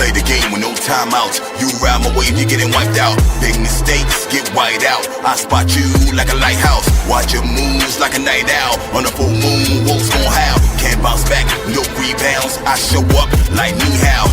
play the game with no timeouts. You ride my wave, you're getting wiped out. Big mistakes get white out. I spot you like a lighthouse. Watch your moves like a night owl. On a full moon, wolves gon' howl. Can't bounce back, no rebounds. I show up like me how.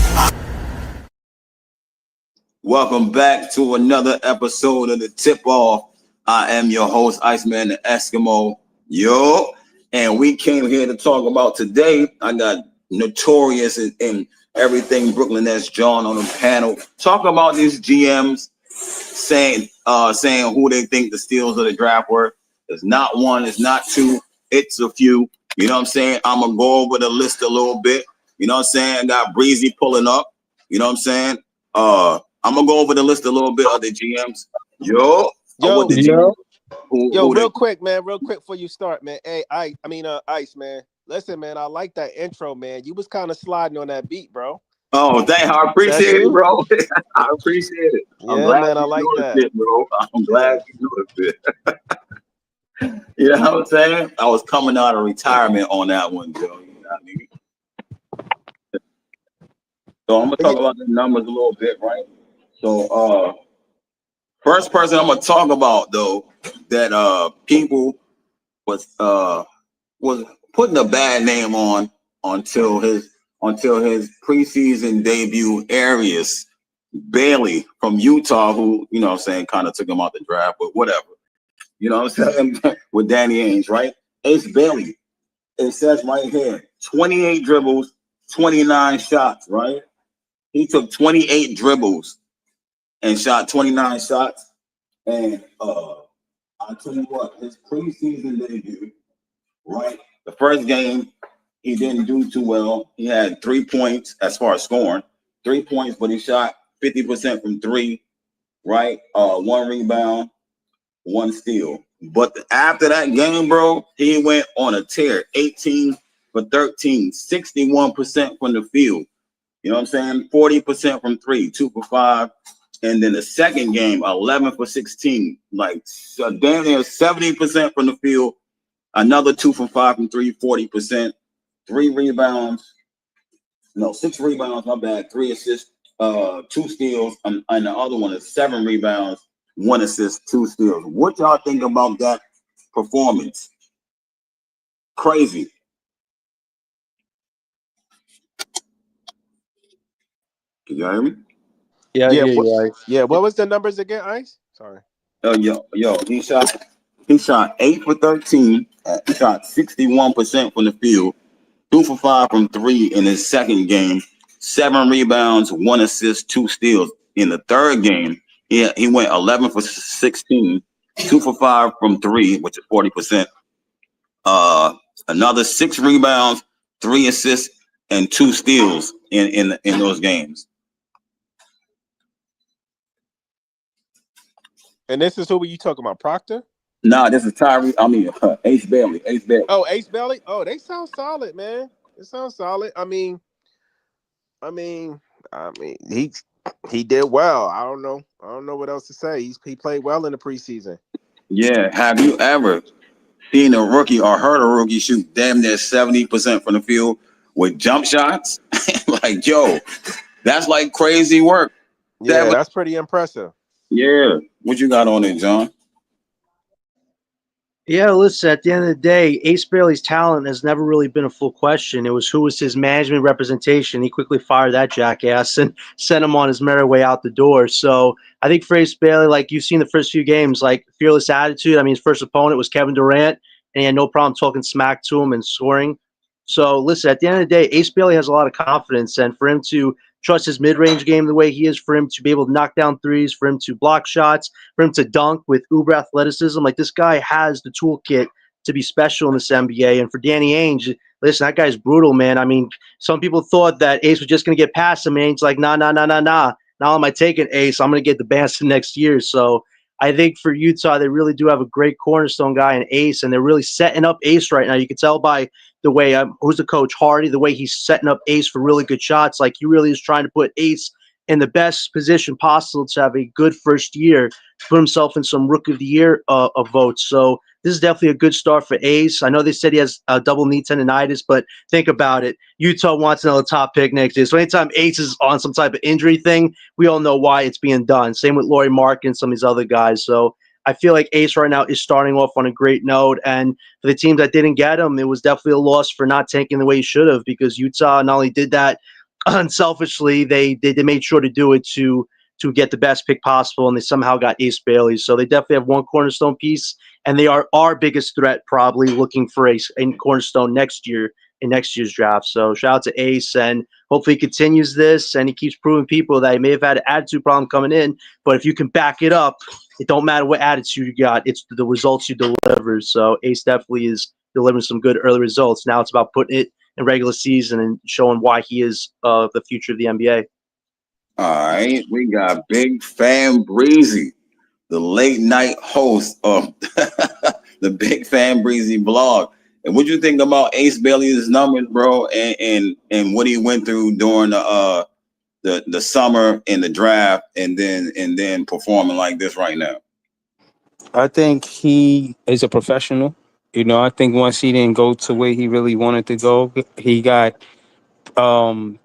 Welcome back to another episode of the Tip Off. I am your host, Iceman the Eskimo. Yo, and we came here to talk about today. I got Notorious and everything Brooklyn Nets John on the panel. Talk about these GMs saying who they think the steals of the draft were. It's not one, it's not two, it's a few. You know what I'm saying? I'm gonna go over the list a little bit. You know what I'm saying? I got Breezy pulling up. You know what I'm saying? I'm gonna go over the list a little bit of the GMs. Real quick before you start, man. Hey, Ice, man. Listen, man, I like that intro, man. You was kind of sliding on that beat, bro. Oh, thank you. I appreciate it, bro. I appreciate it. I'm glad man, I like that, it, bro. I'm glad you noticed it. You know what I'm saying? I was coming out of retirement on that one, Joe. You know what I mean? So I'm gonna talk about the numbers a little bit, right? So first person I'm gonna talk about though that people was putting a bad name on until his preseason debut, Arias Bailey from Utah, who, you know what I'm saying, kind of took him out the draft, but whatever. You know what I'm saying? With Danny Ainge, right? Ace Bailey, it says right here, 28 dribbles, 29 shots, right? He took 28 dribbles and shot 29 shots. And I'll tell you what, his preseason debut, right? The first game, he didn't do too well. He had 3 points as far as scoring, 3 points, but he shot 50% from three, right? 1 rebound, 1 steal. But after that game, bro, he went on a tear, 18 for 13, 61% from the field. You know what I'm saying? 40% from three, 2 for 5. And then the second game, 11 for 16, like damn near 70% from the field. Another 2 for 5 from three, 40%. 3 rebounds. No, 6 rebounds, my bad. 3 assists, 2 steals. And the other one is 7 rebounds, 1 assist, 2 steals. What y'all think about that performance? Crazy. Can y'all hear me? Yeah. What was the numbers again, Ice? Sorry. He shot 8 for 13. He shot 61% from the field. 2 for 5 from three in his second game. 7 rebounds, 1 assist, 2 steals. In the third game, he went 11 for 16. 2 for 5 from three, which is 40%. Another 6 rebounds, 3 assists, and 2 steals in those games. And this is who were you talking about, Proctor? Nah, this is Ace Bailey. Oh, Ace Bailey? Oh, they sound solid, man. It sounds solid. I mean, he did well. I don't know what else to say. He played well in the preseason. Yeah. Have you ever seen a rookie or heard a rookie shoot damn near 70% from the field with jump shots? Like, yo, that's like crazy work. Yeah, that's pretty impressive. Yeah. What you got on it, John? Yeah, listen, at the end of the day, Ace Bailey's talent has never really been a full question. It was who was his management representation. He quickly fired that jackass and sent him on his merry way out the door. So I think for Ace Bailey, like you've seen the first few games, like fearless attitude. I mean, his first opponent was Kevin Durant, and he had no problem talking smack to him and scoring. So listen, at the end of the day, Ace Bailey has a lot of confidence, and for him to trust his mid-range game the way he is, for him to be able to knock down threes, for him to block shots, for him to dunk with uber athleticism. Like, this guy has the toolkit to be special in this NBA. And for Danny Ainge, listen, that guy's brutal, man. I mean, some people thought that Ace was just going to get past him, and Ainge's like, nah. Not only am I taking Ace, I'm going to get the Banson next year. So I think for Utah, they really do have a great cornerstone guy in Ace, and they're really setting up Ace right now. You can tell by the way, who's the coach, Hardy, the way he's setting up Ace for really good shots. Like, he really is trying to put Ace in the best position possible to have a good first year, to put himself in some Rookie of the Year of votes. So this is definitely a good start for Ace. I know they said he has double knee tendonitis, but think about it. Utah wants another top pick next year. So anytime Ace is on some type of injury thing, we all know why it's being done. Same with Laurie Mark and some of these other guys. So I feel like Ace right now is starting off on a great note. And for the teams that didn't get him, it was definitely a loss for not tanking the way he should have, because Utah not only did that unselfishly, they made sure to do it to get the best pick possible, and they somehow got Ace Bailey. So they definitely have one cornerstone piece, and they are our biggest threat, probably looking for a cornerstone next year in next year's draft. So shout out to Ace, and hopefully he continues this and he keeps proving people that he may have had an attitude problem coming in, but if you can back it up, it don't matter what attitude you got, it's the results you deliver. So Ace definitely is delivering some good early results. Now it's about putting it in regular season and showing why he is the future of the NBA. All right, we got Big Fan Breezy, the late night host of the Big Fan Breezy blog. And what you think about Ace Bailey's numbers, bro, and what he went through during the summer and the draft, and then performing like this right now? I think he is a professional. I think once he didn't go to where he really wanted to go, he got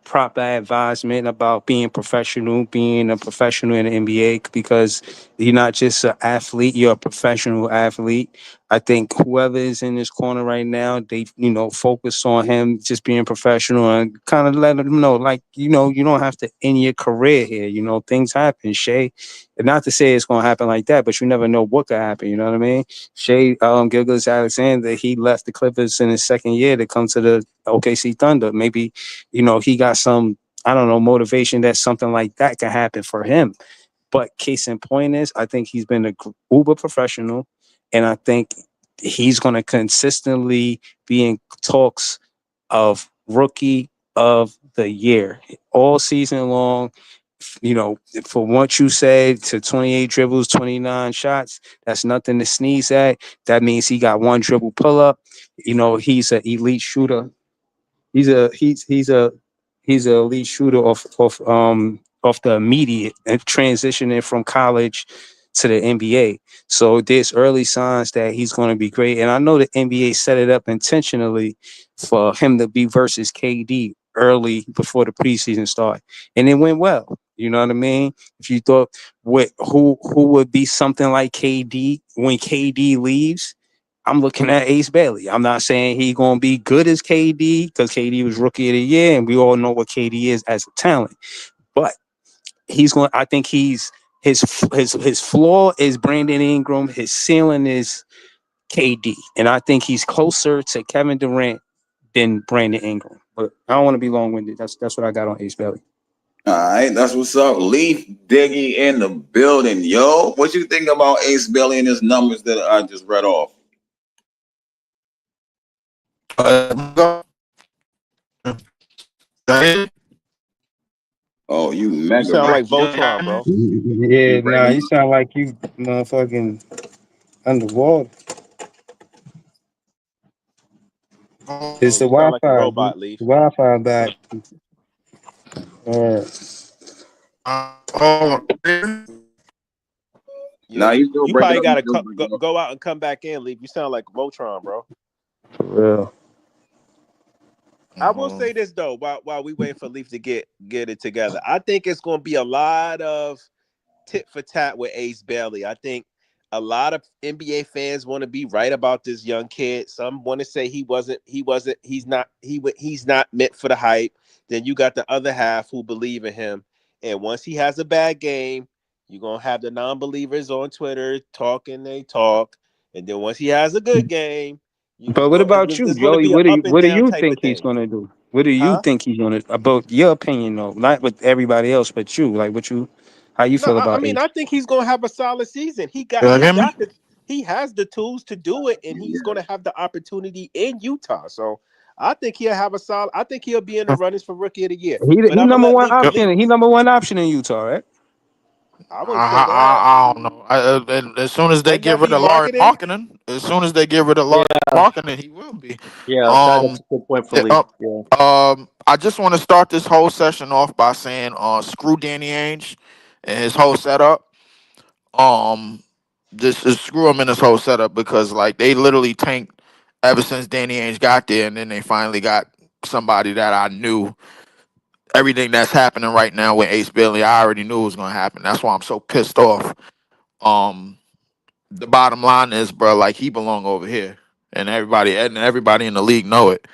proper advisement about being a professional in the NBA, because you're not just an athlete, you're a professional athlete. I think whoever is in this corner right now, they focus on him just being professional and kind of let him know, like, you don't have to end your career here. Things happen, Shay. And not to say it's going to happen like that, but you never know what could happen. You know what I mean? Shay Gilgeous-Alexander, he left the Clippers in his second year to come to the OKC Thunder. Maybe he got some, I don't know, motivation that something like that can happen for him. But case in point is, I think he's been a uber professional, and I think he's going to consistently be in talks of Rookie of the Year all season long. For what you said, to 28 dribbles, 29 shots, that's nothing to sneeze at. That means he got one dribble pull up. He's an elite shooter. He's a elite shooter off the immediate and transitioning from college to the NBA. So there's early signs that he's going to be great. And I know the NBA set it up intentionally for him to be versus KD early before the preseason start, and it went well. You know what I mean? If you thought who would be something like KD when KD leaves, I'm looking at Ace Bailey. I'm not saying he's going to be good as KD, because KD was Rookie of the Year, and we all know what KD is as a talent. But I think his floor is Brandon Ingram. His ceiling is KD. And I think he's closer to Kevin Durant than Brandon Ingram. But I don't want to be long-winded. That's what I got on Ace Bailey. All right, that's what's up. Leaf Diggy in the building, yo. What you think about Ace Bailey and his numbers that I just read off? Oh, you You mega sound right. like Voltron, bro. Yeah, nah, you sound like you motherfucking underwater. It's the You sound like a Wi-Fi. robot, Leaf. The Wi-Fi back. Now you still You breaking probably up. gotta go out and come back in, Leaf. You sound like Voltron, bro. For real. I will say this though, while we wait for Leaf to get it together, I think it's going to be a lot of tit for tat with Ace Bailey. I think a lot of NBA fans want to be right about this young kid. Some want to say he's not meant for the hype. Then you got the other half who believe in him. And once he has a bad game, you're gonna have the non-believers on Twitter talking they talk. And then once he has a good game, But what about you, it's going to Joey? be an up and What do down you type think of he's thing. gonna do? What do you Huh? think he's gonna, about your opinion though? Not with everybody else, but you. Like how you No, feel I about mean, Ace? I think he's gonna have a solid season. He has the tools to do it, and he's gonna have the opportunity in Utah. So I think he'll have a solid. I think he'll be in the runnings for Rookie of the Year. But He I'm gonna number let one Leaf. option. He number one option in Utah, right? I wouldn't say that. I don't know. As soon as they Wouldn't get that rid be of Laurie marketing? Marketing, as soon as they get rid of Yeah, Laurie Marketing, he will be. yeah, that's Um, a good point for yeah, Leaf. Yeah. I just want to start this whole session off by saying, screw Danny Ainge and his whole setup. Um, just screw him in his whole setup because like they literally tanked ever since Danny Ainge got there, and then they finally got somebody that I knew. Everything that's happening right now with Ace Bailey, I already knew it was gonna happen. That's why I'm so pissed off. Um, the bottom line is, bro, like he belong over here, and everybody in the league know it.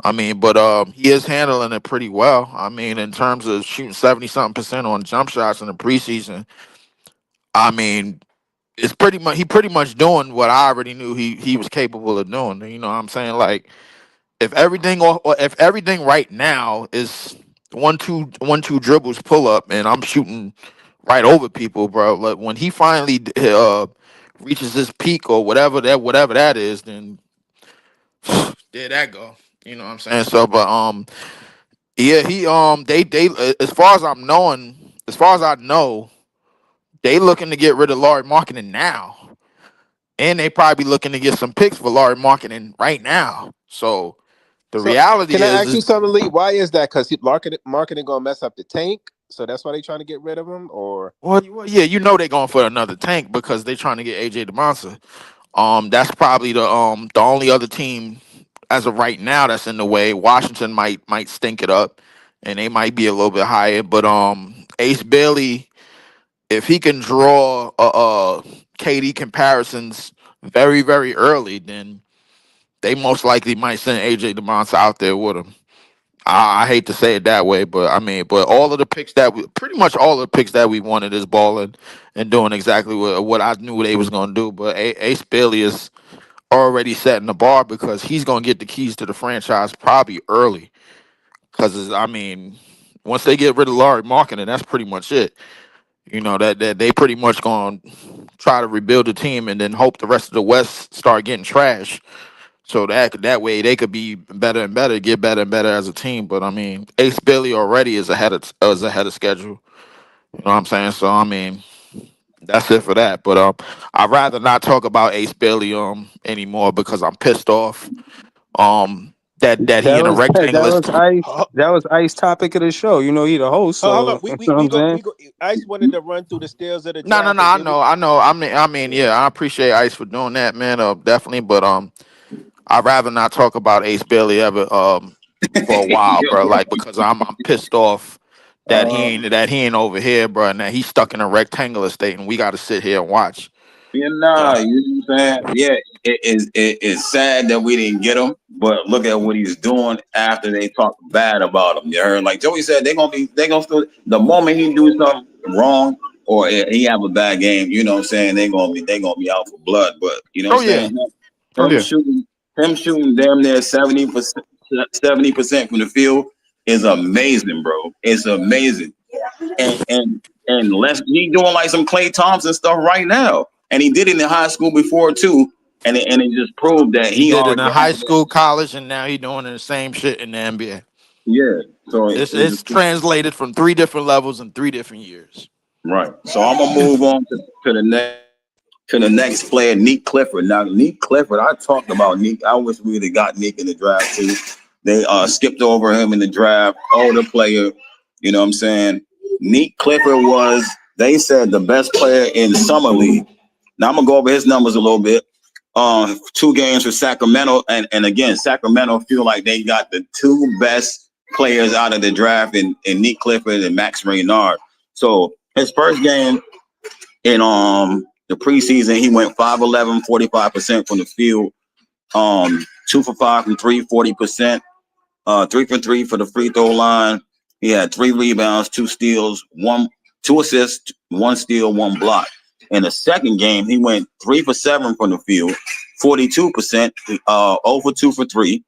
I mean, but he is handling it pretty well. I mean, in terms of shooting 70 something percent on jump shots in the preseason, I mean, it's pretty much doing what I already knew he was capable of doing. You know what I'm saying? Like if everything right now is 1-2 dribbles pull up and I'm shooting right over people, bro. Like when he finally reaches his peak or whatever that is, then there that go. You know what I'm saying? So, but yeah, he they as far as I know, they looking to get rid of Laurie Marketing now, and they probably looking to get some picks for Laurie Marketing right now. So the So reality can I ask is you something, Lee? Why is that? Because marketing gonna mess up the tank, so that's why they trying to get rid of him, or yeah, you know they're going for another tank because they're trying to get AJ DeMonsa. That's probably the only other team as of right now that's in the way. Washington might stink it up, and they might be a little bit higher. But Ace Bailey, if he can draw KD comparisons very early, then they most likely might send AJ DeMonsa out there with him. I hate to say it that way, but I mean, but all of the picks pretty much all of the picks that we wanted is balling and doing exactly what I knew they was gonna do. But Ace Bailey is already setting the bar because he's gonna get the keys to the franchise probably early. Because I mean, once they get rid of Laurie Marketing, that's pretty much it. You know that they pretty much gonna try to rebuild the team and then hope the rest of the West start getting trash. So that way they could be better and better, get better and better as a team. But I mean, Ace Bailey already is ahead of schedule. You know what I'm saying? So I mean, that's it for that. But I'd rather not talk about Ace Bailey anymore because I'm pissed off. That he That in a was rectangular. that was Ice topic of the show. You know, he the host, hold so on. We you we know what we I'm go saying. we go. I just wanted to run through the steals of the No, no, draft, no. and I then we know, I know. I mean, yeah. yeah. I appreciate Ice for doing that, man. Definitely. But I'd rather not talk about Ace Bailey ever for a while, bro. Like because I'm pissed off that uh, he ain't over here, bro, and that he's stuck in a rectangular state, and we got to sit here and watch. yeah, So nah, you know what I'm saying? Yeah, it's sad that we didn't get him, but look at what he's doing after they talk bad about him. You heard, like Joey said, they gonna still the moment he do something wrong or he have a bad game, you know what I'm saying? They gonna be out for blood. But you know oh what I'm yeah, saying? oh Him yeah, shooting him shooting damn near 70% from the field is amazing, bro. It's amazing. And let's he doing like some Klay Thompson stuff right now. And he did it in high school before too. And it just proved that he he did it already in had high that. school, college, and now he doing the same shit in the NBA. Yeah. So It's translated from 3 different levels in 3 different years. right. So I'm gonna move on to the next player, Nick Clifford. Now, Nick Clifford, I talked about Nick. I wish we would have got Nick in the draft too. They skipped over him in the draft. Older player, you know what I'm saying? Nick Clifford was, they said, the best player in summer league. Now I'm gonna go over his numbers a little bit. 2 games for Sacramento, and again, Sacramento feel like they got the 2 best players out of the draft in Nick Clifford and Max Raynard. So his first game in the preseason, he went 5'11", 45% from the field. 2 for 5 from three, 40%. 3 for 3 for the free throw line. He had 3 rebounds, 2 steals, 2 assists, 1 steal, 1 block. In the second game, he went 3 for 7 from the field, 42%, 0 for 2 for 3,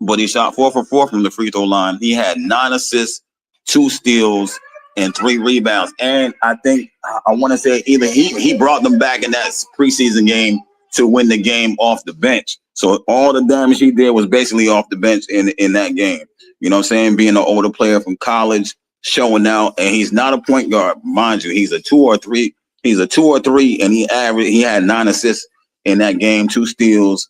but he shot 4 for 4 from the free throw line. He had 9 assists, 2 steals, and 3 rebounds. And I think I want to say either he brought them back in that preseason game to win the game off the bench. So all the damage he did was basically off the bench in that game. You know what I'm saying? Being an older player from college, showing out, and he's not a point guard, mind you. He's a 2 or 3. He's a 2 or 3, and he had 9 assists in that game, 2 steals.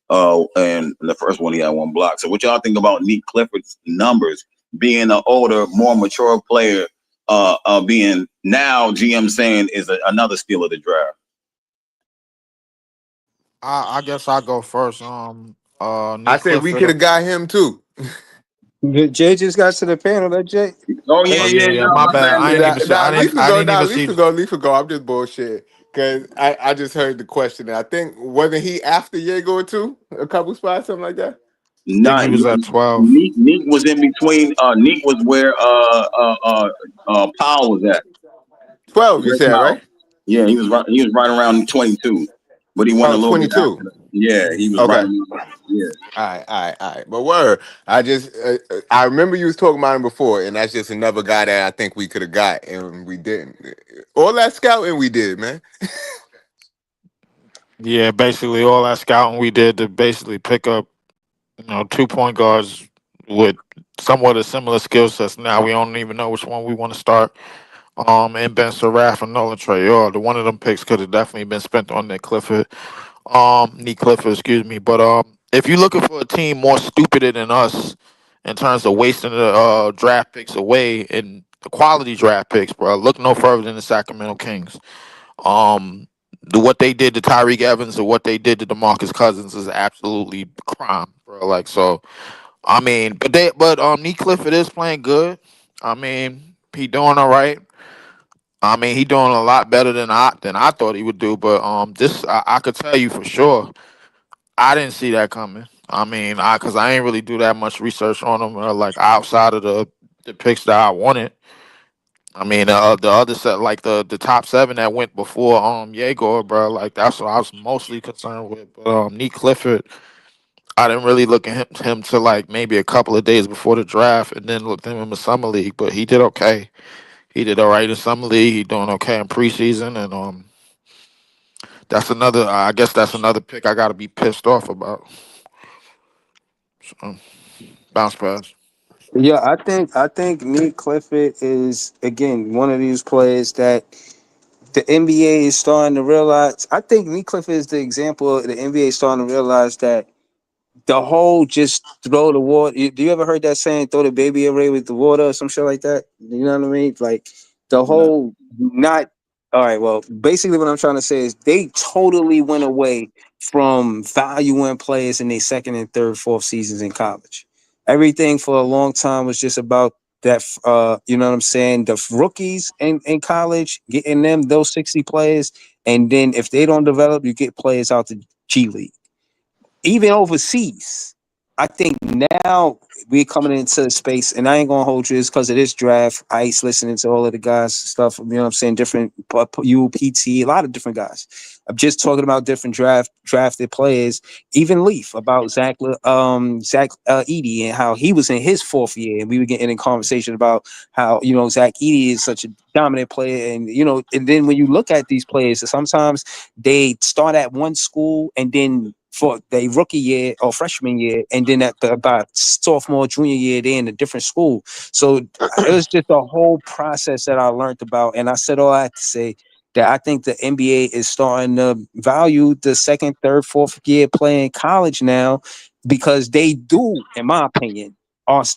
And the first one he had 1 block. So what y'all think about Nick Clifford's numbers being an older, more mature player? Being now GM saying is another steal of the draft. I guess I'll go first. I Nick said we Clifford. could have got him too. Jay just got to the panel. That Jay. Oh yeah, Oh yeah, yeah, yeah. yeah. My My bad. bad, I yeah. ain't even see. I didn't. I didn't even see. Leaf could go. I'm just bullshit. Cause I just heard the question. I think wasn't he after Diego too? A couple spots, something like that. Think he Not was at 12. Neek was in between. Neek was where Powell was at. 12, you Where said, Powell? right? Yeah, he was right. He was right around 22, but he went a Oh, little bit 22. after that. Yeah, he was right Okay. around. Yeah. All right. But word, I just I remember you was talking about him before, and that's just another guy that I think we could have got, and we didn't. All that scouting we did, man. Yeah, basically all that scouting we did to basically pick up, 2 point guards with somewhat a similar skill sets. Now we don't even know which one we want to start. And Ben Surratt and Nolan Trey. The one of them picks could have definitely been spent on Nick Clifford. Nick Clifford, excuse me. But if you're looking for a team more stupider than us in terms of wasting the draft picks away and the quality draft picks, bro, look no further than the Sacramento Kings. What they did to Tyreek Evans and what they did to DeMarcus Cousins is absolutely crime, bro. Like so, I mean, but Nick Clifford is playing good. I mean, he doing all right. I mean, he doing a lot better than I thought he would do. But this I could tell you for sure. I didn't see that coming. I mean, because I ain't really do that much research on him, like outside of the picks that I wanted. I mean, the other set, like the top 7 that went before Yegor, bro, like that's what I was mostly concerned with. But Nick Clifford, I didn't really look at him to like maybe a couple of days before the draft, and then looked at him in the summer league. But he did okay. He did all right in summer league. He doing okay in preseason, and that's another. I guess that's another pick I got to be pissed off about. So, bounce pass. Yeah, I think Nick Clifford is again one of these players that the NBA is starting to realize. I think Nick Clifford is the example of the NBA starting to realize that the whole just throw the water. Do you ever heard that saying, throw the baby away with the water or some shit like that? You know what I mean? Like the Yeah. whole not all right. Well, basically what I'm trying to say is they totally went away from valuing players in their second and third, fourth seasons in college. Everything for a long time was just about that you know what I'm saying? The rookies in college, getting them those 60 players, and then if they don't develop, you get players out the G League even overseas. I think now we're coming into the space, and I ain't gonna hold you this because of this draft. Ice listening to all of the guys stuff. You know what I'm saying? Different UPT, a lot of different guys. I'm just talking about different drafted players. Even Leaf about Zach Edey and how he was in his 4th year, and we were getting in conversation about how Zach Edey is such a dominant player, and and then when you look at these players, sometimes they start at one school and then for their rookie year or freshman year, and then at about sophomore, junior year, they're in a different school. So it was just a whole process that I learned about. And I said all I had to say that I think the NBA is starting to value the second, third, fourth year play in college now because they do, in my opinion,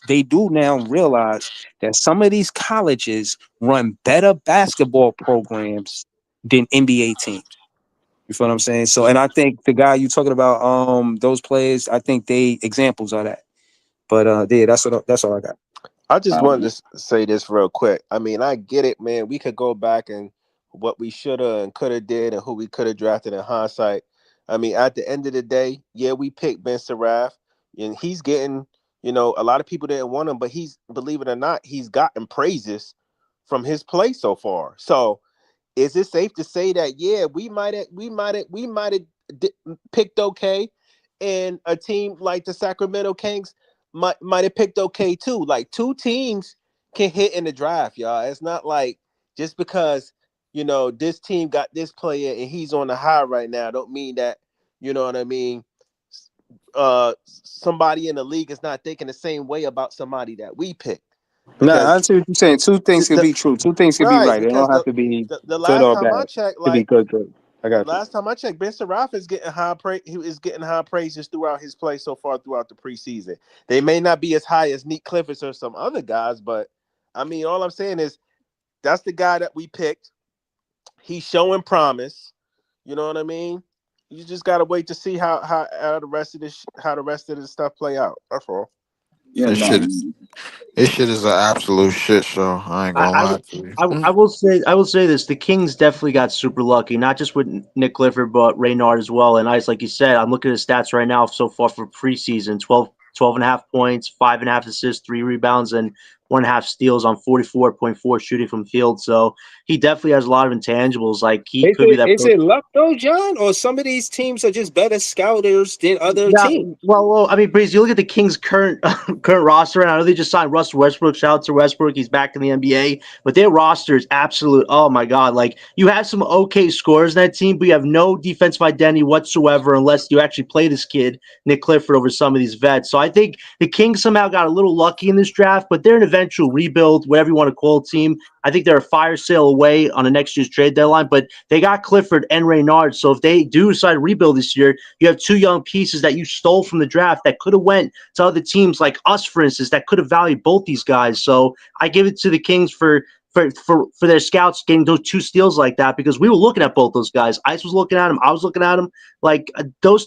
they do now realize that some of these colleges run better basketball programs than NBA teams. You feel what I'm saying? So, and I think the guy you talking about, those players, I think they examples of that. But yeah, that's all I got. I just wanted to Um, say this real quick. I mean, I get it, man. We could go back and what we shoulda and coulda did and who we coulda drafted in hindsight. I mean, at the end of the day, yeah, we picked Ben Saraf, and he's getting, a lot of people didn't want him, but he's, believe it or not, he's gotten praises from his play so far. So is it safe to say that yeah, we might have picked okay, and a team like the Sacramento Kings might have picked okay too. Like two teams can hit in the draft, y'all. It's not like just because this team got this player and he's on the high right now, don't mean that you know what I mean. Somebody in the league is not thinking the same way about somebody that we picked. Nah, I because see what you're saying. Two things can the be true. Two things can be right right. They because don't have to be the good last or time bad. I It checked, could be like good, good. I the got you. last time I checked, Ben Sarafa is getting high praise. He is getting high praises throughout his play so far throughout the preseason. They may not be as high as Nick Clifford or some other guys, but I mean, all I'm saying is that's the guy that we picked. He's showing promise. You know what I mean? You just gotta wait to see how the rest of this stuff play out. That's all. Yeah, This no. shit, this shit is an absolute shit show. I ain't I, gonna I, lie to you. I will say this: the Kings definitely got super lucky, not just with Nick Clifford, but Reynard as well. And Ice, like you said, I'm looking at his stats right now so far for preseason: 12.5 points, 5.5 assists, 3 rebounds, and 1.5 steals on 44.4 shooting from field. So he definitely has a lot of intangibles. Like he could be that. Is it luck though, John? Or some of these teams are just better scouters than other Yeah, teams? I mean, Breeze, you look at the Kings' current current roster, and I know they just signed Russell Westbrook. Shout out to Westbrook, he's back in the NBA. But their roster is absolute. Oh my God! Like you have some okay scorers in that team, but you have no defensive identity whatsoever unless you actually play this kid Nick Clifford over some of these vets. So I think the Kings somehow got a little lucky in this draft, but they're an eventual rebuild, whatever you want to call it, team. I think they're a fire sale away on the next year's trade deadline, but they got Clifford and Reynard. So if they do decide to rebuild this year, you have two young pieces that you stole from the draft that could have went to other teams like us, for instance, that could have valued both these guys. So I give it to the Kings for their scouts getting those two steals like that because we were looking at both those guys. Ice was looking at him. I was looking at him. Like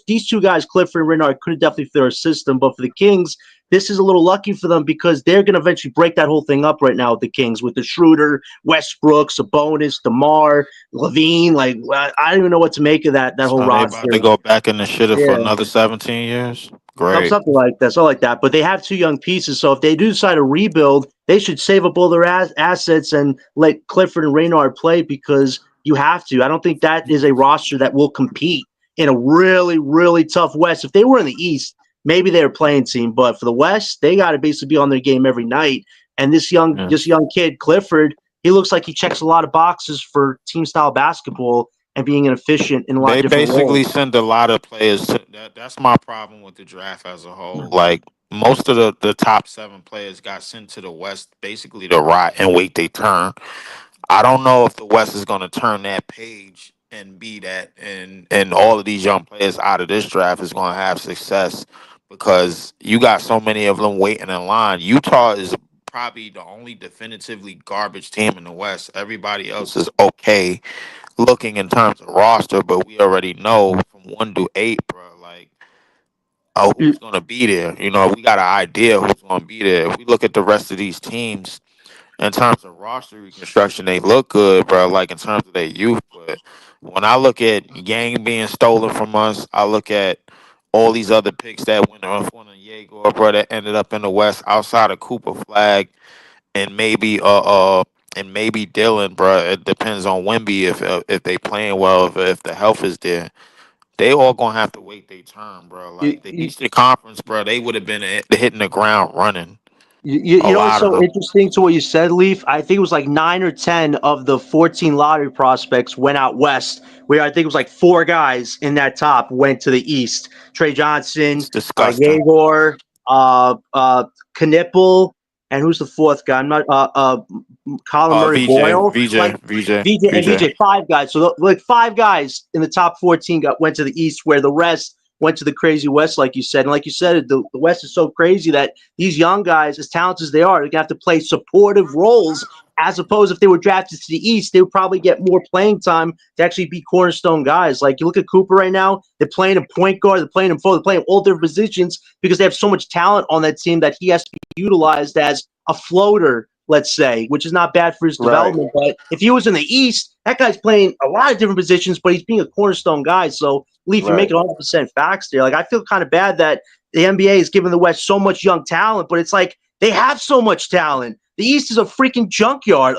these two guys, Clifford and Renard, could have definitely fit our system. But for the Kings, this is a little lucky for them because they're going to eventually break that whole thing up right now with the Kings, with the Schroeder, Westbrook, Sabonis, DeMar, Levine. Like I don't even know what to make of that whole So they about to roster. go back in the shitter for Yeah. another 17 years. Great. Something like that, something like that. But they have two young pieces, so if they do decide to rebuild, they should save up all their assets and let Clifford and Reynard play because you have to. I don't think that is a roster that will compete in a really, really tough West. If they were in the East, maybe they're a playing team, but for the West, they got to basically be on their game every night. And Yeah. this young kid, Clifford, he looks like he checks a lot of boxes for team style basketball and being efficient in a lot of They different basically roles. send a lot of players to that. That's my problem with the draft as a whole. Like most of the top 7 players got sent to the West basically to rot and wait their turn. I don't know if the West is going to turn that page and be that, and all of these young players out of this draft is going to have success because you got so many of them waiting in line. Utah is probably the only definitively garbage team in the West. Everybody else is okay looking in terms of roster, but we already know from 1 to 8, bro. Like, oh, who's going to be there? You know, we got an idea who's going to be there. If we look at the rest of these teams in terms of roster reconstruction, they look good, bro. Like in terms of their youth, but when I look at Yang being stolen from us, I look at all these other picks that went off on Jaeger, bro, that ended up in the West outside of Cooper Flag and maybe Dylan, bro. It depends on Wemby if they playing well, if the health is there. They all gonna have to wait their turn, bro. Like the You, Eastern Conference, bro, they would have been hitting the ground running. A You know what's lot of so them. interesting to what you said, Leaf? I think it was like 9 or 10 of the 14 lottery prospects went out west. Where I think it was like 4 guys in that top went to the east. Trey It's Johnson, disgusting. Yegor, Knipple, and who's the fourth guy? I'm not Colin Murray Boyle. Like VJ and VJ. VJ, 5 guys. So like 5 guys in the top 14 went to the east, where the rest went to the crazy west, like you said. And like you said, the West is so crazy that these young guys, as talented as they are, they're going to have to play supportive roles as opposed if they were drafted to the East, they would probably get more playing time to actually be cornerstone guys. Like you look at Cooper right now, they're playing a point guard, they're playing him forward, they're playing all different positions because they have so much talent on that team that he has to be utilized as a floater, let's say, which is not bad for his Right. development. But if he was in the East, that guy's playing a lot of different positions, but he's being a cornerstone guy. So, Leaf, you're Right. making 100% facts there. Like, I feel kind of bad that the NBA is giving the West so much young talent, but it's like they have so much talent. The East is a freaking junkyard.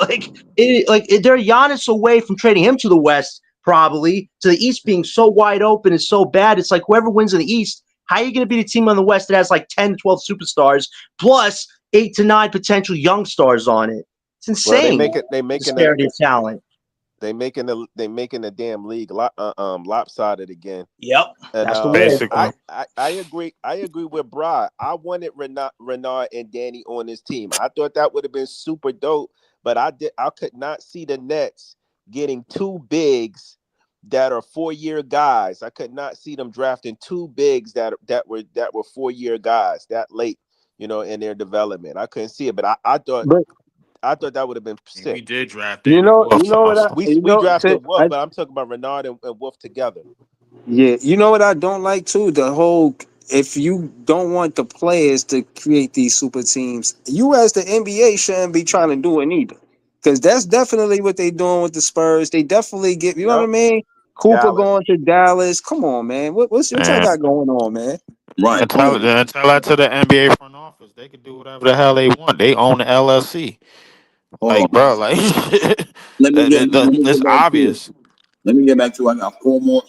They're Giannis away from trading him to the West, probably to the East being so wide open and so bad. It's like whoever wins in the East, how are you going to be the team on the West that has like 10, 12 superstars plus 8 to 9 potential young stars on it? It's Well, insane. they making Disparity of talent. they making the damn league lopsided again. Yep, And that's the word. Basically. I agree. I agree with Brad. I wanted Renard and Danny on this team. I thought that would have been super dope. But I could not see the Nets getting two bigs that are 4-year guys. I could not see them drafting two bigs that were 4-year guys that late, in their development. I couldn't see it, but I thought But that would have been We sick. did draft you Danny know, you Wolf know what I, also. We you we know, drafted Wolf, but I'm talking about Renard and Wolf together. yeah, you know what I don't like too? The whole if you don't want the players to create these super teams, you as the NBA shouldn't be trying to do it either. Because that's definitely what they doing with the Spurs. They definitely get, you know what I Yep, mean? Cooper Dallas. going to Dallas. Come on, man. What y'all And got going on, man? Right. and tell that to the NBA front office. They can do whatever the hell they want. They own the LLC. Hold on. Like, bro, like it's Let me get back to it. obvious. Let me get back to it. I got four more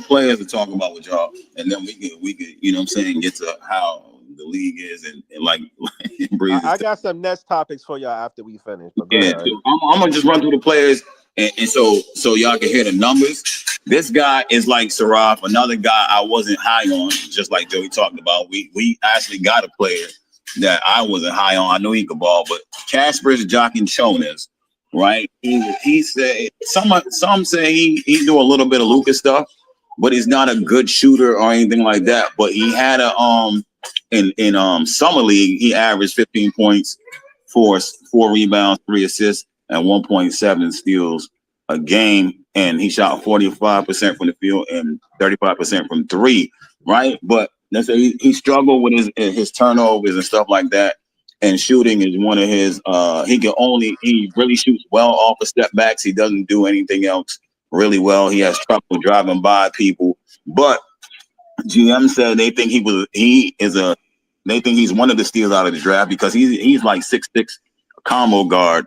players to talk about with y'all, and then we could you know what I'm saying, get to how the league is and like I Breeze's. got some next topics for y'all after we finish, but go Yeah, ahead. so I'm gonna just run through the players, and so y'all can hear the numbers. This guy is like Saraf, another guy I wasn't high on, just like Joey talked about. We actually got a player that I wasn't high on. I knew he could ball, but Casper's Jockin Chonas, right? He said some say he do a little bit of Lucas stuff, but he's not a good shooter or anything like that. But he had a in summer league he averaged 15 points, four rebounds, 3 assists, and 1.7 steals a game. And he shot 45% from the field and 35% from three, right? But let's say he struggled with his turnovers and stuff like that. And shooting is one of his he really shoots well off of step backs. He doesn't do anything else really well. He has trouble driving by people. But GM said they think he's one of the steals out of the draft because he's like 6'6" combo guard,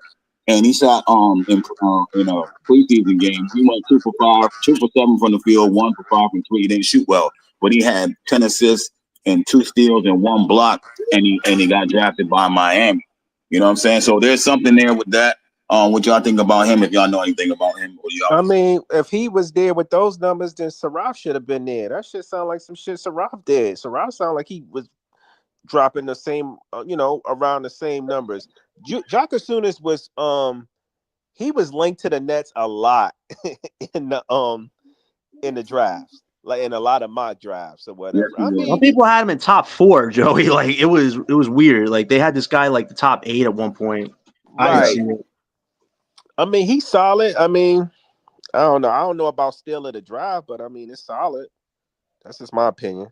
and he shot in a preseason game. He went 2 for 5, 2 for 7 from the field, 1 for 5 from three. He didn't shoot well, but he had 10 assists and 2 steals and 1 block, and he got drafted by Miami. You know what I'm saying? So there's something there with that. What y'all think about him? If y'all know anything about him, or y'all? I mean, if he was there with those numbers, then Saraf should have been there. That shit sound like some shit Saraf did. Saraf sound like he was dropping the same, around the same numbers. Jocasunas he was linked to the Nets a lot in the drafts, like in a lot of mock drafts or Yes, whatever. he I was. Some mean, people had him in top four, Joey. Like it was weird. Like they had this guy like the top 8 at one point. I didn't Yeah. see right. it. I mean, he's solid. I mean, I don't know. I don't know about steal of the draft, but I mean, it's solid. That's just my opinion.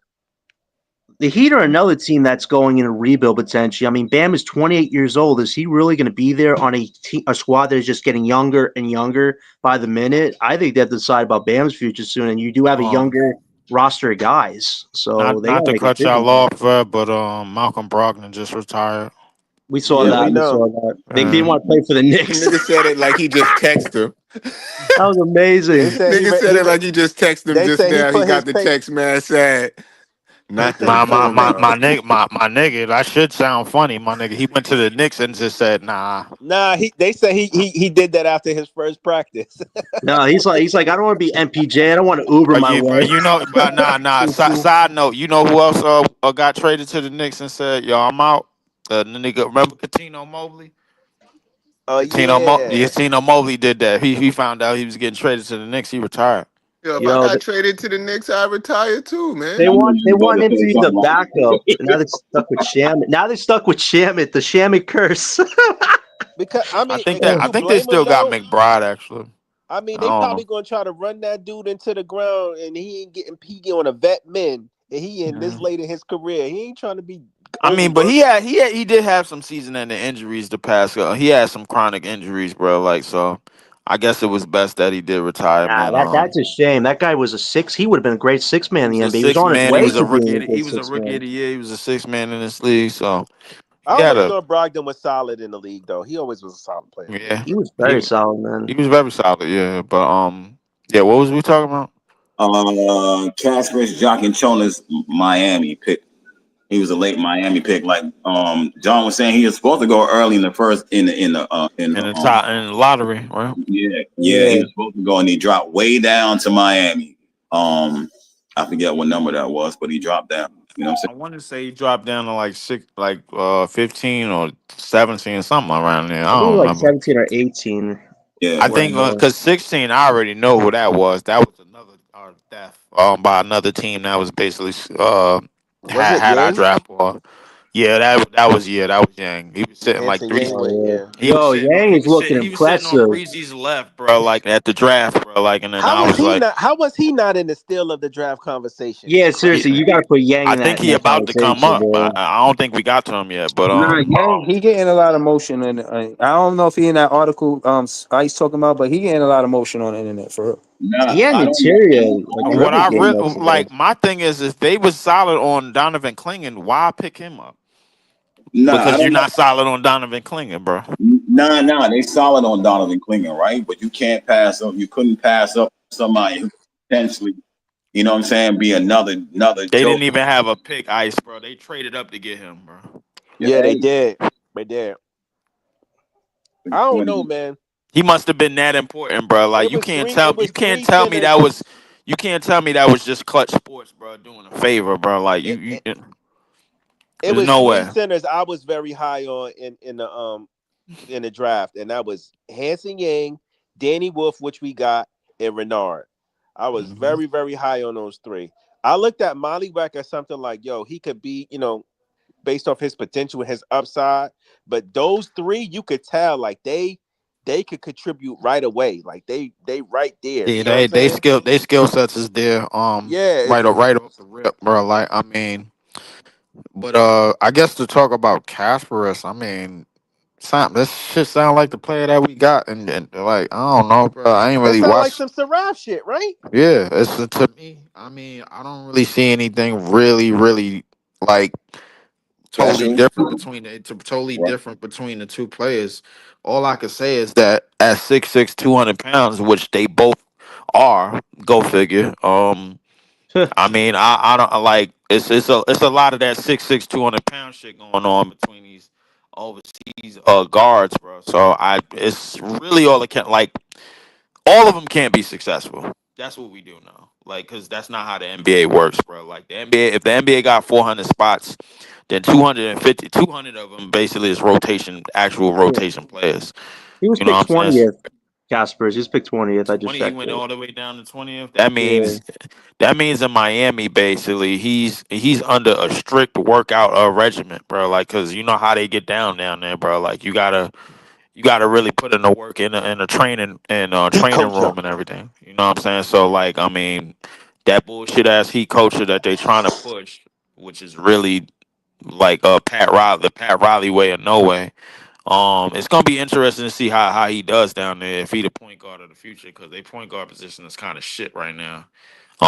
The Heat are another team that's going in a rebuild potentially. I mean, Bam is 28 years old. Is he really going to be there on a squad that is just getting younger and younger by the minute? I think they have to decide about Bam's future soon. And you do have a Um, younger roster of guys, so not they got not to to make a cut decision. y'all off, but Malcolm Brogdon just retired. We saw Yeah, that. we We know. saw that. They didn't Uh, want to play for the Knicks. Nigga said it like he just texted him. That was They amazing. said Nigga said it like he just texted him they just say he now. He put got his the pay. text, man, said, not them my corn my my dogs. nigga, my nigga. That should sound funny, my nigga. He went to the Knicks and just said, "Nah." Nah, they say he did that after his first practice. No, he's like I don't want to be MPJ. I don't want to Uber my Bro, way. you know, but nah. Side note, you know who else got traded to the Knicks and said, "Yo, I'm out." The nigga, remember Katino Mobley? Oh yeah. Katino Mobley did that. He found out he was getting traded to the Knicks. He retired. Yo, if I Yo, got traded to the Knicks, I retire too, they man. I know want they you about want to him to say be the something like backup. And now they're stuck with Shamit. Now they're stuck with Shamit, the Shamit curse. Because I I mean, think can I you think they blame him still got though? McBride actually. I mean, I they don't probably know. gonna try to run that dude into the ground, and he ain't getting PG on a vet min, and he in this Yeah. late in his career. He ain't trying to be I mean, but overworked. he did have some season-ending injuries the past. He had some chronic injuries, bro. Like so, I guess it was best that he did Nah, retirement. that's a shame. That guy was a six. He would have been a great six He man in was the a NBA. He was six on his man. way to being a He good was a six rookie of man. the year. He was a six man in this league. So I he had always a thought Brogdon was solid in the league, though. He always was a solid player in the league. yeah. He was very He solid, man. he was very solid. Yeah, but yeah. What was we talking about? Casper's Jock and Chona's Miami pick. He was a late Miami pick. Like John was saying, he was supposed to go early in the first in the top in the lottery, right? yeah, he was supposed to go and he dropped way down to Miami. I forget what number that was, but he dropped down. You know what I'm I saying? want to say he dropped down to like 15 or 17, something around there. I I think don't like remember. 17 or 18. Yeah. I think because 16, I already know who that was. That was another theft by another team that was basically Was it had our Yang? draft ball. Yeah, that was Yang. He was sitting like Hanson three. Yang went, Oh yeah. yeah. Yo, Yang is looking He was sitting on impressive. Breezy's left, bro. Like at the draft, bro. Like, and then How I was was he like, not? How was he not in the steal of the draft conversation? It's Yeah, seriously, crazy. you got to put Yang I in think that he about to come conversation, up. bro. I don't think we got to him yet, but Nah, Yang, he getting a lot of motion, and I don't know if he in that article Ice talking about, but he getting a lot of motion on the internet for real. Nah, He had I don't know. material, like a what river I game really yesterday. like, my thing is, if they was solid on Donovan Clingan, why pick him up? Nah, I Because you're don't know. not solid on Donovan Clingan, bro. Nah, they solid on Donovan Klinger, right? But you can't pass up. You couldn't pass up somebody who potentially, you know what I'm saying, be another They joke. didn't even have a pick, Ice, bro. They traded up to get him, bro. Yeah, they Hey, did. They did. I don't know, when man. He must have been that important, bro. Like It you was can't three. tell It was three that centers. was just clutch sports, bro, doing a favor, bro. Like It, it, it there's was no three way. centers. I was very high on in the draft, and that was Hanson Yang, Danny Wolf, which we got, and Renard. I was Hmm. very, very high on those three. I looked at Molly Beck as something like, yo, he could be, based off his potential and his upside. But those three, you could tell like they could contribute right away. Like they right there. Yeah, You know what I'm saying? they skill sets is there. Yeah, Right off the rip, bro. Like I mean, but I guess to talk about Kasparis, I mean, this shit sound like the player that we got, and like I don't know, bro. I ain't it really sounds like watched. some Saraf shit, right? Yeah, it's to me. I mean, I don't really see anything really like totally special, different between right? the two players. All I can say is that at 6'6", 200 pounds, which they both are, go figure. I mean, I don't like it's a lot of that 6'6", 200 pound shit going on between these overseas guards, bro. So it's really all it can like. All of them can't be successful. That's what we do now. Like, cause that's not how the NBA works, bro. Like the NBA, if the NBA got 400 spots, then 200 of them basically is actual Yeah. rotation players. He was You know picked what I'm saying? 20th, Caspers. He was picked 20th. I just 20, he checked went it. all the way down to 20th. That Yeah. means in Miami, basically, he's under a strict workout regimen, bro. Like, cause you know how they get down there, bro. Like, you gotta really put in the work in the training and He training culture. room and everything. You know what I'm saying? So like, I mean, that bullshit ass heat culture that they trying to push, which is really like the Pat Riley way or no way. It's gonna be interesting to see how he does down there if he the point guard of the future because their point guard position is kind of shit right now.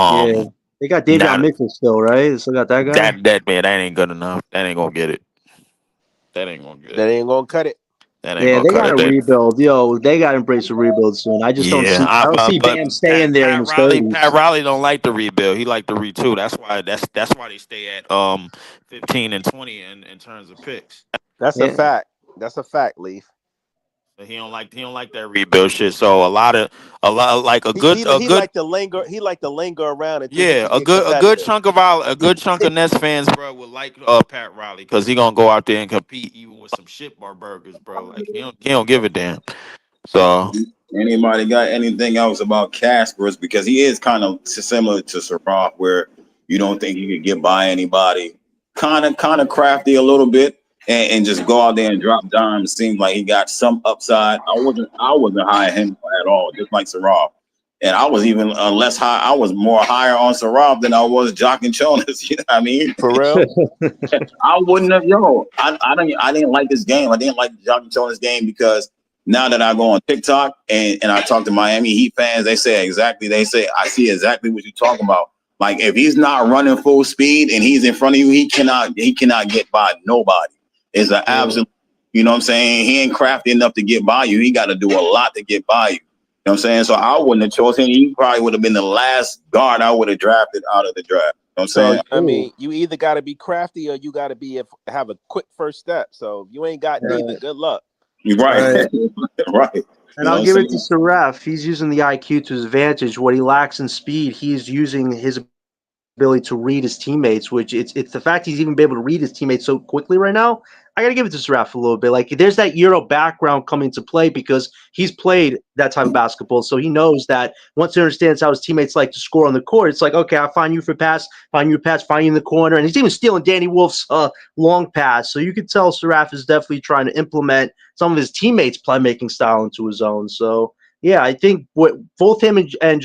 Yeah. Um, They got Davion not Mitchell still, right? They still got that guy? that man, that ain't good enough. That ain't gonna get it. That ain't gonna get That it. ain't gonna cut it. That ain't Yeah, gonna they cut got it. to rebuild. Yo, they got to embrace a rebuild soon. I just don't see. Yeah, I don't see but Bam staying there in his 30s. Pat Riley don't like the rebuild. He like the retool. That's why they stay at 15 and 20 in terms of picks. That's a Yeah, fact. That's a fact, Leaf. So he don't like that rebuild shit. So a lot like He like to linger. He like to linger around until he yeah, can get competitive. a good chunk of Nets fans, bro, would like Pat Riley because he gonna go out there and compete even with some shit bar burgers, bro. Like he don't give a damn. So Anybody got anything else about Casper's? Because he is kind of similar to Saraf, where you don't think you could get by anybody. Kind of crafty a little bit, and just go out there and drop dimes. Seems like he got some upside. I wasn't high on him at all, just like Saraf. And I was even less high. I was more higher on Saraf than I was Jock and Jonas. You know what I mean? For real. I wouldn't have. I didn't like this game. I didn't like Jock and Jonas game because now that I go on TikTok and I talk to Miami Heat fans, they say I see exactly what you're talking about. Like if he's not running full speed and he's in front of you, he cannot get by nobody. It's an absolute, you know what I'm saying? He ain't crafty enough to get by you. He got to do a lot to get by you. You know what I'm saying? So I wouldn't have chosen him. He probably would have been the last guard I would have drafted out of the draft. know what I'm So saying? I mean, you either got to be crafty or you got to have a quick first step. So if you ain't got neither, Right. good luck. You're right. Right. Right. And You know I'll what I'm give it to saying? Seraph. He's using the IQ to his advantage. What he lacks in speed, he's using his ability to read his teammates, which it's the fact he's even been able to read his teammates so quickly right now. I gotta give it to Seraph a little bit. Like there's that Euro background coming to play because he's played that type of basketball, so he knows that once he understands how his teammates like to score on the court, it's like okay, I'll find you for pass, find you a pass, find you in the corner, and he's even stealing Danny Wolf's long pass. So you could tell Seraph is definitely trying to implement some of his teammates' playmaking style into his own. So yeah, I think what both him and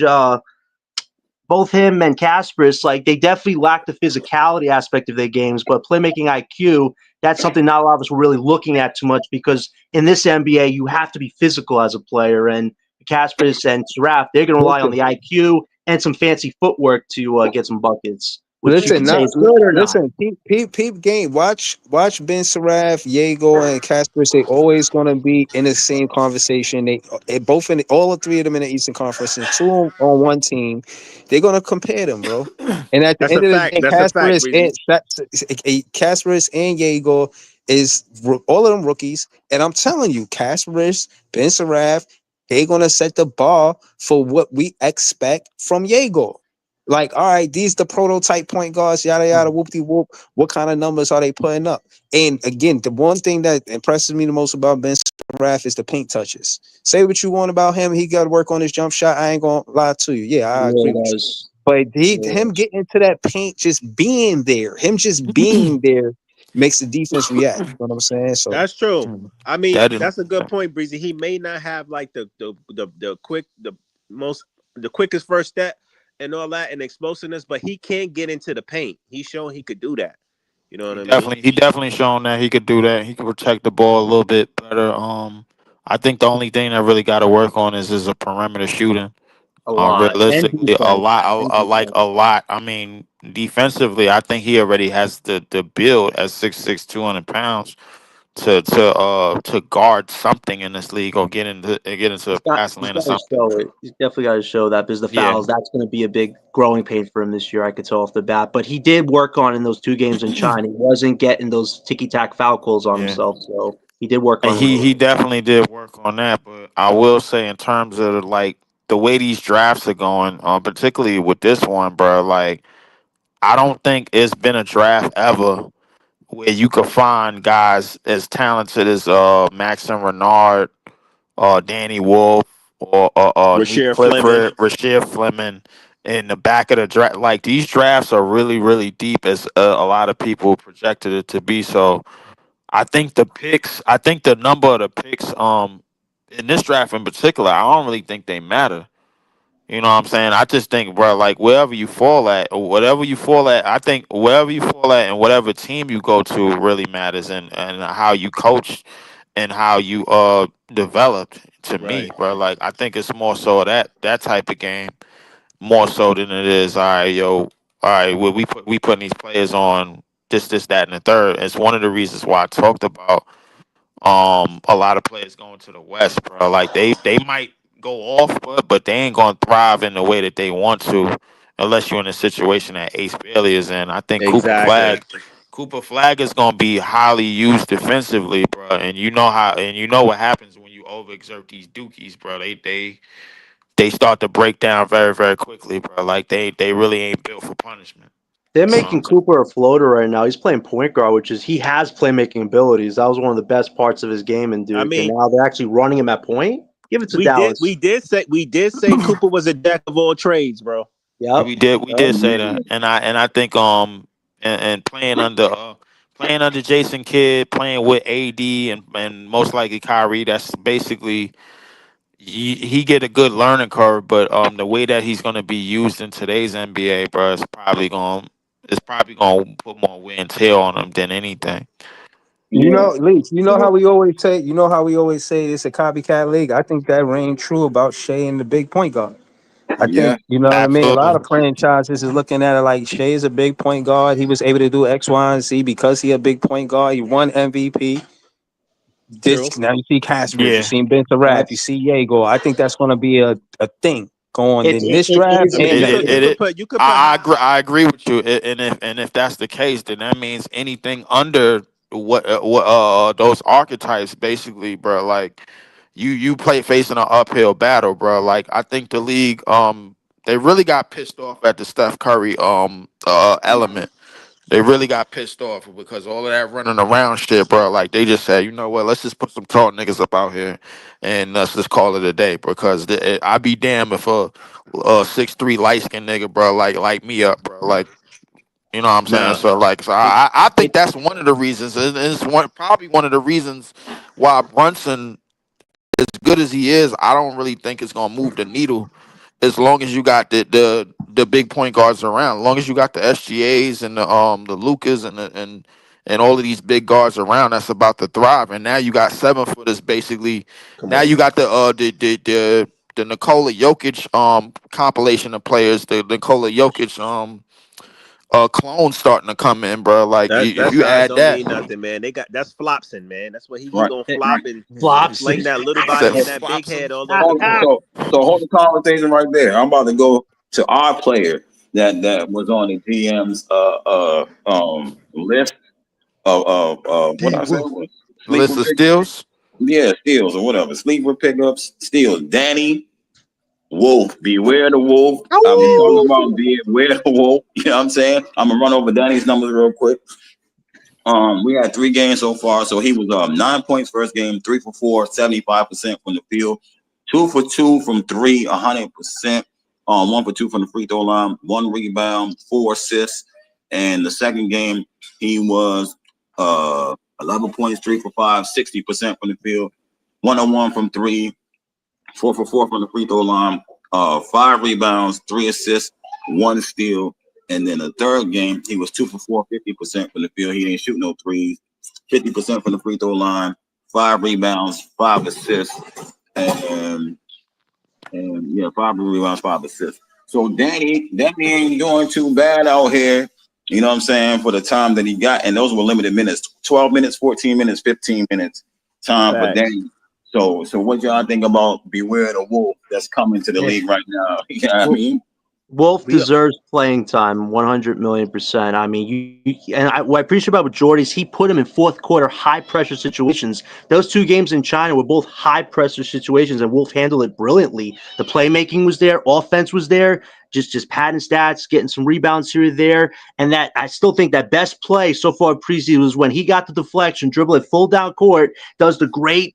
both him and Kasparis, like they definitely lack the physicality aspect of their games, but playmaking IQ, that's something not a lot of us were really looking at too much because in this NBA, you have to be physical as a player. And Kasparis and Seraph, they're going to rely on Listen, the IQ and some fancy footwork to get some buckets, which you listen, could say not is good or not. listen. Peep game. Watch Ben Saraf, Diego, and Casper. They always gonna be in the same conversation. They both in all the three of them in the Eastern Conference, and two on one team. They're gonna compare them, bro. And at the That's a end of the fact. day, That's a fact, Breezy. Casper's and Diego is all of them rookies. And I'm telling you, Casper's, Ben Saraf, they're gonna set the bar for what we expect from Diego. Like, all right, these the prototype point guards, yada yada, whoop de whoop. What kind of numbers are they putting up? And again, the one thing that impresses me the most about Ben Raff is the paint touches. Say what you want about him, he got to work on his jump shot. I ain't gonna lie to you. Yeah, He I really agree with you. does. But He him really does. getting into that paint, just being there, him just being there makes the defense react. You know what I'm saying? So That's true. I mean, That is that's a good point, Breezy. He may not have like the quickest first step and all that and explosiveness, but he can get into the paint. He's shown he could do that. You know what I mean? he definitely shown that he could do that. He could protect the ball a little bit better. I think the only thing that really got to work on is a perimeter shooting. A lot. And Realistically, defense. And defense. a lot. I mean, defensively, I think he already has the build at 6'6", 200 pounds to guard something in this league or get into the pass He's lane or got to something. show it. He's definitely got to show that because the Yeah, fouls, that's going to be a big growing pain for him this year. I could tell off the bat. But he did work on in those two games in China. He wasn't getting those ticky tack foul calls on yeah. himself. So he did work And on it. he definitely did work on that. But I will say, in terms of like the way these drafts are going, particularly with this one, bro, like I don't think it's been a draft ever where you could find guys as talented as Maxim Renard, Danny Wolf, or Neek Rasheer Fleming. Clifford, Rasheed Fleming in the back of the draft. Like these drafts are really, really deep as a lot of people projected it to be. So I think I think the number of the picks, in this draft in particular, I don't really think they matter. You know what I'm saying? I just think, bro, like wherever you fall at, or whatever you fall at, I think wherever you fall at and whatever team you go to really matters, and how you coach and how you developed. To me, Right. bro, like I think it's more so that type of game, more so than it is. All right, yo, all right, well, we putting these players on this, that, and the third. It's one of the reasons why I talked about a lot of players going to the West, bro. Like they might go off, but they ain't gonna thrive in the way that they want to unless you're in a situation that Ace Bailey is in. I think Exactly. Cooper Flag is gonna be highly used defensively, bro. And you know what happens when you overexert these dookies, bro. They start to break down very, very quickly, bro. Like they really ain't built for punishment. They're You know what I'm making saying? Cooper a floater right now. He's playing point guard, which is he has playmaking abilities. That was one of the best parts of his game in I Duke. And mean, now they're actually running him at point. Give it to Dallas. we did say Cooper was a jack of all trades, bro. Yep. We Yep. did say that, and I think and playing under Jason Kidd, playing with AD and most likely Kyrie, that's basically he get a good learning curve, but the way that he's gonna be used in today's NBA, bro, it's probably gonna put more wear and tear on him than anything. you Yeah. know, Leach, you know how we always say it's a copycat league. I think that rang true about Shea and the big point guard. I Yeah. think, you know what I mean? A lot Absolutely. of franchises is looking at it like Shea is a big point guard. He was able to do X, Y, and Z because he a big point guard. He won MVP. True. This now you see Casper, you Yeah. see Ben Yep. Raff, you see Diego. I think that's gonna be a thing on It, in it, this it draft is a and You next could big. you year. could put you could put I high. agree. I agree with you. And if that's the case, then that means anything under what those archetypes, basically, bro. Like you play facing an uphill battle, bro. Like I think the league, they really got pissed off at the Steph Curry element. They really got pissed off because all of that running around shit, bro. Like they just said, you know what? Let's just put some tall niggas up out here, and let's just call it a day. Because I'd be damned if a 6'3" light skinned nigga, bro, like me up, bro. Like you know what I'm saying? Nah, So It, I think it, that's one of the reasons. It's probably one of the reasons why Brunson, as good as he is, I don't really think it's gonna move the needle as long as you got the big point guards around. As long as you got the SGAs and the Lucas and all of these big guards around, that's about to thrive. And now you got 7 footers basically. come Now on. you got the Nikola Jokic compilation of players, the Nikola Jokic clone starting to come in, bro. Like if That you size add don't that, mean nothing, man. That's flopsing, man. That's what he right, gonna It flop and flops. sling that little I said body and that big Flopson. head all over the court. So hold the conversation right there. I'm about to go to our player that was on the GM's list of what D I said Wolf. was sleeper List of pickups. steals. Yeah, steals or whatever. Sleeper pickups, steals. Danny Wolf, beware the wolf. I've been talking about beware the wolf. You know what I'm saying? I'm gonna run over Danny's numbers real quick. We had 3 games so far. So he was 9 points first game, 3 for 4, 75% from the field, 2 for 2 from three, 100%. 1 for 2 from the free throw line, 1 rebound, 4 assists. And the second game, he was 11 points, 3 for 5, 60% from the field, 101 from three, 4 for 4 from the free throw line, 5 rebounds, 3 assists, 1 steal. And then the third game, he was 2 for 4, 50% from the field. He didn't shoot no threes, 50% from the free throw line, 5 rebounds, 5 assists, and yeah, 5 rebounds, 5 assists. So Danny ain't doing too bad out here. You know what I'm saying? For the time that he got, and those were limited minutes, 12 minutes, 14 minutes, 15 minutes time for Facts. Danny. So what y'all think about Beware the Wolf that's coming to the Yeah. league right now? You know what I Well, mean? Wolf We deserves playing time, 100 million%. I mean, what I appreciate about Jordy is he put him in fourth quarter high pressure situations. Those 2 games in China were both high pressure situations, and Wolf handled it brilliantly. The playmaking was there, offense was there, just padding stats, getting some rebounds here and there. And that I still think that best play so far preseason was when he got the deflection, dribble it full down court, does the great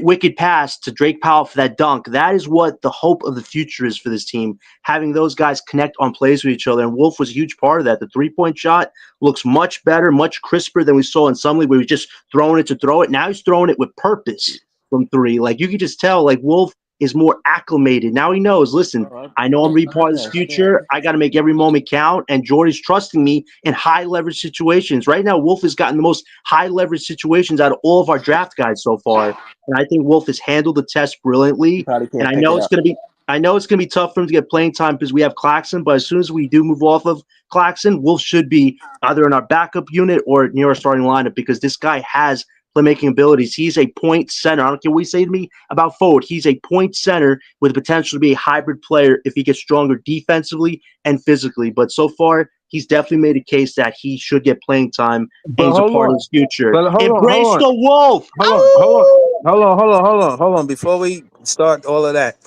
wicked pass to Drake Powell for that dunk. That is what the hope of the future is for this team, having those guys connect on plays with each other. And Wolf was a huge part of that. The 3-point shot looks much better, much crisper than we saw in some league where he was just throwing it to throw it. Now he's throwing it with purpose from three. Like you can just tell, like Wolf is more acclimated. Now he knows, listen, I know I'm really part of this future. I got to make every moment count. And Jordy's trusting me in high leverage situations. Right now, Wolf has gotten the most high leverage situations out of all of our draft guys so far. And I think Wolf has handled the test brilliantly. probably And can't pick it up. I know it's going to be tough for him to get playing time because we have Claxton, but as soon as we do move off of Claxton, Wolf should be either in our backup unit or near our starting lineup because this guy has playmaking abilities. He's a point center. I don't care what you say to me about forward. He's a point center with the potential to be a hybrid player if he gets stronger defensively and physically. But so far, he's definitely made a case that he should get playing time and But he's a hold part of on. his future. But hold Embrace on. the Wolf. Hold on, hold on. Before we start all of that,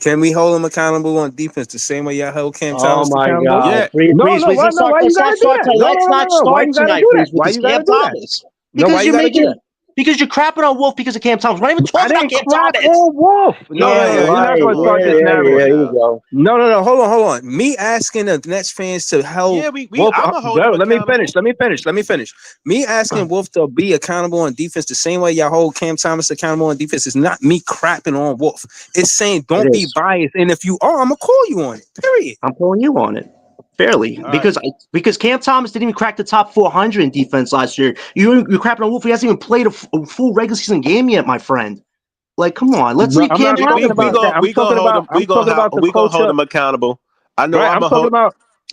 can we hold him accountable on defense the same way y'all held Cam Oh Thomas my accountable? God. Yeah. Please, No, please, no, please, why no? Why you let's not gotta do start that? tonight. No, Let's no, no, not no, no. Why start you gotta tonight, do that? please, with Why this you gotta Cam do that? Thomas. No, why Because you you're gotta do making that? because you're crapping on Wolf because of Cam Thomas. We're not even I talking about didn't Cam crap Thomas. on Wolf. No, Yeah, no, no. You're not yeah. gonna Come on start now. this Come narrative. on Here we now. go. No, no, no. Hold on. Me asking the Nets fans to help Yeah, we Wolf. I'ma hold him Let me accountable. finish. Me asking Wolf to be accountable on defense the same way y'all hold Cam Thomas accountable on defense is not me crapping on Wolf. It's saying It don't be is. biased. And if you are, I'm gonna call you on it. Period. I'm pulling you on it. Fairly, All right. because Cam Thomas didn't even crack the top 400 in defense last year. You're crapping on Wolf. He hasn't even played a full regular season game yet, my friend. Like, come on, let's No, leave I'm Cam not We talking we we happy. about that. gonna we gonna hold him. I'm talking about the We gonna hold culture. him accountable. I know Right. I'm a hold.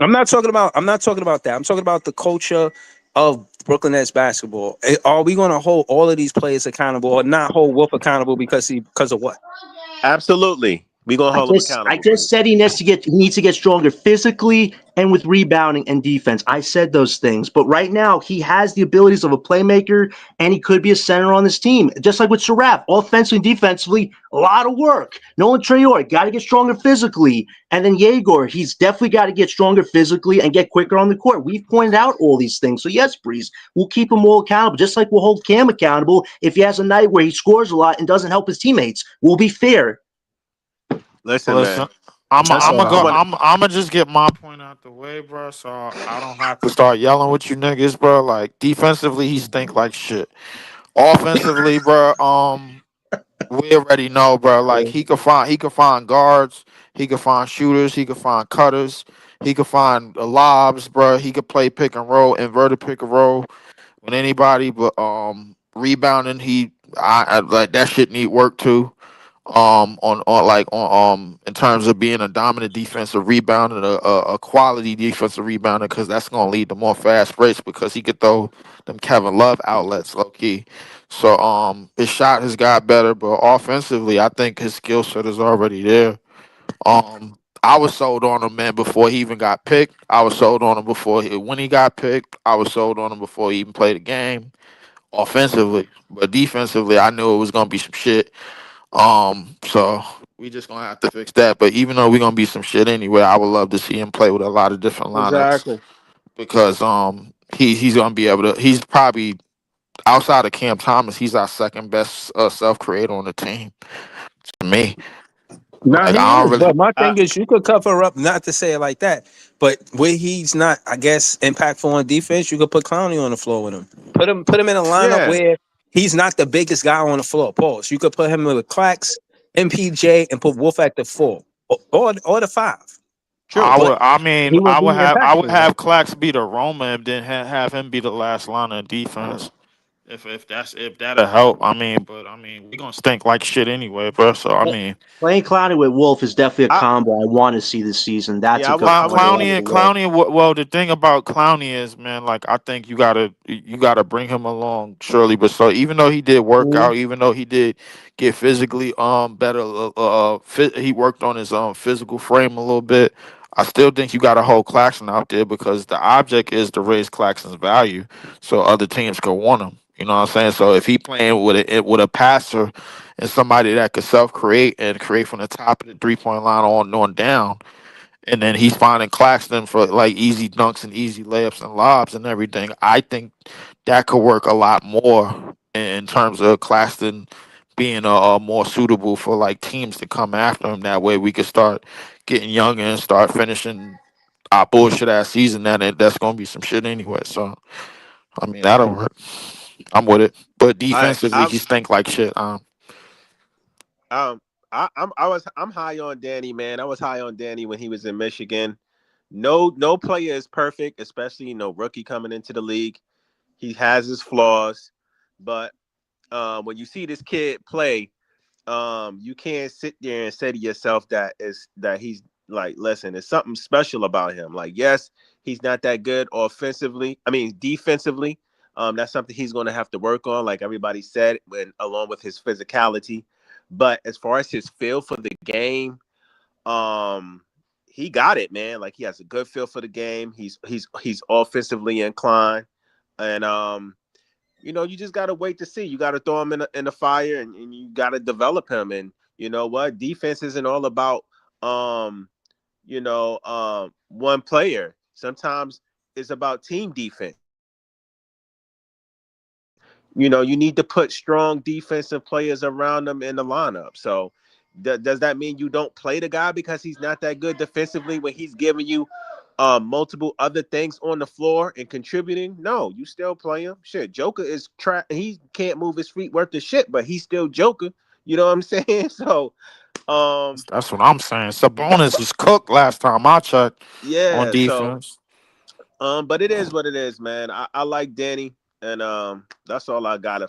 I'm not talking about that. I'm talking about the culture of Brooklyn Nets basketball. Are we gonna hold all of these players accountable or not hold Wolf accountable because of what? Absolutely. We gonna hold him accountable, I just Breeze. said he needs to get stronger physically and with rebounding and defense. I said those things, but right now he has the abilities of a playmaker, and he could be a center on this team, just like with Saraf. Offensively and defensively, a lot of work. Nolan Traore got to get stronger physically, and then Yegor, he's definitely got to get stronger physically and get quicker on the court. We've pointed out all these things, so yes, Breeze, we'll keep him all accountable, just like we'll hold Cam accountable if he has a night where he scores a lot and doesn't help his teammates. We'll be fair. Listen, man. Listen, I'm That's I'm all gonna I go. want. I'm gonna just get my point out the way, bro. So I don't have to start yelling with you niggas, bro. Like defensively, he stink like shit. Offensively, bro. We already know, bro. Like he could find guards, he could find shooters, he could find cutters, he could find lobs, bro. He could play pick and roll, inverted pick and roll with anybody. But rebounding, I like that shit need work too. On in terms of being a dominant defensive rebounder, a quality defensive rebounder, because that's gonna lead to more fast breaks because he could throw them Kevin Love outlets low key. So his shot has got better, but offensively, I think his skill set is already there. I was sold on him, man, before he even got picked. I was sold on him when he got picked. I was sold on him before he even played the game. Offensively, but defensively, I knew it was gonna be some shit. So we just gonna have to fix that. But even though we're gonna be some shit anyway, I would love to see him play with a lot of different lineups Exactly. because he's gonna be able to. He's probably outside of Cam Thomas, he's our second best self creator on the team to me. Nah, Like he I don't is. really. But my I, thing is, you could cover up, not to say it like that, but where he's not, I guess, impactful on defense, you could put Clowney on the floor with him. Put him in a lineup yeah, where he's not the biggest guy on the floor. Pause. You could put him with Clax, MPJ, and put Wolf at the 4 or the 5. true. But he would I be would have. I would impactful. have Clax be the Roma and then have him be the last line of defense. If that'll help, but we gonna stink like shit anyway, bro. So Playing Clowney with Wolf is definitely a I combo I want to see this season. That's yeah, a good I want to combo see all it. the way. Well, the thing about Clowney is, man, like I think you gotta bring him along, surely. But so even though he did work Mhm. out, even though he did get physically better, he worked on his physical frame a little bit. I still think you got to hold Claxton out there because the object is to raise Claxton's value, so other teams can want him. You know what I'm saying? So if he playing with a passer and somebody that could self create and create from the top of the 3 point line on down, and then he's finding Claxton for like easy dunks and easy layups and lobs and everything. I think that could work a lot more in terms of Claxton being more suitable for like teams to come after him. That way we could start getting younger and start finishing our bullshit ass season. That's gonna be some shit anyway. So that'll work. I'm with it. But defensively, I he stink like shit. um I'm high on Danny, man. I was high on Danny when he was in Michigan. No player is perfect, especially rookie coming into the league. He has his flaws, but when you see this kid play, you can't sit there and say to yourself that he's like, listen, there's something special about him. Like, yes, he's not that good offensively. I mean, defensively. That's something he's going to have to work on, like everybody said, when along with his physicality. But as far as his feel for the game, um, he got it, man. Like he has a good feel for the game. He's offensively inclined, and you just gotta wait to see. You gotta throw him in the fire, and you gotta develop him. And you know what? Defense isn't all about one player. Sometimes it's about team defense. You need to put strong defensive players around them in the lineup. So does that mean you don't play the guy because he's not that good defensively when he's giving you multiple other things on the floor and contributing? No, you still play him. Shit, Joker is he can't move his feet worth of shit, but he's still Joker. You know what I'm saying? So That's what I'm saying. Sabonis was cooked last time I checked on yeah, so defense. but it is what it is, man. I like Danny, and that's all I got.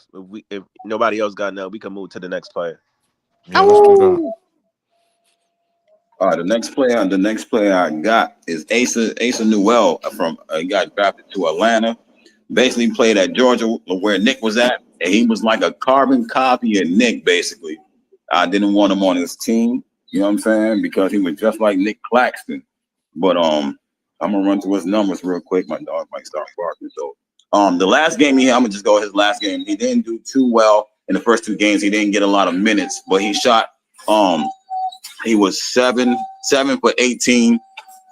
If nobody else got none, we can move to the next player. Yeah, let's do that. All right, the next player I got is Asa Newell from he got drafted to Atlanta. Basically played at Georgia where Nick was at, and he was like a carbon copy of Nick. Basically, I didn't want him on his team. You know what I'm saying? Because he was just like Nick Claxton. But I'm gonna run through his numbers real quick. My dog might start barking. So the last game he had, I'm gonna just go his last game. He didn't do too well in the first two games. He didn't get a lot of minutes, but he shot um he was seven for 18,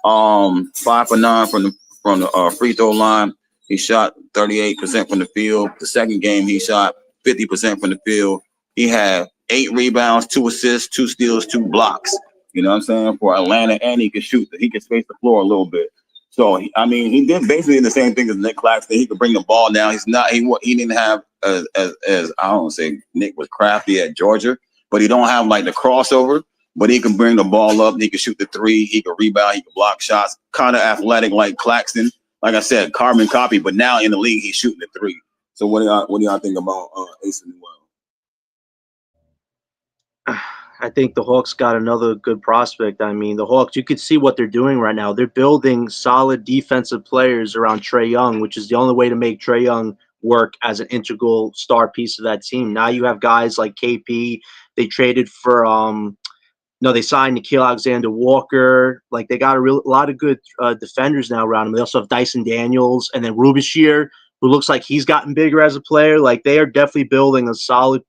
5 for 9 from the free throw line. He shot 38% from the field. The second game he shot 50% from the field. He had 8 rebounds, 2 assists, 2 steals, 2 blocks. You know what I'm saying? For Atlanta, and he could shoot. He could space the floor a little bit. So I mean, he did basically the same thing as Nick Claxton. He could bring the ball down. He's not. He didn't have as I don't say Nick was crafty at Georgia, but he don't have like the crossover. But he can bring the ball up. He can shoot the three. He can rebound. He can block shots. Kind of athletic like Claxton. Like I said, carbon copy. But now in the league, he's shooting the three. So what do y'all think about Ace and Newell? I think the Hawks got another good prospect. I mean, the Hawks, you could see what they're doing right now. They're building solid defensive players around Trae Young, which is the only way to make Trae Young work as an integral star piece of that team. Now you have guys like KP. They traded for no, they signed Nikhil Alexander Walker. Like they got a lot of good defenders now around them. They also have Dyson Daniels and then Rubishir, who looks like he's gotten bigger as a player. Like they are definitely building a solid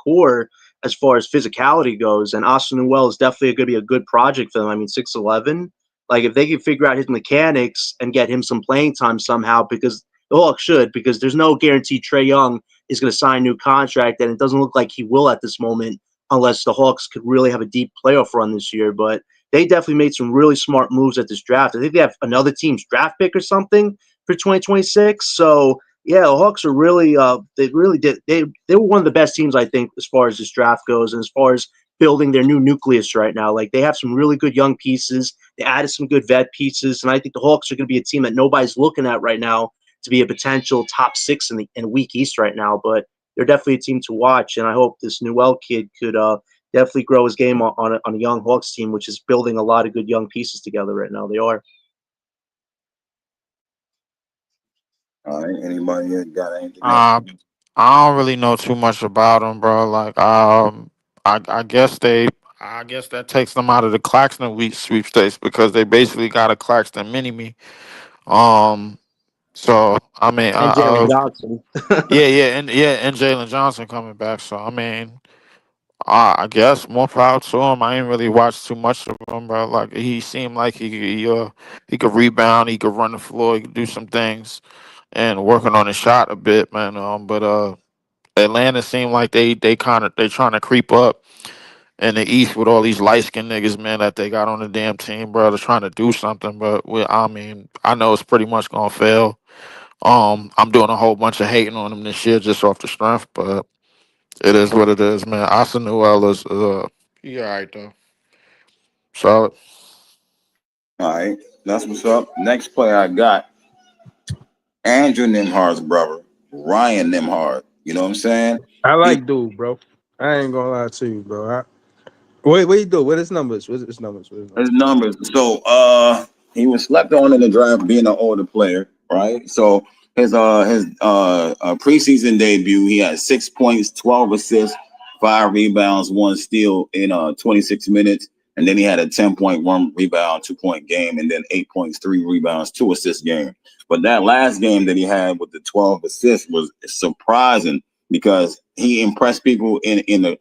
core as far as physicality goes. And Austin Newell is definitely going to be a good project for them. I mean, 6'11". Like if they can figure out his mechanics and get him some playing time somehow, because the Hawks should, because there's no guarantee Trae Young is going to sign a new contract, and it doesn't look like he will at this moment unless the Hawks could really have a deep playoff run this year. But they definitely made some really smart moves at this draft. I think they have another team's draft pick or something for 2026. So yeah, the Hawks are really they really did they were one of the best teams I think as far as this draft goes and as far as building their new nucleus right now. Like they have some really good young pieces. They added some good vet pieces, and I think the Hawks are going to be a team that nobody's looking at right now to be a potential top six in the weak East right now. But they're definitely a team to watch, and I hope this Newell kid could definitely grow his game on a young Hawks team, which is building a lot of good young pieces together right now. They are. All right. Anybody got anything else? Um, I don't really know too much about them, bro. Like, I guess I guess that takes them out of the Claxton week sweepstakes because they basically got a Claxton mini me. Um, so I mean, And Jalen Johnson. and Jalen Johnson coming back. So I mean, I guess more proud to him. I ain't really watched too much of him, bro. Like he seemed like he could rebound, he could run the floor, he could do some things, and working on his shot a bit, man. But Atlanta seemed like they trying to creep up in the East with all these light skinned niggas, man, that they got on the damn team, bro. They're trying to do something, but I mean, I know it's pretty much gonna fail. I'm doing a whole bunch of hating on them this year just off the strength, but it is what it is, man. Asa Newell is he all right though. So All right. That's what's up. Next player I got Andrew Nimhard's brother, Ryan Nimhard. You know what I'm saying? I He like dude, bro. I ain't gonna lie to you, bro. What you do? What his numbers? What his numbers? What his his numbers? numbers. So he was slept on in the draft being an older player, right? So his preseason debut, he had 6 points, 12 assists, 5 rebounds, 1 steal in 26 minutes. And then he had a 10.1 rebound, 2 point game, and then 8 points, 3 rebounds, 2 assist game. But that last game that he had with the 12 assists was surprising because he impressed people in the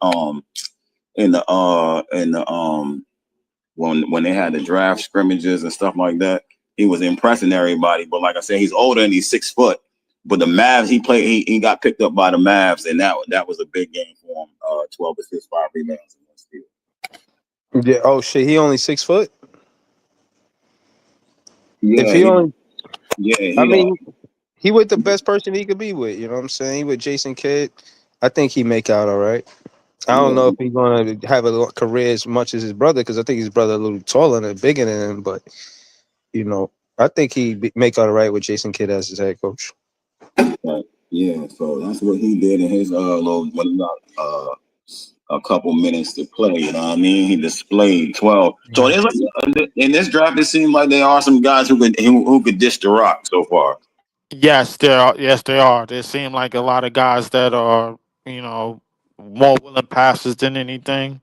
when they had the draft scrimmages and stuff like that. He was impressing everybody. But like I said, he's older and he's 6 foot. But the Mavs, he got picked up by the Mavs, and that was a big game for him. 12 assists, 5 rebounds, and 1 steal. Yeah. Oh shit. He only 6 foot. If Yeah, he only, I he mean, he with the best person he could be with. You know what I'm saying? He with Jason Kidd. I think he make out all right. I don't yeah. know if he's gonna have a career as much as his brother because I think his brother a little taller and bigger than him. But you know, I think make out all right with Jason Kidd as his head coach. Yeah, so that's what he did in his little when he got a couple minutes to play. You know what I mean? He displayed 12. So Yeah. there's in this draft, it seems like there are some guys who could dish the rock so far. yes, there are. Yes, they are. There seem like a lot of guys that are, you know, more willing passes than anything.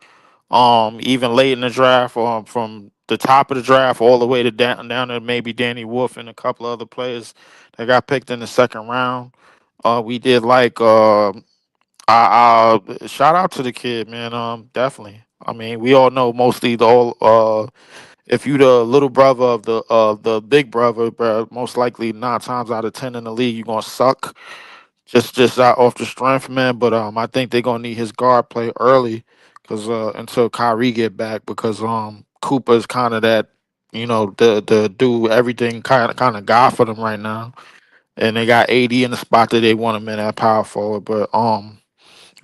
even late in the draft, from the top of the draft all the way to down to maybe Danny Wolf and a couple other players that got picked in the second round. We did like shout out to the kid, man. Definitely. I mean, we all know mostly the whole if you the little brother of the big brother, bro, most likely 9 times out of 10 in the league, you're gonna suck just out off the strength, man. But I think they're gonna need his guard play early, because until Kyrie get back, because Cooper's kind of that, the do everything kind of guy for them right now, and they got AD in the spot that they want him in at power forward, but and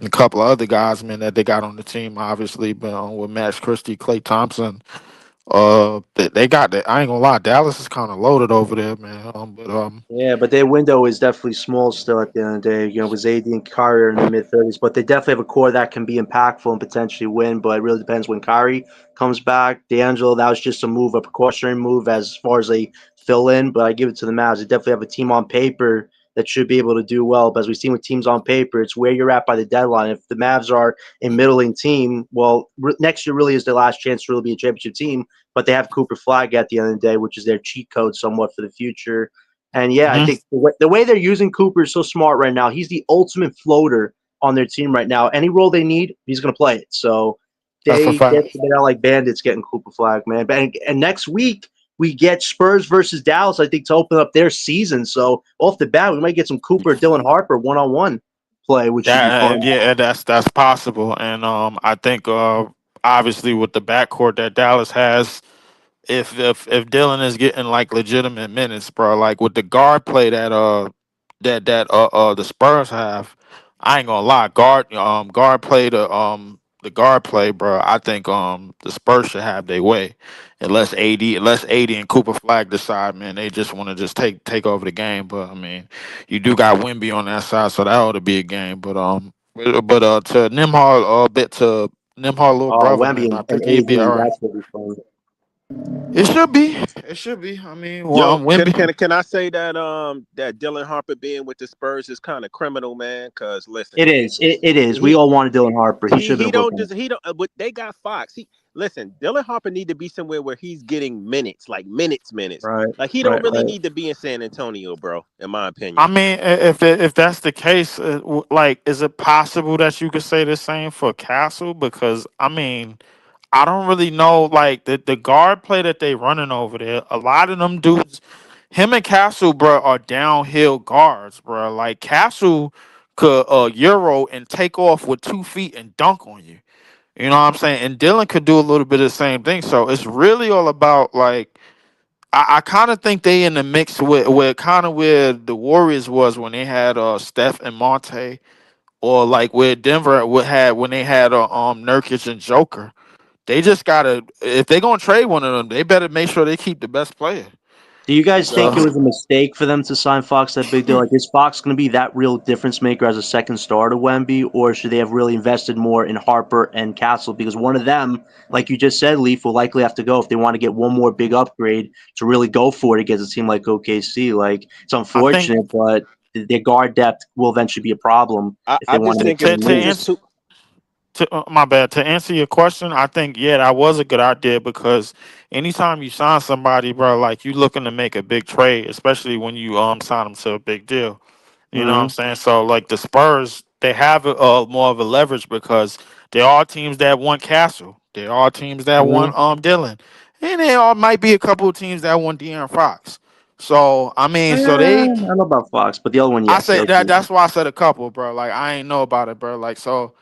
a couple of other guys, man, that they got on the team, obviously, but with Max Christie, Klay Thompson, they got that. I ain't gonna lie, Dallas is kind of loaded over there, man. But Yeah, but their window is definitely small still at the end of the day. With AD and Kyrie are in their mid-30s, but they definitely have a core that can be impactful and potentially win. But it really depends when Kyrie comes back. D'Angelo, that was just a move, a precautionary move as far as a fill-in. But I give it to the Mavs. They definitely have a team on paper that should be able to do well. But as we've seen with teams on paper, it's where you're at by the deadline. If the Mavs are a middling team, well, next year really is their last chance to really be a championship team. But they have Cooper Flag at the end of the day, which is their cheat code somewhat for the future. And yeah, I mhm, think the way they're using Cooper is so smart right now. He's the ultimate floater on their team right now. Any role they need, he's going to play it. So that's a they're fact. like bandits getting Cooper Flag, man. And next week we get Spurs versus Dallas, I think, to open up their season. So off the bat, we might get some Cooper, Dylan Harper one-on-one play, which should be That fun. yeah, that's possible, and I think obviously with the backcourt that Dallas has, if Dylan is getting like legitimate minutes, bro, like with the guard play that the Spurs have, I ain't gonna lie, guard play, the guard play, bro. I think the Spurs should have their way, unless AD and Cooper Flag decide, man, they just want to just take over the game. But I mean, you do got Wimby on that side, so that ought to be a game. But to Nimhard little brother, Wemby man, I and think he'd be AD, all right. that's what we fun. It should be. It should be. I mean, well, Yo, can Wimby. can can I say that that Dylan Harper being with the Spurs is kind of criminal, man? Because listen, It is. It is. We he all wanted Dylan Harper. He should have been he a don't Brooklyn. just he don't. But they got Fox. He listen. Dylan Harper need to be somewhere where he's getting minutes, like minutes. Right. Like he don't Right. really Right. need to be in San Antonio, bro. In my I opinion. mean, if that's the case, like, is it possible that you could say the same for Castle? Because I mean, I don't really know, like the guard play that they running over there. A lot of them dudes, him and Castle, bro, are downhill guards, bro. Like Castle could euro and take off with 2 feet and dunk on you. You know what I'm saying? And Dylan could do a little bit of the same thing. So it's really all about like. I kind of think they in the mix with where kind of where the Warriors was when they had Steph and Monte, or like where Denver would had when they had Nurkic and Joker. They just gotta, if they gonna trade one of them, they better make sure they keep the best player. Do you guys So think it was a mistake for them to sign Fox that big deal? Like, is Fox going to be that real difference maker as a second star to Wemby, or should they have really invested more in Harper and Castle? Because one of them, like you just said, Leaf will likely have to go if they want to get one more big upgrade to really go for it against a team like OKC. Like, it's I think unfortunate, but their guard depth will eventually be a problem if they I want just to make think to certain to it's moves. answer too. my bad, to answer your question, I think yeah, that was a good idea, because anytime you sign somebody, bro, like you looking to make a big trade, especially when you sign them to a big deal. You know what I'm Mm-hmm. saying? So like the Spurs, they have more of a leverage because they are teams that want Castle. They are teams that Mm-hmm. want Dylan, and they all might be a couple of teams that want De'Aaron Fox. So I mean, so I they, don't know about Fox, but the other one, I yes. say that that's why I said a couple, bro. Like I ain't know about it, bro. Like so,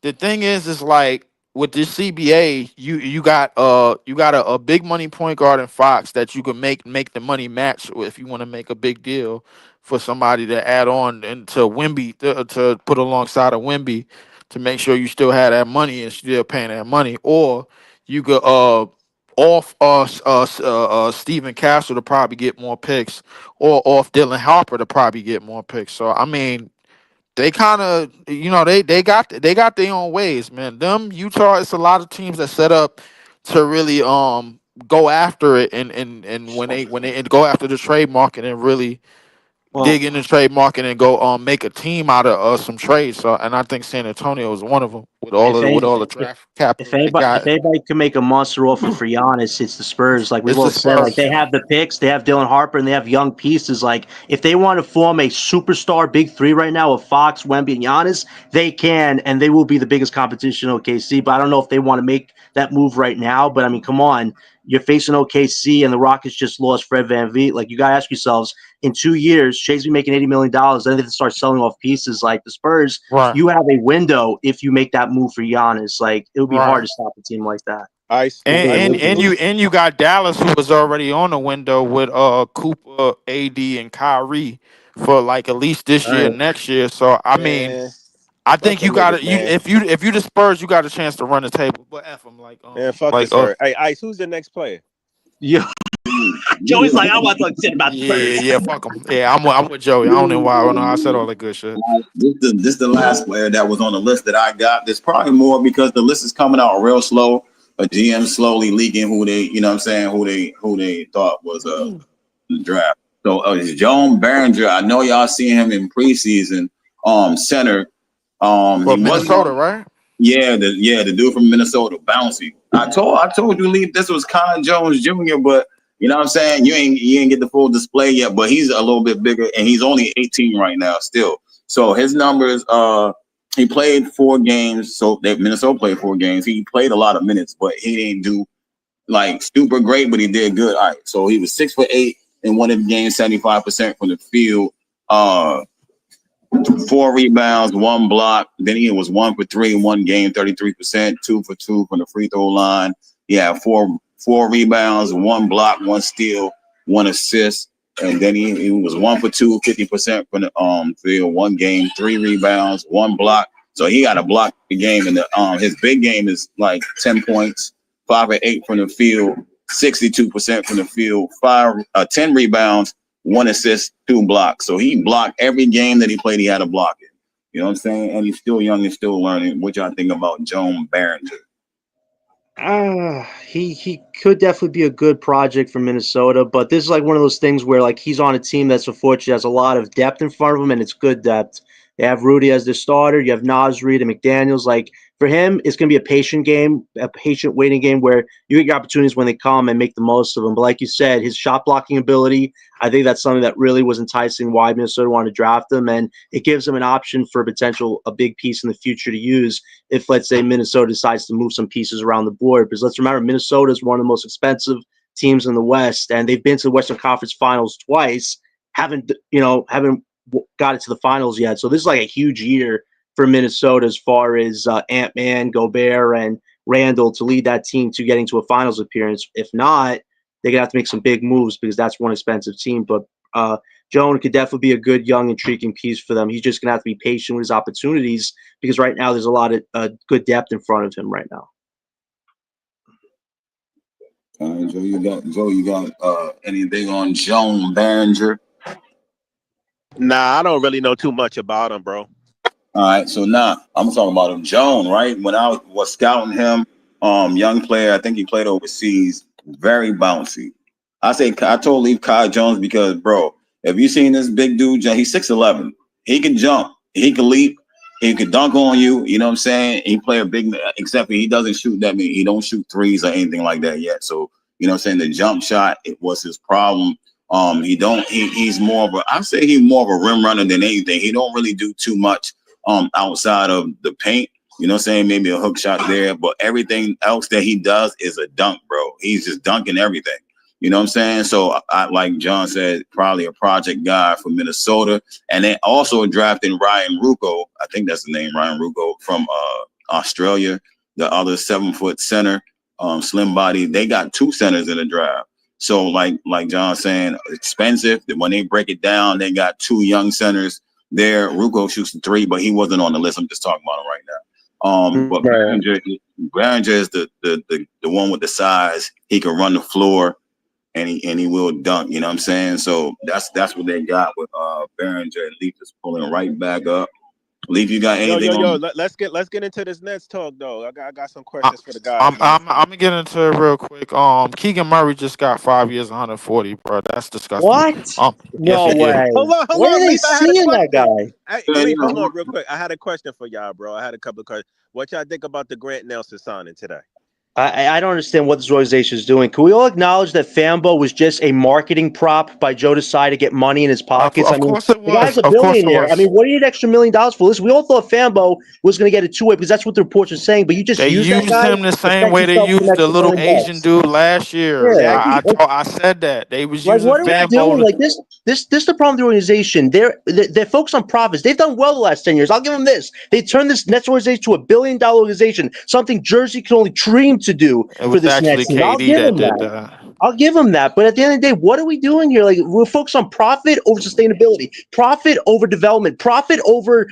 the thing is like with this CBA, you got a big money point guard in Fox that you can make the money match if you want to make a big deal for somebody to add on and to Wimby to put alongside of Wimby to make sure you still have that money and still paying that money, or you could off Stephen Castle to probably get more picks, or off Dylan Harper to probably get more picks. So I mean, they kind of, they got their own ways, man. Them Utah, it's a lot of teams that set up to really go after it, and when they go after the trade market and really dig Well, in the trade market and go make a team out of some trades. So, and I think San Antonio is one of them. with all the draft capital they If got. anybody can make a monster offer for Giannis, it's the Spurs. Like we It's the both said, like Spurs. they have the picks, they have Dylan Harper, and they have young pieces. Like if they want to form a superstar big three right now of Fox, Wemby, and Giannis, they can, and they will be the biggest competition in OKC. But I don't know if they want to make that move right now. But I mean, come on, you're facing OKC, and the Rockets just lost Fred VanVleet. Like you got to ask yourselves, in 2 years, Shea's be making $80 million. Then they have to start selling off pieces. Like the Spurs, Right. you have a window if you make that move for Giannis. Like it would be hard Right. to stop a team like that. Ice. And you got Dallas who was already on the window with Cooper, AD, and Kyrie for like at least this year, Right. next year. So I mean, Man, I fuck think you them got niggas, to you man. if you the Spurs, you got a chance to run the table. But F them Man, fuck the Spurs. Hey, Ice, who's the next player? Yeah. Joey's like, I want to talk shit about the Spurs. yeah, fuck them. Yeah, I'm with Joey. I don't know why. I don't know. I said all that good shit. This the last player that was on the list that I got. There's probably more because the list is coming out real slow. A GM slowly leaking who they, you know what I'm saying, who they thought was the draft. So it's Joan Behringer. I know y'all seen him in preseason. Center. Well, He wasn't Minnesota, on. right? The dude from Minnesota, bouncy. I told you, Lee, this was Con Jones Jr., but you know what I'm saying? You ain't get the full display yet, but he's a little bit bigger, and he's only 18 right now still. So his numbers, he played 4 games. So Minnesota played 4 games. He played a lot of minutes, but he didn't do like super great, but he did good. All right. So he was 6 for 8 in one of the games, 75% from the field. 4 rebounds, 1 block. Then he was 1 for 3 in one game, 33%, 2 for 2 from the free throw line. He had four rebounds, 1 block, 1 steal, 1 assist. And then he was 1 for 2, 50% from the field, 1 game, 3 rebounds, 1 block. So he got a block the game, and his big game is like 10 points, 5 for 8 from the field, 62% from the field, 10 rebounds, 1 assist, 2 blocks. So he blocked every game that he played. He had a block in. You know what I'm saying? And he's still young and still learning. What y'all think about Joan Behringer? He could definitely be a good project for Minnesota, but this is like one of those things where like he's on a team that's unfortunately has a lot of depth in front of him, and it's good depth. They have Rudy as their starter. You have Nas Reed and McDaniels. Like for him, it's going to be a patient game, a patient waiting game where you get opportunities when they come and make the most of them. But like you said, his shot blocking ability, I think that's something that really was enticing why Minnesota wanted to draft him, and it gives them an option for a big piece in the future to use if, let's say, Minnesota decides to move some pieces around the board. Because let's remember, Minnesota is one of the most expensive teams in the West, and they've been to the Western Conference Finals twice, haven't got it to the finals yet. So this is like a huge year for Minnesota as far as Ant-Man, Gobert, and Randall to lead that team to getting to a finals appearance. If not, they're going to have to make some big moves because that's one expensive team. But Joan could definitely be a good, young, intriguing piece for them. He's just going to have to be patient with his opportunities because right now there's a lot of good depth in front of him right now. Joe, you got anything on Joan Behringer? Nah, I don't really know too much about him, bro. All right, so now I'm talking about him, Joan. Right when I was scouting him, young player, I think he played overseas. Very bouncy. I told leave Kai Jones because, bro, if you seen this big dude, he's 6'11". He can jump, he can leap, he can dunk on you. You know what I'm saying? He play a big, except he doesn't shoot that many. He don't shoot threes or anything like that yet. So you know what I'm saying? The jump shot, it was his problem. He's more of I say he's more of a rim runner than anything. He don't really do too much outside of the paint. You know what I'm saying? Maybe a hook shot there, but everything else that he does is a dunk, bro. He's just dunking everything. You know what I'm saying? So I like John said, probably a project guy from Minnesota. And then also drafting Ryan Ruocco. I think that's the name, Ryan Ruocco from Australia, the other 7-foot center, slim body. They got 2 centers in the draft. So like John saying, expensive. When they break it down, they got 2 young centers there. Ruocco shoots the 3, but he wasn't on the list. I'm just talking about him right now. But Right. Behringer is the one with the size. He can run the floor and he will dunk. You know what I'm saying? So that's what they got with Behringer. Leaf is pulling right back up. Leaf, you got anything Yo. on? Let's get into this Nets talk though. I got some I, questions for the guys, man. I'm gonna get into it real quick. Keegan Murray just got 5 years, 140, bro. That's disgusting. What? Yes, No he did. way. Hold Where on, are they Leaf. I had a seeing that question. guy? Hey, Yeah, Leaf, hold yeah. on, real quick. I had a question for y'all, bro. I had a couple of questions. What y'all think about the Grant Nelson signing today? I don't understand what this organization is doing. Can we all acknowledge that Fambo was just a marketing prop by Joe Desai to get money in his pockets? I Of mean, course it the guy's was. a Of course it billionaire. I was. mean, what do you need an extra $1 million for? Listen, we all thought Fambo was going to get a two-way because that's what the reports are saying. But you just They use that used guy him the to same fetch way they yourself an used the extra little Asian $1 million. dude last year. Yeah, Jackie? I said that they was like using what are we doing? Fambo. Like this is the problem with the organization. They're focused on profits. They've done well the last 10 years. I'll give them this. They turned this Nets organization to $1 billion organization, something Jersey can only dream to do It for was this actually Nets team. I'll KD give that them did that. that. I'll give them that. But at the end of the day, what are we doing here? Like we're focused on profit over sustainability, profit over development, profit over,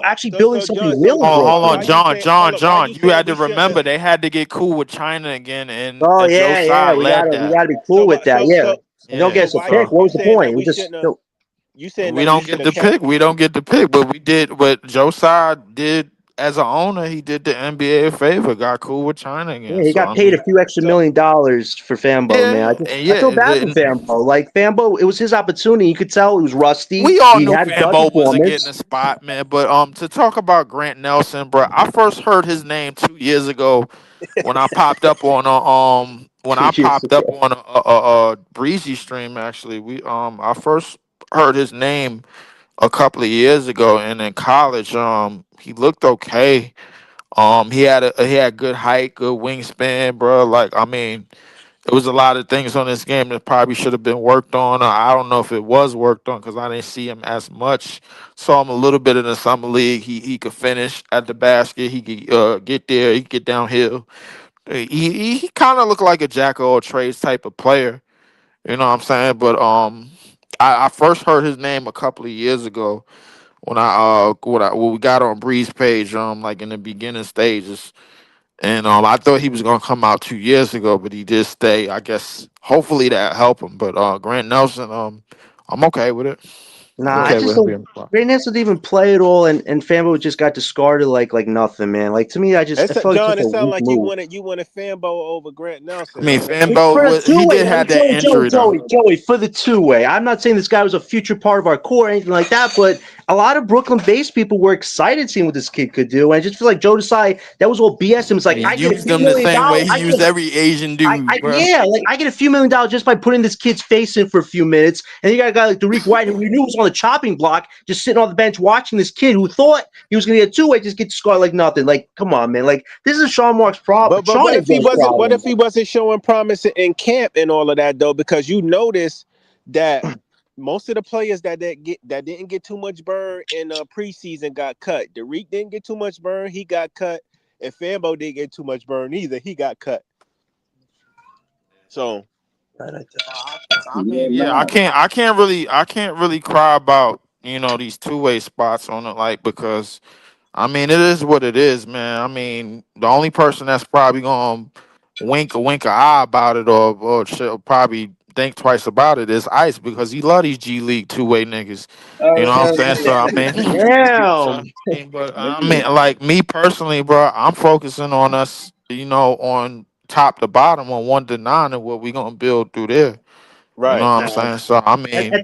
actually building So something John, real in Hold on, Brooklyn. why John. you You saying had we to shouldn't remember have? they had to get cool with China again, Oh and Joe yeah. Tsai We led gotta we that. gotta be So cool with what? that. Yeah. And don't get Yeah, us a Why pick. so What you was the saying that point? We we just shouldn't have? You saying we that we don't should get have the kept? pick. We don't get the pick, but we did what Joe Tsai did as an owner. He did the NBA a favor, got cool with China again. Yeah, he So got I paid a mean, few extra So $1 million for Fambo, man. yeah, and I feel bad for yeah. Fambo. Like Fambo, it was his opportunity. You could tell he was rusty. We all He knew had a dud Fambo wasn't getting performance. a spot, man. But to talk about Grant Nelson, bro, I first heard his name 2 years ago when I popped up on a 2 years ago. breezy stream. Actually, I first heard his name a couple of years ago, and in college, he looked okay. He had good height, good wingspan, bro. Like I mean. There was a lot of things on this game that probably should have been worked on. Or I don't know if it was worked on because I didn't see him as much. Saw him a little bit in the summer league. He could finish at the basket. He could get there. He could get downhill. He kind of looked like a jack of all trades type of player. You know what I'm saying? But I first heard his name a couple of years ago when we got on Breeze page like in the beginning stages. And I thought he was gonna come out 2 years ago, but he did stay. I guess hopefully that helped him. But Grant Nelson, I'm okay with it. I'm Nah, I okay just with him don't. being the Ray Nance didn't even play at all, and Fambo just got discarded like nothing, man. Like to me, I felt like John, such it a sounded weak like move. you wanted Fambo over Grant I Nelson, mean, man. Fambo For the he two-way, did man, have that injury though. Joey, for the two-way. I'm not saying this guy was a future part of our core or anything like that, but a lot of Brooklyn-based people were excited seeing what this kid could do. And I just feel like Joe Desai, that was all BS. Him. It's like He I get a used few them the million same way dollars. he used every Asian dude, bro. Like I get a few $1 million just by putting this kid's face in for a few minutes. And you got a guy like Derek White, who we knew was on the chopping block, just sitting on the bench watching this kid who thought he was going to get two-way, just get scored like nothing. Like, come on, man. Like this is Sean Mark's problem. But Sean what is if he his wasn't? What problem. if he wasn't showing promise in camp and all of that though? Because you notice that most of the players that didn't get too much burn in preseason got cut. Derek didn't get too much burn; he got cut. And Fambo didn't get too much burn either; he got cut. So I mean, yeah, I can't really cry about these two-way spots on it, like because I mean it is what it is, man. I mean the only person that's probably gonna wink a eye about it or she'll probably think twice about it is Ice because he love these G League two-way niggas. You know what I'm saying? So I mean, Damn. but I mean, like me personally, bro, I'm focusing on us, on top to bottom on 1 to 9 and what we gonna build through there. You know right. what I'm saying? So I mean, it, At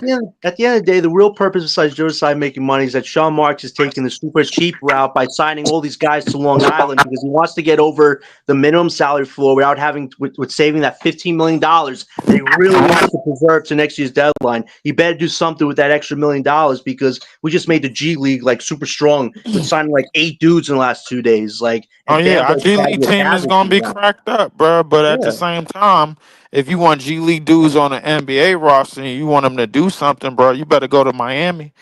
the end of the day, the real purpose besides Joe Tsai making money is that Sean Marks is taking the super cheap route by signing all these guys to Long Island because he wants to get over the minimum salary floor without having with saving that $15 million that he really wants to preserve to next year's deadline. He better do something with that extra $1 million because we just made the G League like super strong with signing like 8 dudes in the last 2 days. Like oh and yeah, our Fambo's G trying to League be a team is gonna casualty be now. cracked up, bro. But at the Yeah. same time, if you want G League dudes on the NBA roster and you want them to do something, bro, you better go to Miami.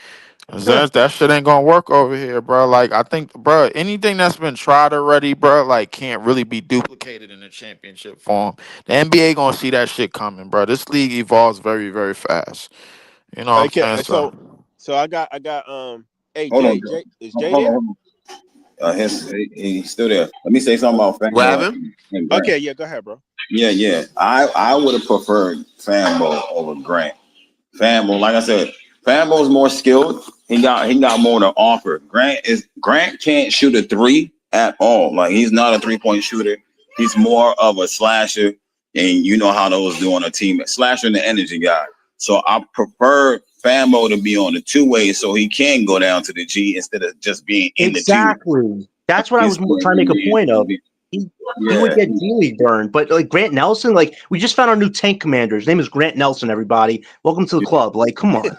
'Cause that shit ain't gonna work over here, bro. Like I think, bro, anything that's been tried already, bro, like can't really be duplicated in a championship form. The NBA gonna see that shit coming, bro. This league evolves very, very fast. You know what I'm Okay. saying? So, So I got Hey Hold on, Jay, is Jay hold on, there? hold on. He's still there. Let me say something about What Fanbo happened? and Grant. Okay, yeah, go ahead, bro. Yeah. I would have preferred Fanbo over Grant. Fanbo, like I said, Fambo's more skilled. He got more to offer. Grant can't shoot a three at all. Like he's not a 3-point shooter. He's more of a slasher, and you know how those do on a team. Slasher and the energy guy. So I prefer Fambo to be on the two way so he can go down to the G instead of just being in the G. Exactly. That's what I was Instead of trying to make a point of. being- He would Yeah. get G-League burned, but like Grant Nelson, like we just found our new tank commander. His name is Grant Nelson. Everybody, welcome to the club. Like, come on.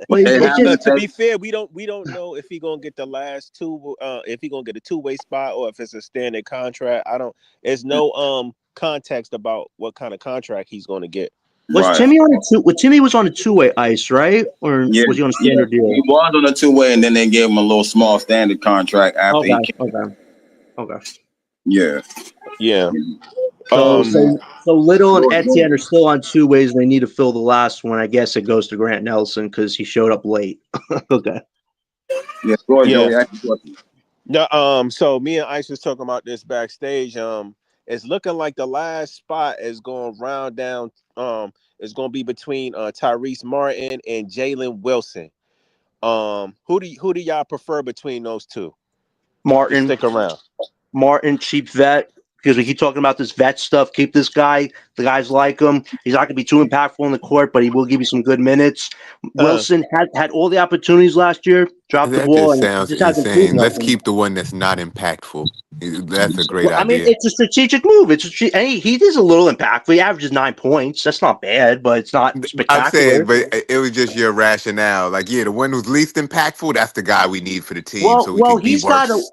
But It it's Look, just to happens. be fair, we don't know if he gonna get the last two, if he gonna get a two-way spot or if it's a standard contract. I don't. There's no context about what kind of contract he's gonna get. was Right. Timmy on a two? Well, Timmy was on a two-way ice, right? Or Yeah, was he on a yeah. standard deal? He was on a two way, and then they gave him a little small standard contract after he Okay, came. okay. Yeah. Yeah. So Um. so Little and Go, Etienne are still on two ways. And they need to fill the last one. I guess it goes to Grant Nelson because he showed up late. Okay. yeah. Go ahead, Yeah. Joey. Ask your question. No. So me and Ice was talking about this backstage. It's looking like the last spot is going round down. It's going to be between Tyrese Martin and Jalen Wilson. Who do y'all prefer between those two to Martin. stick around? Martin, cheap vet, because we keep talking about this vet stuff. Keep this guy. The guys like him. He's not going to be too impactful in the court, but he will give you some good minutes. Uh, Wilson had all the opportunities last year, dropped the That ball, just and he sounds just hasn't proved insane. Let's nothing. keep the one that's not impactful. That's a great Well, I mean, idea. it's a strategic move. And he is a little impactful. He averages 9 points. That's not bad, but it's not I'm saying, spectacular. but it was just your rationale. Like, yeah, the one who's least impactful, that's the guy we need for the team so we Well, can be he's got a worse.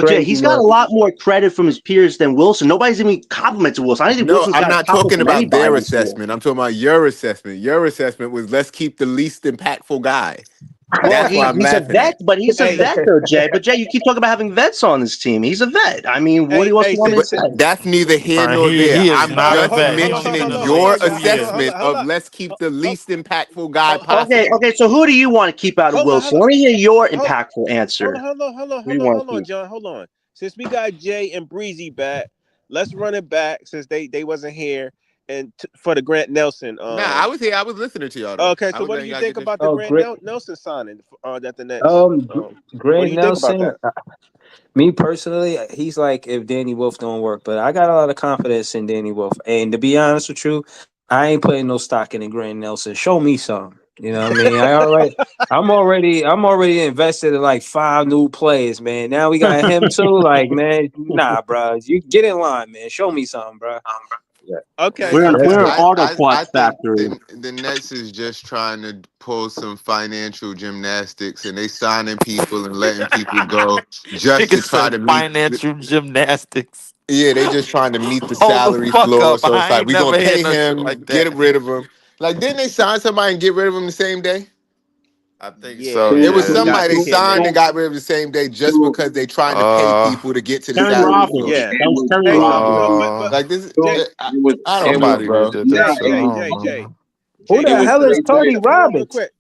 Jay. Crazy He's got a work. lot more credit from his peers than Wilson. Nobody's even complimented Wilson. I don't think No, Wilson's I'm got a not compliment talking from about anybody their this year. assessment. I'm talking about your assessment. Your assessment was let's keep the least impactful guy. Well, That's why I'm he's a laughing vet, at. but he's a hey, vet though, Jay. But Jay, you keep talking about having vets on this team. He's a vet. I mean, what hey, else do hey, you want me to since, But since say? that's neither here nor there. He is I'm not a just vet. He only been mentioning in the hold your league on, two y'all. assessment years. of let's keep the Hold, least impactful guy Okay, possible. okay. So who do you want to keep out of hold Wilson? on, Let me hear your hold, impactful answer. Who do you want hold to on, keep? John. Hold on. Since we got Jay and Breezy back, let's run it back since they wasn't here and for the Grant Nelson. Nah, I was here. I was listening to y'all though. Okay, I so was what do letting you y'all think get this. about the Oh, Grant great. Nelson signing that the Nets? What do Grant you think about Nelson. that? Me personally, he's like if Danny Wolf don't work, but I got a lot of confidence in Danny Wolf. And to be honest with you, I ain't putting no stock in Grant Nelson. Show me some. You know what I mean? I'm already invested in like 5 new players, man. Now we got him too. Like, man, nah, bro. You get in line, man. Show me something, bro. Yeah, Okay, We're okay. we're an So auto I parts think factory. the Nets is just trying to pull some financial gymnastics, and they signing people and letting people go just Nigga to try said to meet. financial gymnastics. Yeah, they just trying to meet the Hold the salary fuck floor. up. So it's I like ain't we gonna never heard pay no shit him, like get that. rid of him. Like didn't they sign somebody and get rid of him the same day? I think so, yeah, It was yeah. we got somebody the they So, kid signed made. and got rid of the same day just so, because they trying to pay Uh people to get to the Terry salary so, floor. Roberts. Yeah. That was was, Terry Hey, Roberts. uh Like this, so Jay, I don't know, it was somebody that bro. did that Jay, shit. I Jay, don't Jay, Jay, remember. Who Jay. the Let me was hell is three Tony players. hold on real Roberts? quick.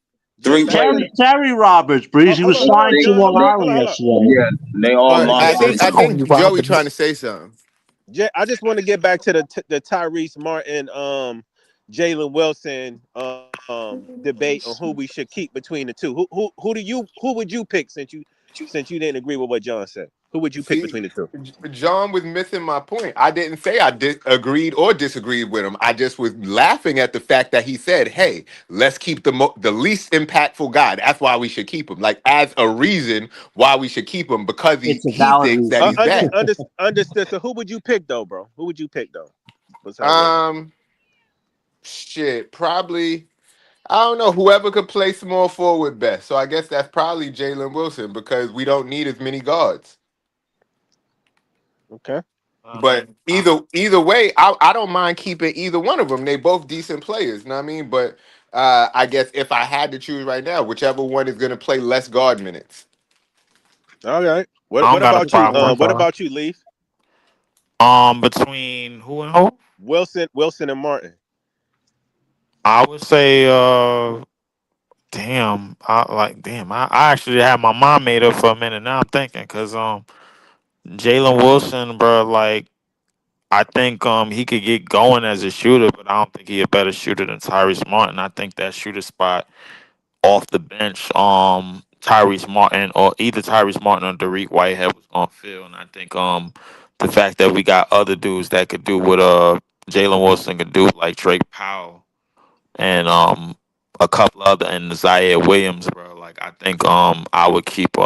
Jay, Three let me players. Terry Roberts, Breeze. He was hold on, signed to John. Long Hold Island on. yesterday. Yeah, they all But Jay, lost. I just I Tony think Joey trying to Robbins. say something. I just want to get back to the Tyrese Martin, Jalen Wilson, debate on who we should keep between the two. Who would you pick since you didn't agree with what John said? Who would you pick See, between the two? John was missing my point. I didn't say I agreed or disagreed with him. I just was laughing at the fact that he said, "Hey, let's keep the least impactful guy. That's why we should keep him." Like as a reason why we should keep him because It's a he valid thinks that reason. he's bad. Understood. So who would you pick though, bro? Who would you pick though? Besides Wilson. Um, shit, probably. I don't know whoever could play small forward best. So I guess that's probably Jalen Wilson because we don't need as many guards. Okay. But either way, I don't mind keeping either one of them. They both decent players, you know what I mean? But I guess if I had to choose right now, whichever one is going to play less guard minutes. All right. I What don't got a about you? problem with What that. about you, Leaf? Between who and who? Wilson and Martin. I would say damn. I actually had my mind made up for a minute. Now I'm thinking because Jalen Wilson, bro, like I think he could get going as a shooter, but I don't think he a better shooter than Tyrese Martin. I think that shooter spot off the bench, Tyrese Martin or either Tyrese Martin or Derek Whitehead was gonna fill. And I think the fact that we got other dudes that could do what Jalen Wilson could do, like Drake Powell and a couple other and Zaire Williams, bro. Like I think I would keep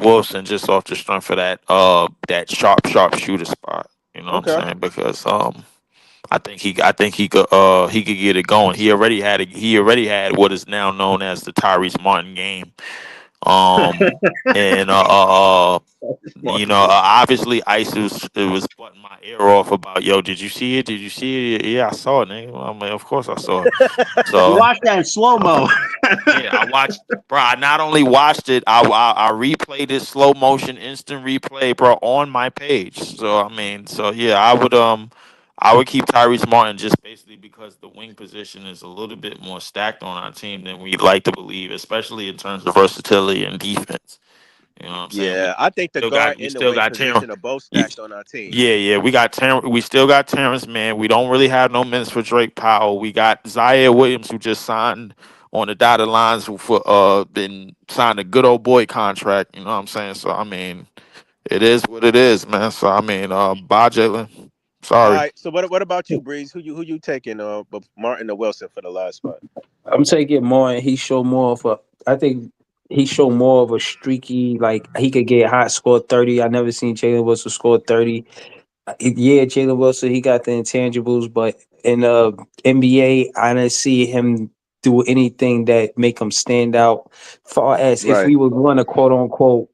Wilson just off the strength of that sharp shooter spot. You know what I'm Okay. saying? Because I think he could get it going. He already had what is now known as the Tyrese Martin game. Um and obviously Ice was butting my ear off about, yo, did you see it? Did you see it? Yeah, I saw it, nigga. I'm like, of course I saw it. You So watch that in slow mo. yeah, I watched, bro. I not only watched it, I replayed it slow motion, instant replay, bro, on my page. So I mean, so yeah, I would keep Tyrese Martin just basically because the wing position is a little bit more stacked on our team than we'd like to believe, especially in terms of versatility and defense. You know what I'm saying? Yeah, I think the guard We and the still wing got Terrence. position are both stacked on our team. Yeah, we got we still got Terrence, man. We don't really have no minutes for Drake Powell. We got Zaire Williams, who just signed on the dotted lines for been signed a good old boy contract. You know what I'm saying? So I mean, it is what it is, man. So I mean, bye Jalen. All Sorry. right. So what about you, Breeze? Who you taking? Martin or Wilson for the last spot? I'm taking more, and he showed more of a. I think he showed more of a streaky. Like he could get hot, score 30. I never seen Jalen Wilson score 30. Yeah, Jalen Wilson, he got the intangibles, but in NBA, I didn't see him do anything that make him stand out. Far as if Right. we would want to quote unquote,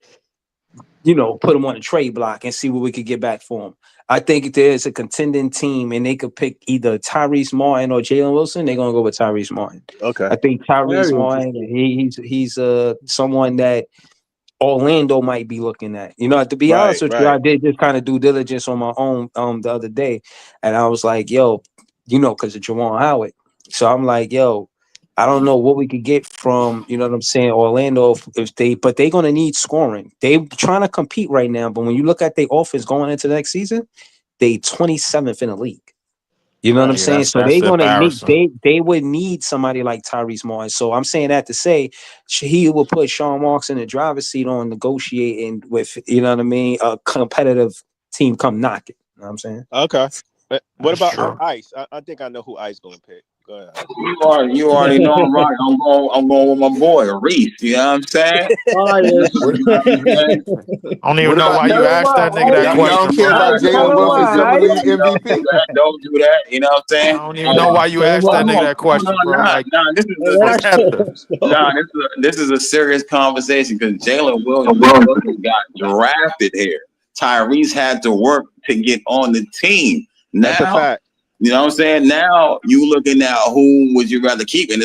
put him on a trade block and see what we could get back for him. I think if there's a contending team and they could pick either Tyrese Martin or Jalen Wilson, they're gonna go with Tyrese Martin. Okay. I think Tyrese Very Martin, interesting. he's someone that Orlando might be looking at. To be Right. honest with you, Right. I did just kind of due diligence on my own the other day, and I was like, yo, because of Jawan Howard. So I'm like, yo, I don't know what we could get from, you know what I'm saying, Orlando if they, but they're gonna need scoring. They trying to compete right now, but when you look at their offense going into the next season, they 27th in the league. You know what I'm Right. Yeah, saying? So that's they're gonna need embarrassing. they would need somebody like Tyrese Martin. So I'm saying that to say he will put Sean Marks in the driver's seat on negotiating with, what I mean, a competitive team come knocking. You know what I'm saying? Okay. What That's about true. Ice? I think I know who Ice gonna pick. Go ahead, Ice. You already know I'm right. I'm going with my boy Reese. You know what I'm saying? Bias. What, You know what I'm saying? I don't even what know about why you Tell him asked why, that nigga that y'all? Y'all don't question, care bro. about Tell Jalen him Wilson why, Summer League Don't do MVP? that. Don't do that. You know what I'm saying? I don't even know why you Tell him asked that why. nigga that No, question, bro. nah, Like, nah. Hey, let what's us finish. happening? Nah, this is a serious conversation because Wilson got drafted here. Tyrese had to work to get on the team. That's a Now, fact. you know what I'm saying? Now you looking at who would you rather keep? And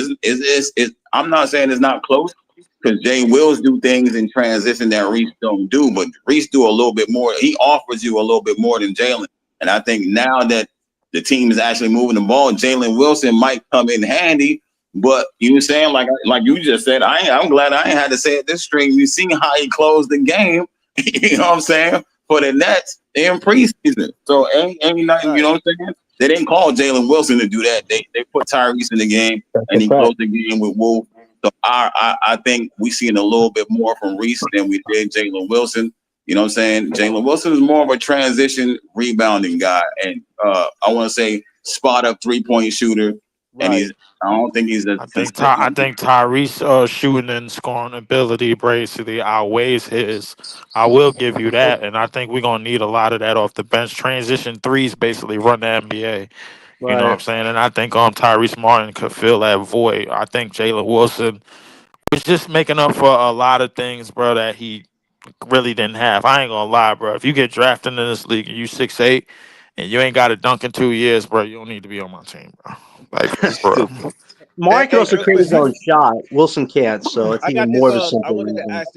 I'm not saying it's not close because Jay Wills do things in transition that Reese don't do, but Reese do a little bit more. He offers you a little bit more than Jalen. And I think now that the team is actually moving the ball, Jalen Wilson might come in handy. But you were saying, like you just said, I'm glad I ain't had to say it this string. You see how he closed the game, you know what I'm saying, for the Nets in preseason. So ain't nothing, you Right. know what I'm saying? They didn't call Jalen Wilson to do that. They put Tyrese in the game That's a and he fact. closed the game with Wolf. So I think we seen a little bit more from Reese than we did Jalen Wilson. You know what I'm saying? Jalen Wilson is more of a transition rebounding guy, and I want to say spot up 3-point shooter. And Right. I don't think he's as I consistent. think Tyrese shooting and scoring ability basically outweighs his. I will give you that, and I think we're gonna need a lot of that off the bench. Transition threes basically run the NBA. You know what I'm Right. saying? And I think Tyrese Martin could fill that void. I think Jalen Wilson was just making up for a lot of things, bro, that he really didn't have. I ain't gonna lie, bro. If you get drafted in this league and you 6'8" and you ain't got a dunk in 2 years, bro, you don't need to be on my team, bro. Like, bro. Stupid. Hey, Mark can hey, also real create quick. his own shot. Wilson can't, so it's I even got more this. of a I simple wanted to reason. ask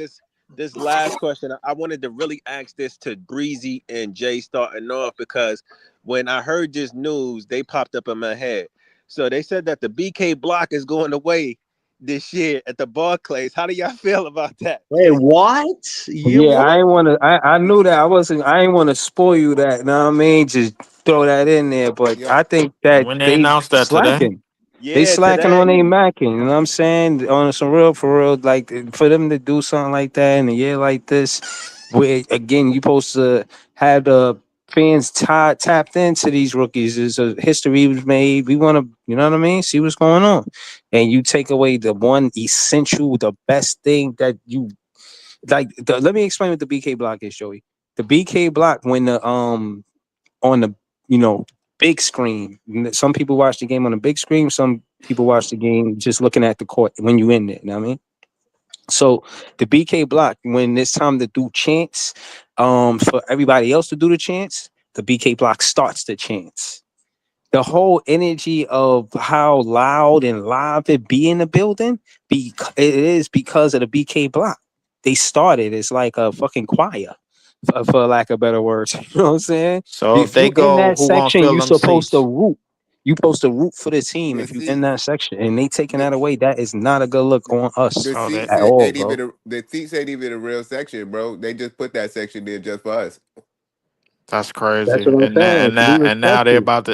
this last question. I wanted to really ask this to Breezy and Jay starting off because when I heard this news, they popped up in my head. So they said that the BK block is going away this year at the Barclays. How do y'all feel about that? Wait, what? You Yeah, what? I ain't want to. I knew that I wasn't. I ain't want to spoil you that. Know what I mean? Just throw that in there. But Yo, I think And that when they they announced that today, slacking. They Yeah, slacking today. on their macking, you know what I'm saying? On some real for real, like for them to do something like that in a year like this, where again you supposed to have the fans tapped into these rookies. Is a history was made. We want to, you know what I mean? See what's going on, and you take away the one essential, the best thing that you like. Let me explain what the BK block is, Joey. The BK block when the on the you know big screen. Some people watch the game on a big screen. Some people watch the game just looking at the court when you in there. You know what I mean? So the BK block when it's time to do chants, for everybody else to do the chants, the BK block starts the chants. The whole energy of how loud and live it be in the building, it is because of the BK block. They started. It's like a fucking choir, for lack of better words. You know what I'm saying? So if If they you in go, that who gonna section, fill you them supposed to seats? root. You supposed to root for the team The if you in seats, that section, and they taking the that away. That is not a good look on us the So that seats at all, ain't even bro. the seats ain't even a real section, bro. They just put that section there just for us. that's That's crazy. what I'm And now saying. and To be now and now they're respected. about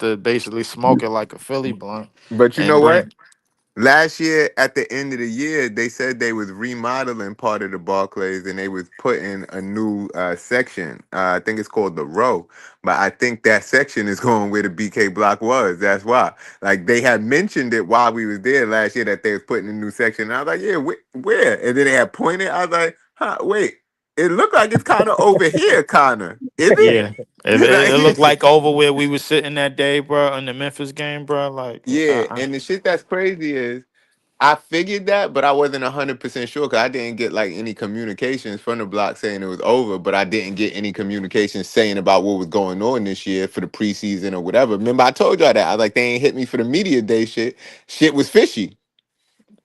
to basically smoke it like a Philly blunt But you know and what? bring. Last year, at the end of the year, they said they was remodeling part of the Barclays and they was putting a new section. I think it's called the Row, but I think that section is going where the BK Block was. That's why. Like they had mentioned it while we was there last year that they was putting a new section. And I was like, yeah, where? And then they had pointed. I was like, huh, wait. It looked like it's kind of over here, kind of. Is it? Yeah, it looked Like, like over where we was sitting that day, bro, in the Memphis game, bro. Like, yeah. And the shit that's crazy is. I figured that, but I wasn't 100% sure because I didn't get like any communications from the block saying it was over, but I didn't get any communications saying about what was going on this year for the preseason or whatever. Remember, I told y'all that. I was like, they ain't hit me for the media day shit. Shit was fishy.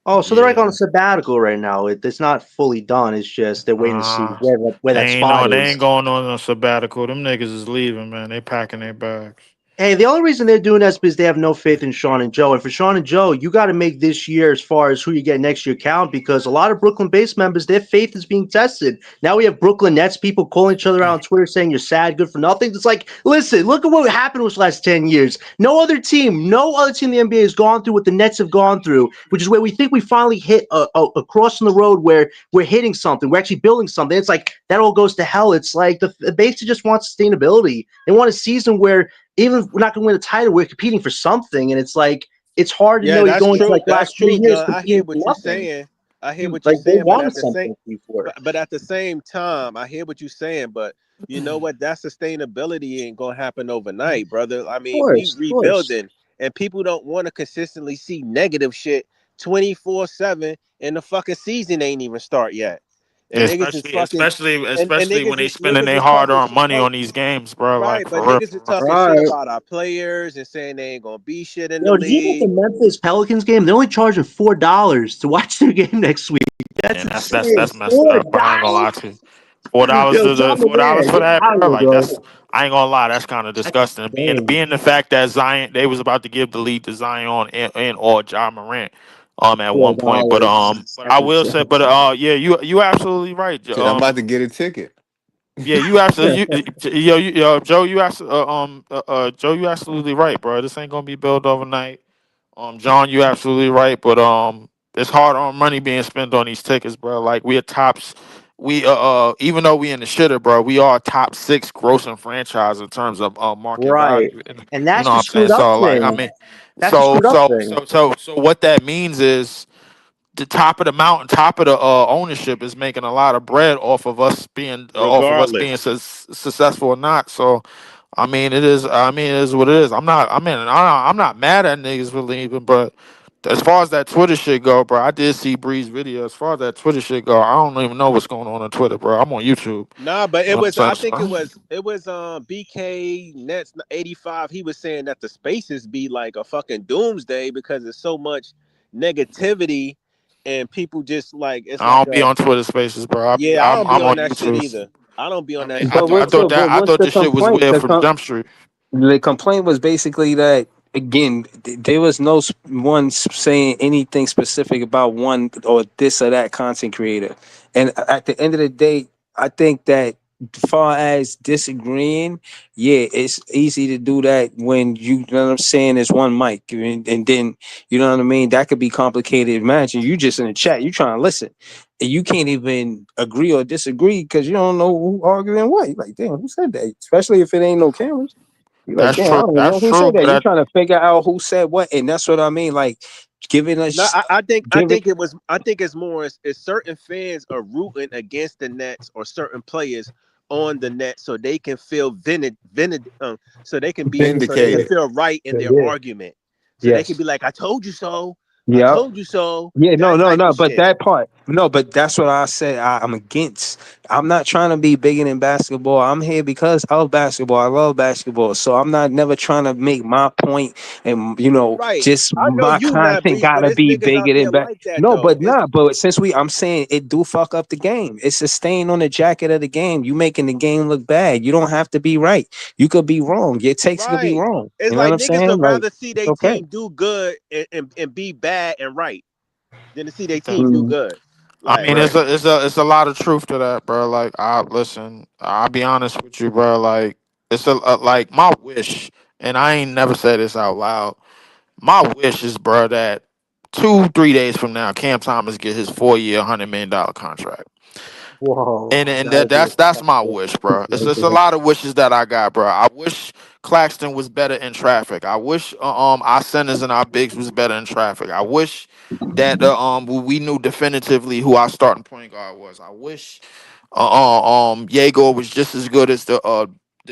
Oh, so they're like on a yeah, sabbatical right now. It's not fully done. It's just they're waiting to see where that spot they ain't is. going on a sabbatical. Them niggas is leaving, man. They packing their bags. Hey, the only reason they're doing that is because they have no faith in Sean and Joe. And for Sean and Joe, you got to make this year, as far as who you get next year, count, because a lot of Brooklyn based members, their faith is being tested. Now we have Brooklyn Nets people calling each other out on Twitter saying you're sad, good for nothing. It's like, listen, look at what happened with the last 10 years. No other team in the NBA has gone through what the Nets have gone through, which is where we think we finally hit a cross in the road where we're hitting something. We're actually building something. It's like that all goes to hell. It's like the base just want sustainability. They want a season where even if we're not going to win a title, we're competing for something, and it's like it's hard to Yeah, know you're that's going to true. like the That's last 3 true, years Gun. I hear competing for what you're nothing. saying. I hear You what you're like they saying, wanted something before. but at the same time, I hear what you're saying. But you know what? That sustainability ain't gonna happen overnight, brother. I mean, we Of course. rebuilding, and people don't want to consistently see negative shit 24/7, and the fucking season ain't even start yet. And niggas is fucking, and Especially when niggas they is spending niggas their is hard talking earned shit. money on these games, bro. Like Right, but for real, niggas for is real. talking shit Right. about our players and saying they ain't gonna be shit in the Yo, did you know the league. Memphis Pelicans game? They're only charging $4 to watch their game next week. That's And insane. that's messed Four up, bro. I ain't gonna lie dollars? to you. $4 Yo, to the John $4 Moran, for get that, out of bro. here, Like bro. that's I ain't gonna lie, that's kind of That's disgusting. insane. Being the fact that Zion they was about to give the lead to Zion and or John Morant at Four one point. dollars. But I That's will say, insane. but yeah, you absolutely right. Shit, I'm about to get a ticket. Yeah, you absolutely yo Joe, Joe, you absolutely right, bro. This ain't gonna be built overnight. John, you absolutely right, but it's hard on money being spent on these tickets, bro. Like we are tops. We even though we in the shitter, bro, we are a top six grossing franchise in terms of market Right. value. And And you that's know the what I'm saying? screwed up So like I thing. mean, That's the screwed up thing. so what that means is the top of the mountain, top of the ownership is making a lot of bread Regardless. successful or not. So I mean, it is. I mean, it is what it is. I'm not mad at niggas for leaving, but as far as that Twitter shit go, bro, I did see Bree's video. As far as that Twitter shit go, I don't even know what's going on Twitter, bro. I'm on YouTube. Nah, but You it know was. what I'm I saying? think So, it was BK Nets 85. He was saying that the spaces be like a fucking doomsday because there's so much negativity and people just like it's I like don't be a on Twitter Spaces, bro. yeah. I don't be I'm on on that shit YouTube. either. I don't be I on mean, that shit But either. I what's thought the this shit was complaint? weird from Jump Street. The complaint was basically that again, there was no one saying anything specific about one or this or that content creator. And at the end of the day, I think that far as disagreeing, yeah, it's easy to do that when you know what I'm saying. It's one mic, and then you know what I mean. That could be complicated. Imagine you just in the chat, you trying to listen, and you can't even agree or disagree because you don't know who arguing what. You're like, damn, who said that? Especially if it ain't no cameras. You're like, That's damn, I true. don't That's know who true. said that. But You trying to figure out who said what, and that's what I mean. Like giving No, us, I giving. think it was I think it's more is certain fans are rooting against the Nets or certain players on the net so they can feel so they can be so they can Vindicated. feel right in their Yeah. argument. So they can Yes. be like, I told you so. I Yeah. told you so. Yeah, no, That no, type no. of But shit. that part, no, but that's what I said. I'm against. I'm not trying to be bigger than basketball. I'm here because of basketball. I love basketball. So I'm not never trying to make my point and Right. just I know my you not content beef, but gotta it's be niggas bigger out than there back. like that No, though. but It's not. But since I'm saying it do fuck up the game. It's a stain on the jacket of the game. You making the game look bad. You don't have to be right. You could be wrong. Your takes could be right. wrong. It's You know what like I'm niggas saying? would Like rather see it's their okay. team do good and be bad and right than to see their that- team do Mhm. good. I Like mean, Right. it's a lot of truth to that, bro. Like, I listen. I'll be honest with you, bro. Like, it's like my wish, and I ain't never said this out loud. My wish is, bro, that 2 3 days from now, Cam Thomas get his 4 year, $100 million contract. Whoa, And that would be that's my wish, bro. It's just a a lot of wishes that I got, bro. I wish Claxton was better in traffic. I wish our centers and our bigs was better in traffic. I wish that we knew definitively who our starting point guard was. I wish Jaeger was just as good as the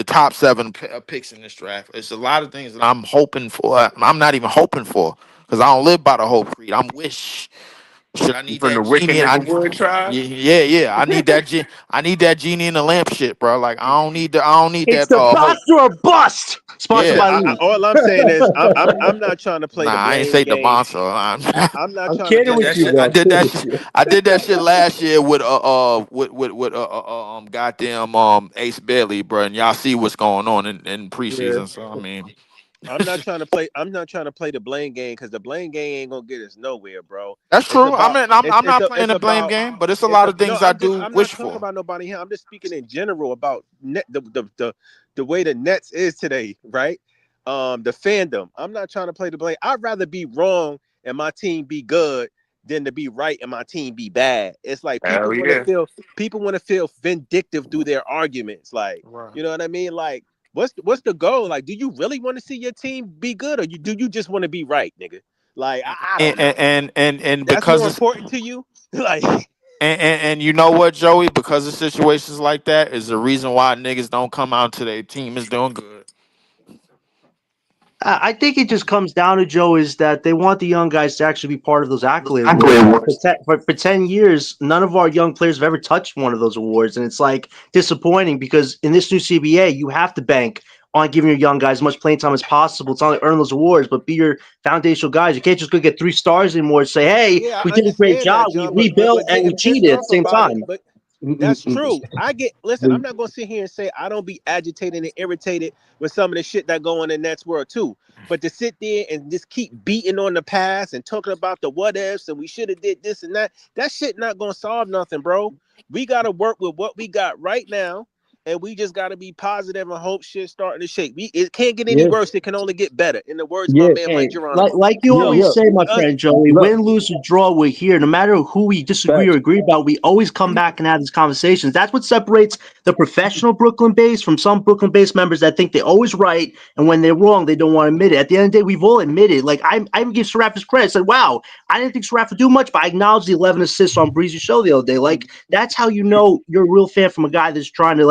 top seven picks in this draft. It's a lot of things that I'm hoping for. I'm not even hoping for because I don't live by the hope creed. I'm wish. Should I You need from the that Wicked genie? Neighborhood tribe? Yeah. I need that I need that genie in the lamp shit, bro. Like I don't need It's that the hope. bust or bust. Sponsored Yeah. by I, Lee. all I'm saying is I'm not trying to play Nah, the I ain't blame say the game. monster. I'm not I'm trying to kidding play with the That you, shit. bro. I blame. I'm did kidding that with shit. you. I did that shit last year with goddamn Ace Bailey, bro. And y'all see what's going on in Yeah. preseason. So I mean, I'm not trying to play. I'm not trying to play the blame game because the blame game ain't gonna get us nowhere, bro. that's It's true. I about mean, I'm not playing it's the blame about game, but it's a it's lot a of no. things I do I'm not wish talking for. about nobody here. I'm just speaking in general about the way the Nets is today, right? The fandom. I'm not trying to play the blame. I'd rather be wrong and my team be good than to be right and my team be bad. It's like Hell yeah. people want to feel vindictive through their arguments, like Right. you know what I mean, like. What's the goal? Like, do you really want to see your team be good, or do you just want to be right, nigga? Like, I don't know. And That's because more it's important to you. Like, and you know what, Joey? Because of situations like that is the reason why niggas don't come out to their team is doing good. I think it just comes down to Joe is that they want the young guys to actually be part of those accolade awards. Like for 10 years, none of our young players have ever touched one of those awards. And it's like disappointing because in this new CBA, you have to bank on giving your young guys as much playing time as possible. It's not only earn those awards, but be your foundational guys. You can't just go get 3 stars anymore and say, hey, yeah, we I did a great understand job. that, We John, rebuilt but and we getting pissed cheated at the off same about it, time. but that's true. Listen, I'm not gonna sit here and say I don't be agitated and irritated with some of the shit that go on in the Nets world too. But to sit there and just keep beating on the past and talking about the what ifs and we should have did this and that shit not gonna solve nothing, bro. We gotta work with what we got right now, and we just gotta be positive and hope shit starting to shake. It can't get any Yeah. worse. It can only get better. In the words of my Yeah. man Mike Hey, like Geronimo. like you Yo, always say, my Because friend Joey, look, win, lose, or draw, we're here. No matter who we disagree or facts. agree about, we always come back and have these conversations. That's what separates the professional Brooklyn base from some Brooklyn base members that think they're always right, and when they're wrong, they don't want to admit it. At the end of the day, we've all admitted. Like I even give Seraph his credit. I said, "Wow, I didn't think Seraph would do much," but I acknowledged the 11 assists on Breezy's show the other day. Like that's how you know you're a real fan from a guy that's trying to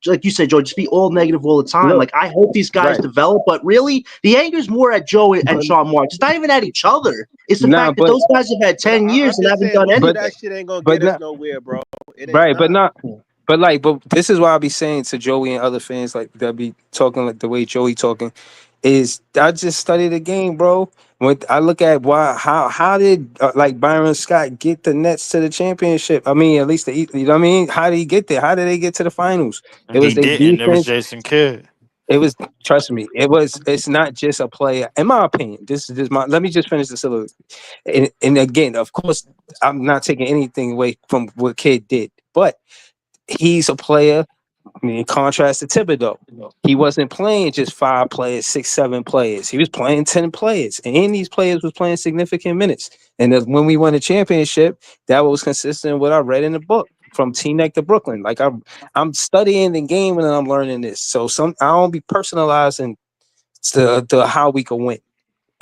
like you said, Joe, just be all negative all the time. Look, Like I hope these guys right. develop, but really, the anger is more at Joe and But Sean Marks. It's not even at each other. It's the nah, fact that those guys have had but 10 years I'm and just haven't saying done most of but that anything. shit ain't gonna but get us not nowhere, bro. It's right, not. but this is why I be saying to Joey and other fans like that be talking like the way Joey talking is I just study the game, bro. When I look at why how did like Byron Scott get the Nets to the championship? I mean, at least you know what I mean. How did he get there? How did they get to the finals? It He was their didn't. It was defense. Jason Kidd. It was trust me. It's not just a player. In my opinion, this is just my. Let me just finish the soliloquy. And again, of course, I'm not taking anything away from what Kid did, but he's a player In contrast to Thibodeau, he wasn't playing just 5 players, 6, 7 players. He was playing 10 players, and these players was playing significant minutes. And when we won the championship, that was consistent with what I read in the book from Teaneck to Brooklyn. Like I'm studying the game and I'm learning this. So I don't be personalizing to how we can win.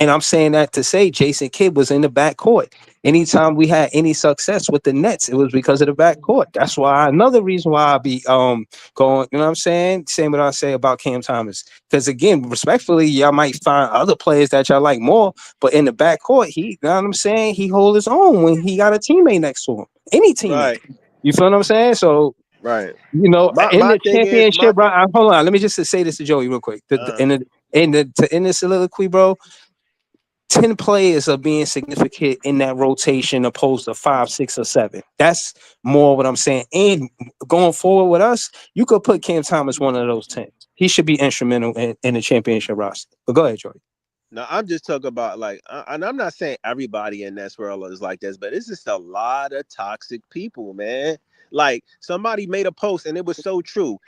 And I'm saying that to say Jason Kidd was in the backcourt. Anytime we had any success with the Nets, it was because of the backcourt. That's why another reason why I be going, you know what I'm saying? Same what I say about Cam Thomas. Because again, respectfully, y'all might find other players that y'all like more, but in the backcourt, you know what I'm saying? He hold his own when he got a teammate next to him. Any teammate. Right. You feel what I'm saying? So Right. in My the thing is championship, bro. Hold on, let me just say this to Joey real quick. To end the soliloquy, bro. 10 players are being significant in that rotation opposed to 5, 6, or 7. That's more what I'm saying. And going forward with us, you could put Cam Thomas one of those 10. He should be instrumental in the championship roster. But go ahead, Joey. No, I'm just talking about like, and I'm not saying everybody in this world is like this, but it's just a lot of toxic people, man. Like somebody made a post, and it was so true.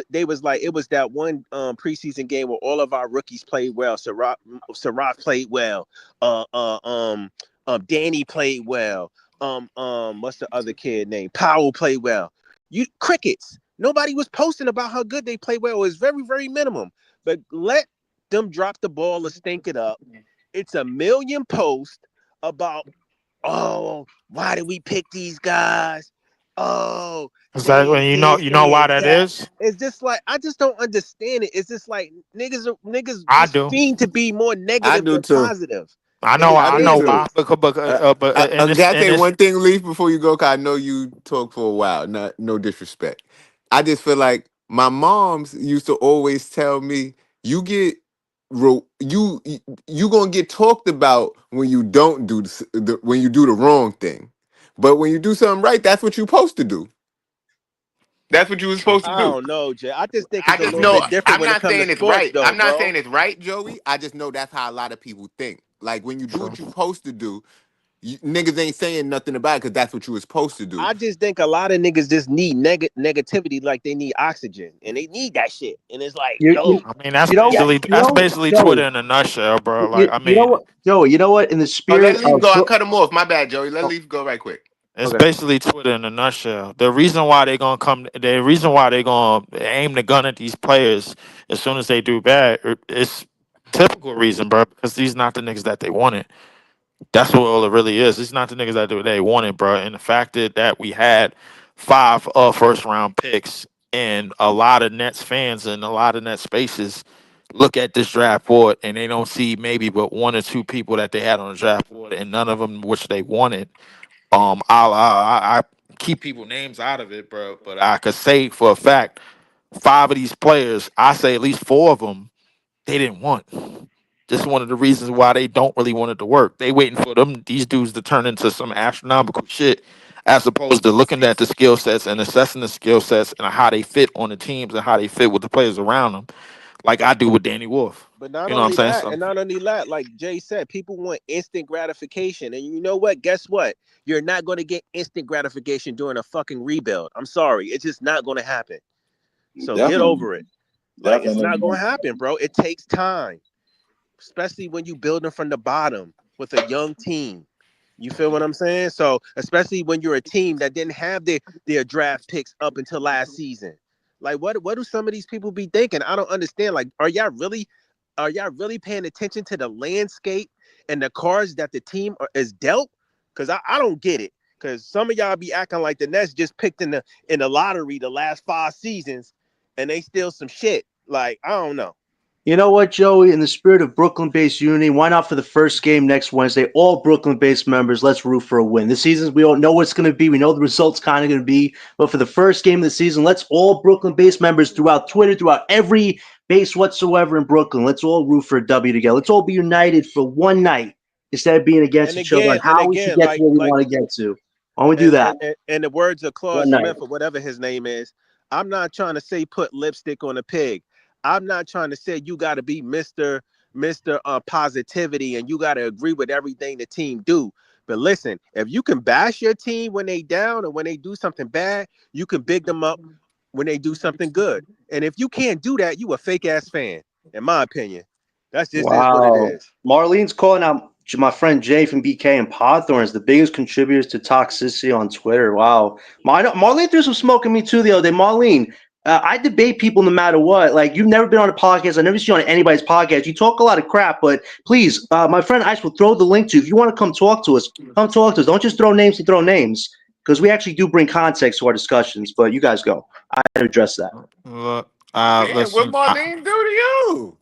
They was like, it was that one preseason game where all of our rookies played well. Saraf played well. Uh, uh, um, Danny played well. What's the other kid name? Powell played well. You crickets. Nobody was posting about how good they played well. It was very, very minimum. But let them drop the ball or stink it up. It's a million posts about, oh, why did we pick these guys? Oh, they ain't Exactly. this, You know they why ain't that that. is? It's just like I just don't understand it. It's just like niggas I just do. seem to be more I negative do than too. positive. And it's I I do know crazy. too. why. But I gotta in say this one thing, Leaf, before you go, cause I know you talk for a while. Not no disrespect. I just feel like my moms used to always tell me, "You get you gonna get talked about when you don't do when you do the wrong thing, but when you do something right, that's what you're supposed to do. That's what you were true. supposed to I do." don't know, Jay. I just think I it's a just little know bit different I'm when it not comes to saying it's sports, right. though, I'm not bro. saying it's right, Joey. I just know that's how a lot of people think. Like when you do True. what you're supposed to do, niggas ain't saying nothing about it because that's what you were supposed to do. I just think a lot of niggas just need negativity like they need oxygen, and they need that shit. And it's like, You, you, yo, I mean, yes, that's basically Joey, Twitter in a nutshell, bro. Like, you know what, Joey, you know what? In the Oh, let spirit Leaf of go. I cut him off. My bad, Joey. Let Leaf go right quick. it's okay, basically Twitter in a nutshell. The reason why they gonna come, the reason why they gonna aim the gun at these players as soon as they do bad, it's typical reason, bro. Because these not the niggas that they wanted. That's what all it really is. It's not the niggas that they wanted, bro. And the fact that we had 5 first round picks and a lot of Nets fans and a lot of Nets spaces look at this draft board and they don't see maybe but 1 or 2 people that they had on the draft board and none of them which they wanted. I keep people names out of it, bro. But I could say for a fact, 5 of these players, I say at least 4 of them, they didn't want. This is one of the reasons why they don't really want it to work. They waiting for these dudes to turn into some astronomical shit, as opposed to looking at the skill sets and assessing the skill sets and how they fit on the teams and how they fit with the players around them, like I do with Danny Wolf. but not You know what I'm only saying? that, So and not only that, like Jay said, people want instant gratification. And you know what? Guess what? You're not going to get instant gratification during a fucking rebuild. I'm sorry. It's just not going to happen. So get Definitely, over it. Like, it's not definitely. going to happen, bro. It takes time, especially when you building from the bottom with a young team. You feel what I'm saying? So, especially when you're a team that didn't have their draft picks up until last season. Like, what do some of these people be thinking? I don't understand. Like, are y'all really paying attention to the landscape and the cards that the team is dealt? Because I don't get it. Because some of y'all be acting like the Nets just picked in the lottery the last 5 seasons, and they still some shit. Like, I don't know. you know what, Joey? In the spirit of Brooklyn-based unity, why not for the first game next Wednesday? All Brooklyn-based members, let's root for a win. The season, we don't know what's going to be. We know the results kind of going to be, but for the first game of the season, let's all Brooklyn-based members throughout Twitter, throughout every base whatsoever in Brooklyn, let's all root for a W together. Let's all be united for one night instead of being against And each other on again, and how we should again, get to where we like want to get to. Why don't we do and, that and and the words of Claude one night? Smith or whatever his name is, I'm not trying to say put lipstick on a pig. I'm not trying to say you got to be Mister Positivity and you got to agree with everything the team do. But listen, if you can bash your team when they down or when they do something bad, you can big them up when they do something good. And if you can't do that, you a fake ass fan, in my opinion. That's just is what it Wow. is. Marlene's calling out my friend Jay from BK and Podthorn as the biggest contributors to toxicity on Twitter. Wow. Marlene threw some smoke at me too the other day. Marlene, I debate people no matter what. Like, you've never been on a podcast. I've never seen you on anybody's podcast. You talk a lot of crap, but please, my friend Ice will throw the link to you. If you want to come talk to us, come talk to us. Don't just throw names to throw names, because we actually do bring context to our discussions. But you guys go. I address that. Look, Man, what listen, Marlene do to you?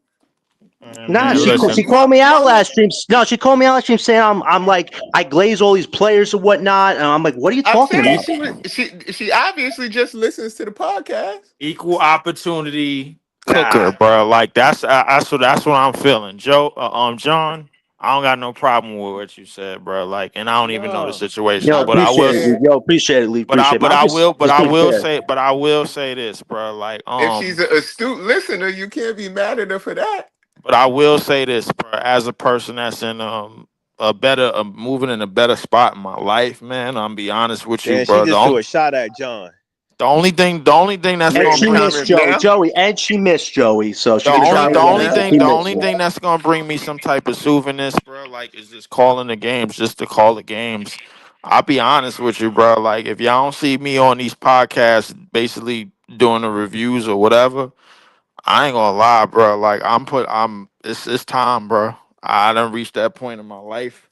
Nah, man, Yo, she listen. called me out Marlene, last stream. No, she called me out last stream saying I'm like I glaze all these players and whatnot, and I'm like, what are you I'm talking saying about? she obviously just listens to the podcast. Equal opportunity. Cooker, Nah, bro. Like that's what I'm feeling. John, I don't got no problem with what you said, bro. Like, and I don't even know the No. situation, yo, I'm but I just appreciate was, it, Lee. saying Yo, appreciate it, Lee. Appreciate it. but I'm I just will, but just I being will fair. say, but I will say this, bro. Like, if she's an astute listener, you can't be mad at her for that. but I will say this, bro. As a person that's in a better, moving in a better spot in my life, man. I'm be honest with you, Then she bro. just threw a shot at John. The only thing that's And Wait, gonna she bring missed comment Joey. now? Joey, and she missed Joey. So The she could only try the Comment only again, but now? thing she the missed only you. thing that's gonna bring me some type of soothingness, bro, like is just calling the games, just to call the games. I'll be honest with you, bro. Like if y'all don't see me on these podcasts, basically doing the reviews or whatever, I ain't gonna lie, bro. Like it's time, bro. I done reached that point in my life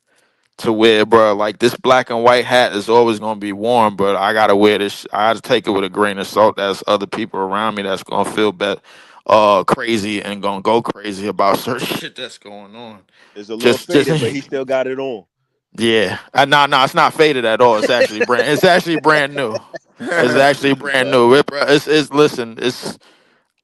to where, bro, like this black and white hat is always gonna be worn, but I gotta wear this. I gotta take it with a grain of salt. There's other people around me that's gonna feel crazy and gonna go crazy about certain shit that's going on. It's a little Just faded, but he still got it on. yeah. No, it's not faded at all. It's actually brand. It's actually brand new. It's actually brand new. It's listen. It's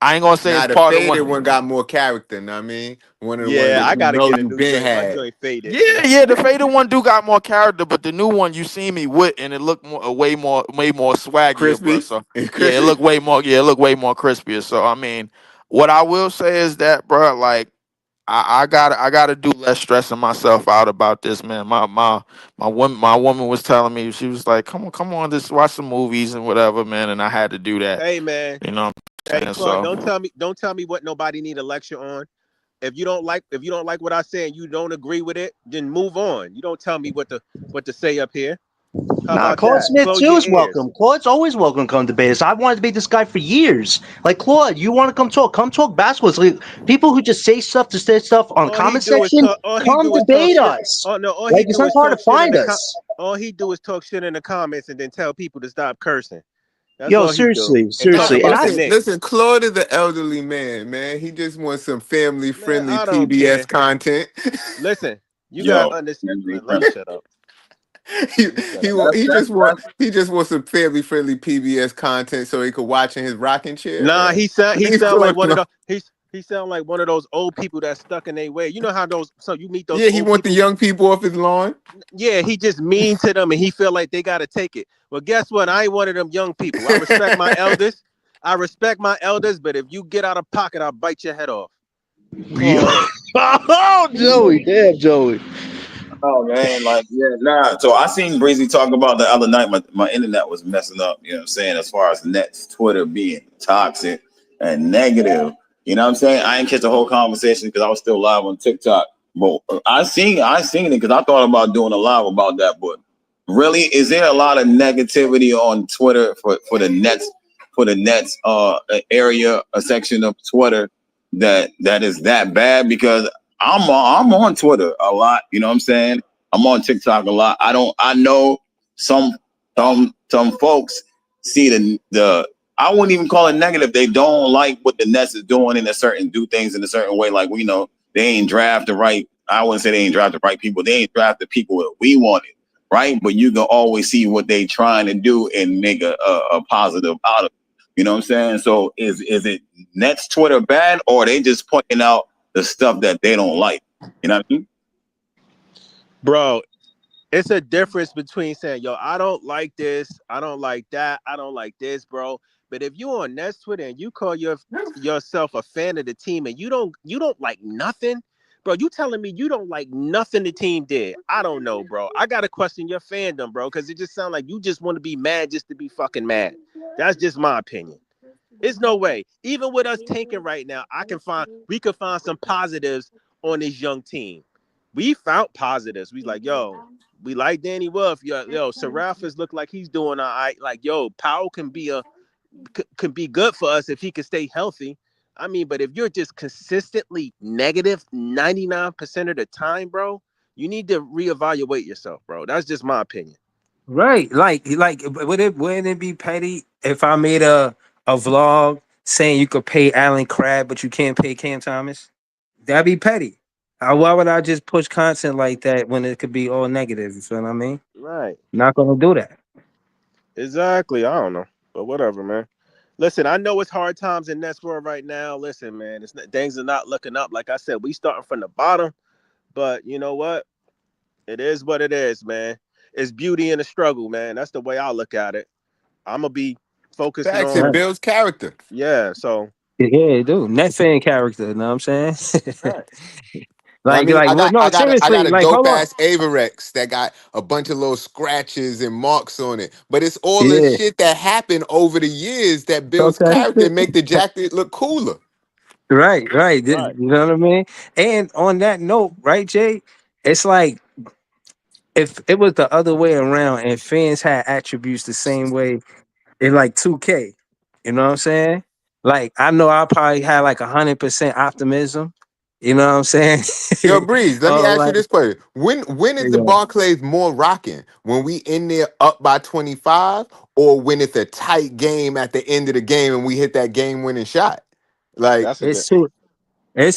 I ain't gonna say it's Now the part of one. faded one got more character, know what I mean? One of the ones Yeah, that I you gotta know get a you new been joint. My had. joint faded. Yeah. The faded one do got more character, but the new one you see me with, and it looked way more swaggier, bro. Crispy. So It's yeah, crispy. it looked way more crispier. So I mean, what I will say is that, bro, like I gotta do less stressing myself out about this, man. My woman was telling me, she was like, come on, just watch some movies and whatever, man. And I had to do that, Hey man, you know what I'm hey saying? Claude, So don't tell me what nobody need a lecture on. If you don't like what I say and you don't agree with it, then move on. You don't tell me what to say up here. How Nah, about Claude that? Smith Close too your is ears. welcome. Claude's always welcome to come debate us. I've wanted to debate this guy for years. Like, Claude, you want to come talk? Come talk basketball. It's like, people who just say stuff to say stuff on comment section, All he come do is talk debate shit. us. Oh no, all he Like, it's do not is hard talk to shit in find the com- us. all he do is talk shit in the comments and then tell people to stop cursing. That's Yo, all he do. seriously, And talk seriously. And about I the Knicks. Listen, Claude is an elderly man, man. He just wants some family Man, friendly I don't PBS care. content. Listen, you gotta yo, understand. family Let me friendly. shut up. he Let me shut he up. want That's he just wants some family friendly PBS content so he could watch in his rocking chair, Nah, man. he Leave sound like Claude one of alone. those he sound like one of those old people that's stuck in their way. You know how those so you meet those Yeah, he old want the people. young people off his lawn. Yeah, he just mean to them and he feel like they gotta take it. Well, guess what? I ain't one of them young people. I respect my elders. I respect my elders, but if you get out of pocket, I'll bite your head off. Pause. oh, Joey, damn, Joey. Oh man, like yeah, nah. So I seen Breezy talk about the other night. My internet was messing up. You know what I'm saying? As far as Nets Twitter being toxic and negative. You know what I'm saying? I didn't catch the whole conversation because I was still live on TikTok. But I seen it because I thought about doing a live about that. But really, is there a lot of negativity on Twitter for the Nets area, a section of Twitter that is that bad? Because I'm on Twitter a lot. You know what I'm saying? I'm on TikTok a lot. I know some folks see the I wouldn't even call it negative. They don't like what the Nets is doing do things in a certain way. Like we know they ain't draft the right. I wouldn't say they ain't draft the right people. They ain't draft the people that we wanted, right? But you can always see what they trying to do and make a positive out of it. You know what I'm saying? So is it Nets Twitter bad or are they just pointing out the stuff that they don't like? You know what I mean? Bro, it's a difference between saying, yo, I don't like this, I don't like that, I don't like this, bro. But if you on Nets Twitter and you call yourself a fan of the team and you don't like nothing, bro, you telling me you don't like nothing the team did. I don't know, bro. I gotta question your fandom, bro, because it just sounds like you just want to be mad just to be fucking mad. That's just my opinion. It's no way. Even with us tanking right now, we could find some positives on this young team. We found positives. We like, yo, we like Danny Wolf. Yo, Serapis look like he's doing all right. Like, yo, Powell can be good for us if he can stay healthy. I mean, but if you're just consistently negative 99% of the time, bro, you need to reevaluate yourself, bro. That's just my opinion. Right. Like wouldn't it be petty if I made a vlog saying you could pay Alan Crabb, but you can't pay Cam Thomas? That'd be petty. Why would I just push content like that when it could be all negative? You feel what I mean? Right. Not gonna do that. Exactly. I don't know. But whatever, man. Listen, I know it's hard times in Nets world right now. Listen, man, things are not looking up. Like I said, we starting from the bottom, but you know what? It is what it is, man. It's beauty in the struggle, man. That's the way I look at it. I'm gonna be focusing Facts, it on, Right. builds character. yeah. So, Yeah, dude. Net fan character, you know what I'm saying? right. I mean, like what no, I got seriously, a like dope hold on. ass Averex that got a bunch of little scratches and marks on it. But it's all the Yeah. shit that happened over the years that builds Okay. character and make the jacket look cooler. Right. Right. You know what I mean? And on that note, right, Jay? It's like if it was the other way around and fans had attributes the same way in like 2K, you know what I'm saying? Like I know I probably had like 100% optimism, you know what I'm saying? Yo, Breeze, let me Oh, ask you like this question. When is the yeah. Barclays more rocking? When we in there up by 25 or when it's a tight game at the end of the game and we hit that game winning shot? Like, That's a good. It's too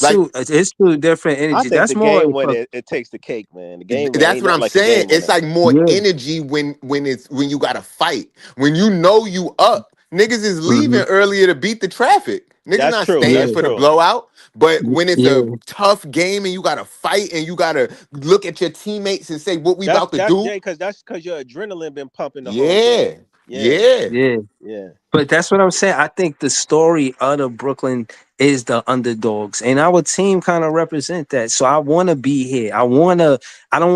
like it's two different I energies. think That's the more game when for it takes the cake, man. The game winner that's ain't what nothing I'm like a saying. game It's winner. like more yeah. energy when you gotta fight. When you know you up, niggas is leaving Hmm. earlier to beat the traffic. Niggas That's not true. staying That's Yeah. for the true. blowout. But when it's a Yeah. tough game and you gotta fight and you gotta look at your teammates and say what we about to That's do, Jay, because that's because your adrenaline been pumping the whole yeah, game. Yeah, yeah. Yeah. yeah. But that's what I'm saying. I think the story of the Brooklyn is the underdogs, and our team kind of represent that. So I want to be here. I don't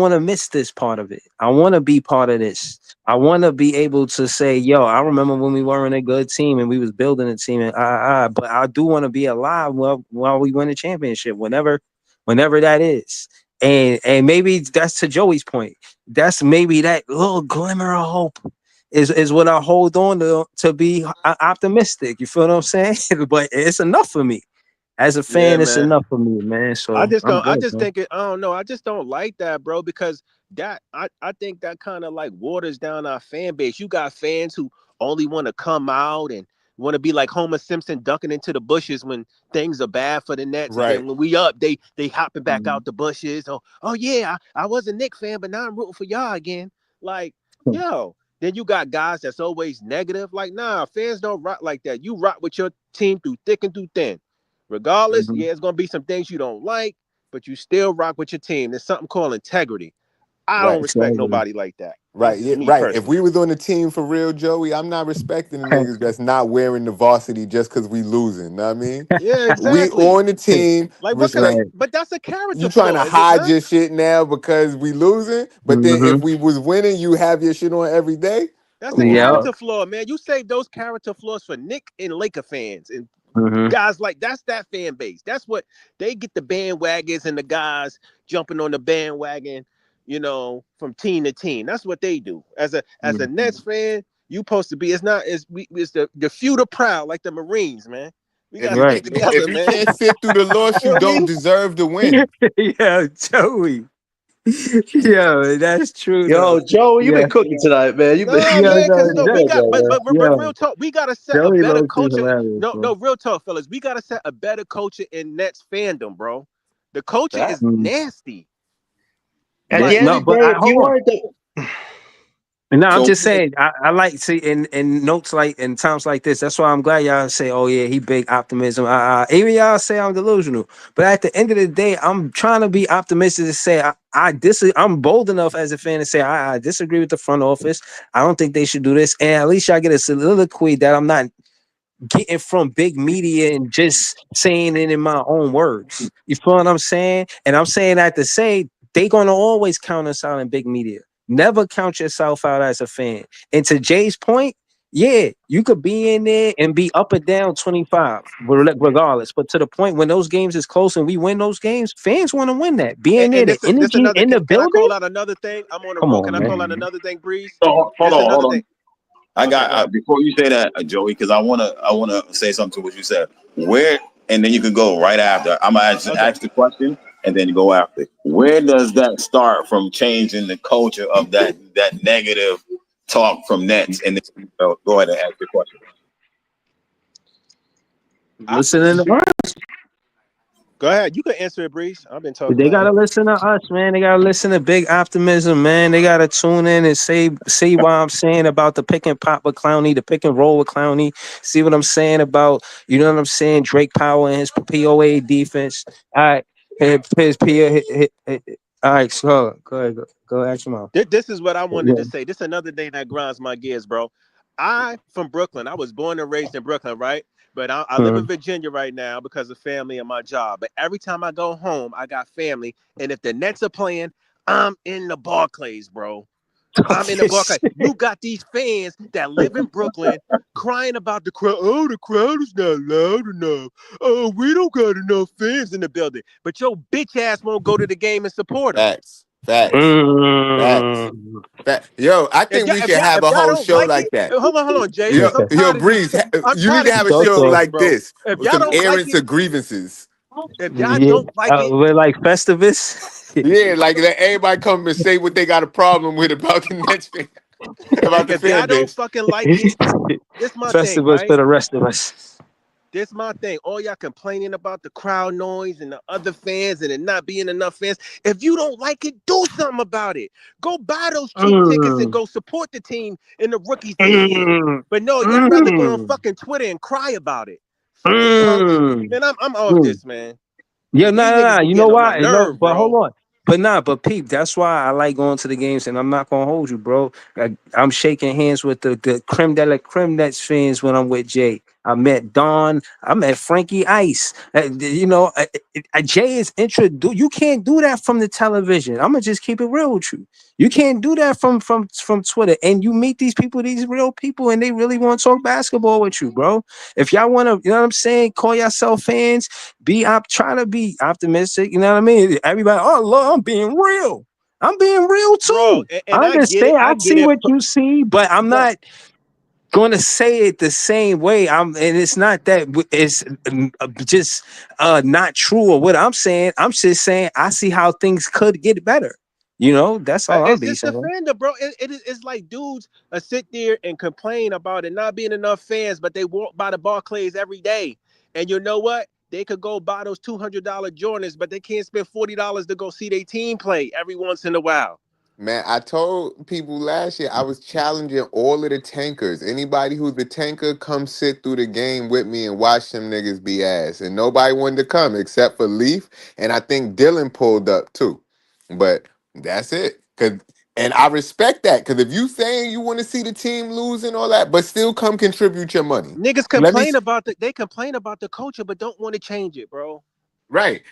want to miss this part of it. I want to be part of this. I want to be able to say, "Yo, I remember when we weren't a good team and we was building a team." And but I do want to be alive while we win a championship, whenever that is. And maybe that's to Joey's point. That's maybe that little glimmer of hope is what I hold on to be optimistic. You feel what I'm saying? But it's enough for me as a Yeah, fan. It's man. enough for me, man. I So just I'm don't. I good, just man. think it. I don't know. I just don't like that, bro. Because I think that kind of like waters down our fan base. You got fans who only want to come out and want to be like Homer Simpson ducking into the bushes when things are bad for the Nets, and Right. then when we up, they hopping back Mhm. out the bushes. Oh yeah, I was a Knicks fan, but now I'm rooting for y'all again. Like, yo. Then you got guys that's always negative. Like, nah, fans don't rock like that. You rock with your team through thick and through thin. Regardless, Mhm. yeah, it's gonna be some things you don't like, but you still rock with your team. There's something called integrity. I don't Right. respect Exactly. nobody like that. That's Right, just yeah, me right. If personally. we was on the team for real, Joey, I'm not respecting the niggas that's not wearing the varsity just because we losing. Know what I mean? Yeah, We exactly. on the team, Like what could respect. Right. but that's a You character trying to flaw, is it hide not? your shit now because we losing, but then if Hmm. we was winning, you have your shit on every day. That's a Come on, Yeah. bro. character flaw, man. You save those character flaws for Nick and Laker fans and Hmm. guys like that's that fan base. That's what they get the bandwagons and the guys jumping on the bandwagon, from team to team. That's what they do. As a Nets fan, you supposed to be. It's not. It's the few the proud, like the Marines, man. We got to If stick Right. together, if you man. can't sit through the loss, You you know what I don't mean? deserve to win. Yeah, Joey. Yeah, that's true though. Yo, Joe, you've Yeah. been cooking tonight, man. You've been No, Yeah, man, no, because you've no, been we good, Joe. got, Joe, man. but Yeah. real talk, we gotta set a Joey better Lowe's is culture. hilarious, No, bro. no, real talk, fellas, we gotta set a better culture in Nets fandom, bro. The culture That is Mm. nasty. At the Yeah, Like, end no, of the but day, I if you hold on. wanted to, No, I'm so just saying. I like see in notes like in times like this. That's why I'm glad y'all say, "Oh yeah, he big optimism." Even y'all say I'm delusional, but at the end of the day, I'm trying to be optimistic to say I'm bold enough as a fan to say I disagree with the front office. I don't think they should do this, and at least y'all get a soliloquy that I'm not getting from big media and just saying it in my own words. You feel what I'm saying? And I'm saying that to say they gonna always count us out in big media. Never count yourself out as a fan. And to Jay's point, Yeah, you could be in there and be up or down 25, regardless. But to the point when those games is close and we win those games, fans want to win that. Being there, And the this energy another. in the Can I building. call out another thing? I'm on the Come road. Can on, I call out man. another thing, Breeze? So This hold another on. thing. I Okay, got go ahead. before you say that, Joey, because I wanna say something to what you said. Where and then you can go right after. I'm gonna Okay. ask the question and then go after. Where does that start from changing the culture of that negative talk from Nets? And then, go ahead and ask the question. I, Listening to us. go ahead. You can answer it, Breeze. I've been talking They my gotta head. listen to us, man. They gotta listen to Big Optimism, man. They gotta tune in and see what I'm saying about the pick and pop with Clowney, the pick and roll with Clowney. See what I'm saying about, you know what I'm saying, Drake Power and his POA defense. All right, his POA. All right, so go ahead, go ask him out. This is what I wanted Yeah. to say. This is another thing that grinds my gears, bro. I from Brooklyn. I was born and raised in Brooklyn, right? But I live in Mhm. Virginia right now because of family and my job. But every time I go home, I got family. And if the Nets are playing, I'm in the Barclays, bro. I'm in the Barclays. You got these fans that live in Brooklyn crying about the crowd. Oh, the crowd is not loud enough. Oh, we don't got enough fans in the building. But your bitch ass won't go to the game and support them. Facts. Facts. Facts. Mm. Yo, I think we should have If a y'all whole don't show like it, like that. hold on, Jay, Yo, because I'm yo, tired of Breeze, I'm you need tired to of have these a So show excuses, like bro. this If with y'all some don't like errands it, of grievances. if y'all Yeah, don't like it, we're like Festivus. Yeah, like let everybody come and say what they got a problem with about the Nets fan, about the if y'all fan don't base. fucking like it, this my thing, Festivus for right? the rest of us. This my thing. All y'all complaining about the crowd noise and the other fans and it not being enough fans. If you don't like it, do something about it. Go buy those cheap tickets and Mm, go support the team and the rookies this year. mm, But no, y'all rather go on mm, fucking Twitter and cry about it. Fucking punks. mm, Man, I'm off mm. this, man. Yeah, These niggas be You know getting on my why? No, nerve, but hold bro. on. But Pete, that's why I like going to the games, and I'm not gonna hold you, bro. I'm shaking hands with the creme de la creme Nets fans when I'm with Jay. I met Don. I met Frankie Ice. Jay is introduced. You can't do that from the television. I'm gonna just keep it real with you. You can't do that from Twitter. And you meet these people, these real people, and they really want to talk basketball with you, bro. If y'all want to, you know what I'm saying, call yourself fans. Try to be optimistic. You know what I mean? Everybody, oh Lord, I'm being real. I'm being real Bro, too. and I I get it. understand. I I get see it. what you see, but I'm Bro, not going to say it the same way. And it's not that it's just not true or what I'm saying. I'm just saying I see how things could get better. You know, that's all I'll it's be just the saying. fandom, bro. It's like dudes sit there and complain about it not being enough fans, but they walk by the Barclays every day. And you know what? They could go buy those $200 Jordans, but they can't spend $40 to go see their team play every once in a while. Man, I told people last year I was challenging all of the tankers. Anybody who's the tanker, come sit through the game with me and watch them niggas be ass. And nobody wanted to come except for Leaf. And I think Dylan pulled up too. But that's it. And I respect that. Because if you saying you want to see the team lose and all that, but still come contribute your money. Niggas Let me complain about the culture, but don't want to change it, bro. Right.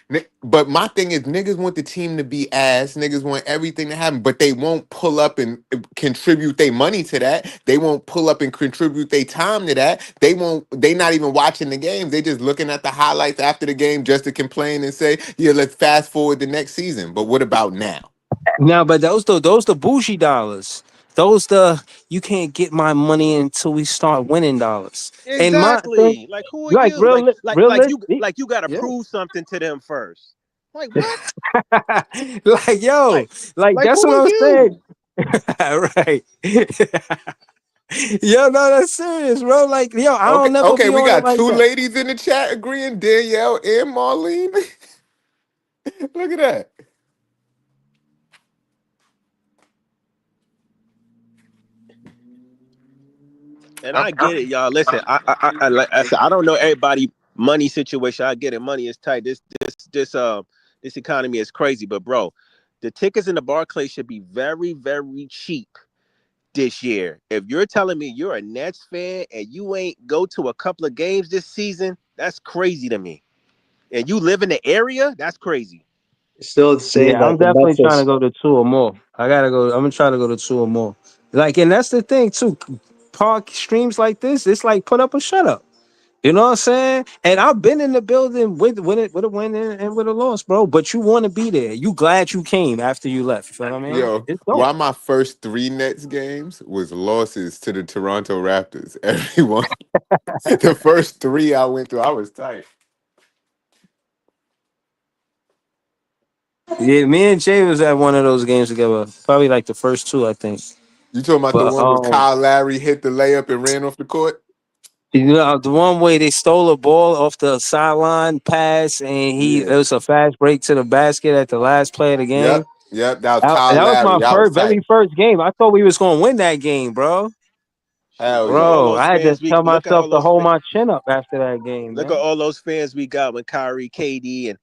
But my thing is niggas want the team to be ass. Niggas want everything to happen, but they won't pull up and contribute their money to that. They won't pull up and contribute their time to that. They not even watching the games. They just looking at the highlights after the game just to complain and say, yeah, let's fast forward the next season. But what about now? Now, but those the bougie dollars. Those the you can't get my money until we start winning dollars. And my thing, Exactly. Like who are like you? realistic, Like you gotta yeah. prove something to them first. Like what? Like yo, Like like like that's who what are I'm saying. you? Right. Yo, no, that's serious, bro. Like, yo, I Okay, don't never okay, be we on it got like two that. ladies in the chat agreeing, Danielle and Marlene. Look at that. And I get it, y'all. Listen, like I said, I don't know everybody money situation. I get it. Money is tight. This economy is crazy. But bro, the tickets in the Barclays should be very, very cheap this year. If you're telling me you're a Nets fan and you ain't go to a couple of games this season, that's crazy to me. And you live in the area, that's crazy. Still saying Yeah, that I'm the definitely trying to Memphis. go to two or more. I gotta go. I'm gonna try to go to two or more. Like, and that's the thing too. park streams like this, it's like put up or shut up. You know what I'm saying? And I've been in the building with a win and with a loss, bro. But you want to be there. You glad you came after you left. You feel what I mean? Yo, It's dope. why my first 3 Nets games was losses to the Toronto Raptors. Everyone, the first 3 I went through, I was tight. Yeah, me and Jay was at one of those games together. Probably like the first two, I think. You talking about the But one where Kyle Lowry hit the layup and ran off the court? you know, the one way they stole a ball off the sideline pass, and Yeah. it was a fast break to the basket at the last play of the game. Yep. Yep. That was That Kyle was my Lowry. That was very tight. first game. I thought we was gonna win that game, bro. Hell Look at all yeah. Bro, those I had to fans. We tell look at myself all to those. hold my chin up after that game, Look at man. all those fans we got when Kyrie, KD, and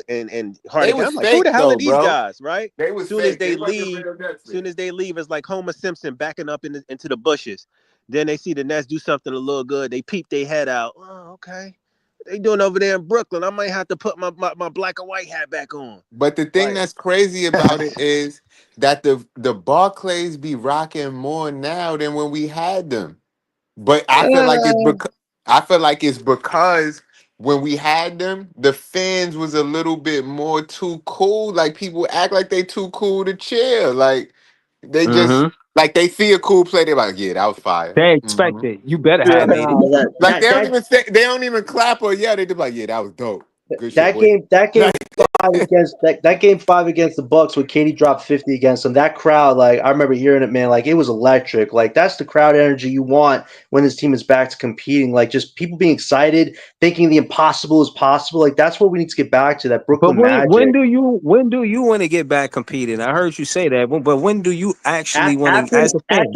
and They Harden. was I'm like, who the fake hell are though, these bro. guys? Right? They was fake. They wasn't real Nets fans. Soon as they leave, it's like Homer Simpson backing up into the bushes. Then they see the Nets do something a little good. They peep their head out. Oh, okay. What they doing over there in Brooklyn? I might have to put my black and white hat back on. But the thing Like, that's crazy about it is that the Barclays be rocking more now than when we had them. But I feel like it's because when we had them, the fans was a little bit more too cool. Like people act like they too cool to chill. Like they just Mm-hmm. like they see a cool play, they're like, yeah, that was fire. They expect Mhm. it. You better Yeah. have made it. No, that Like that that they don't even clap or yeah, they just like, yeah, that was dope. Good shit, that boy. game that game five against that game five against the Bucks when Katie dropped 50 against them. That crowd, like I remember hearing it, man. Like it was electric. Like that's the crowd energy you want when this team is back to competing. Like just people being excited, thinking the impossible is possible. Like that's what we need to get back to. That But Brooklyn when Magic. do you want to get back competing? I heard you say that, but when do you actually want to, After as a fan?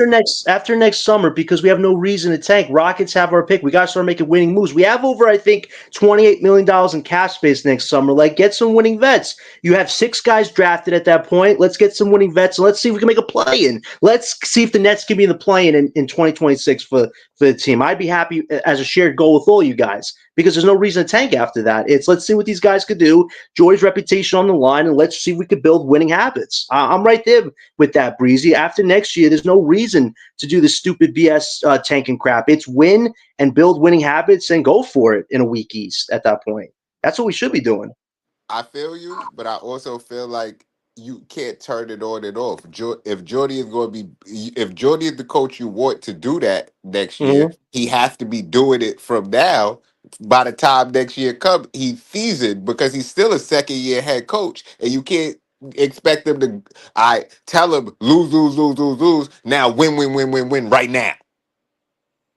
next summer, because we have no reason to tank. Rockets have our pick. We got to start making winning moves. We have over, I think, $28 million in cap space next summer. Like, get some winning vets. You have 6 guys drafted at that point. Let's get some winning vets and let's see if we can make a play in. Let's see if the Nets can be in the play in 2026 for the team. I'd be happy as a shared goal with all you guys because there's no reason to tank after that. It's let's see what these guys could do. Joy's reputation on the line, and let's see if we could build winning habits. I'm right there with that, Breezy. After next year, there's no reason to do this stupid BS tanking crap. It's win and build winning habits and go for it in a week East at that point. That's what we should be doing. I feel you, but I also feel like you can't turn it on and off. If Jordy is going to be, if Jordy is the coach you want to do that next year, Mhm. he has to be doing it from now. By the time next year comes, he's seasoned because he's still a 2nd-year head coach, and you can't expect him to. I tell him lose, lose, lose, lose, lose. Now win, win, win, win, win right now.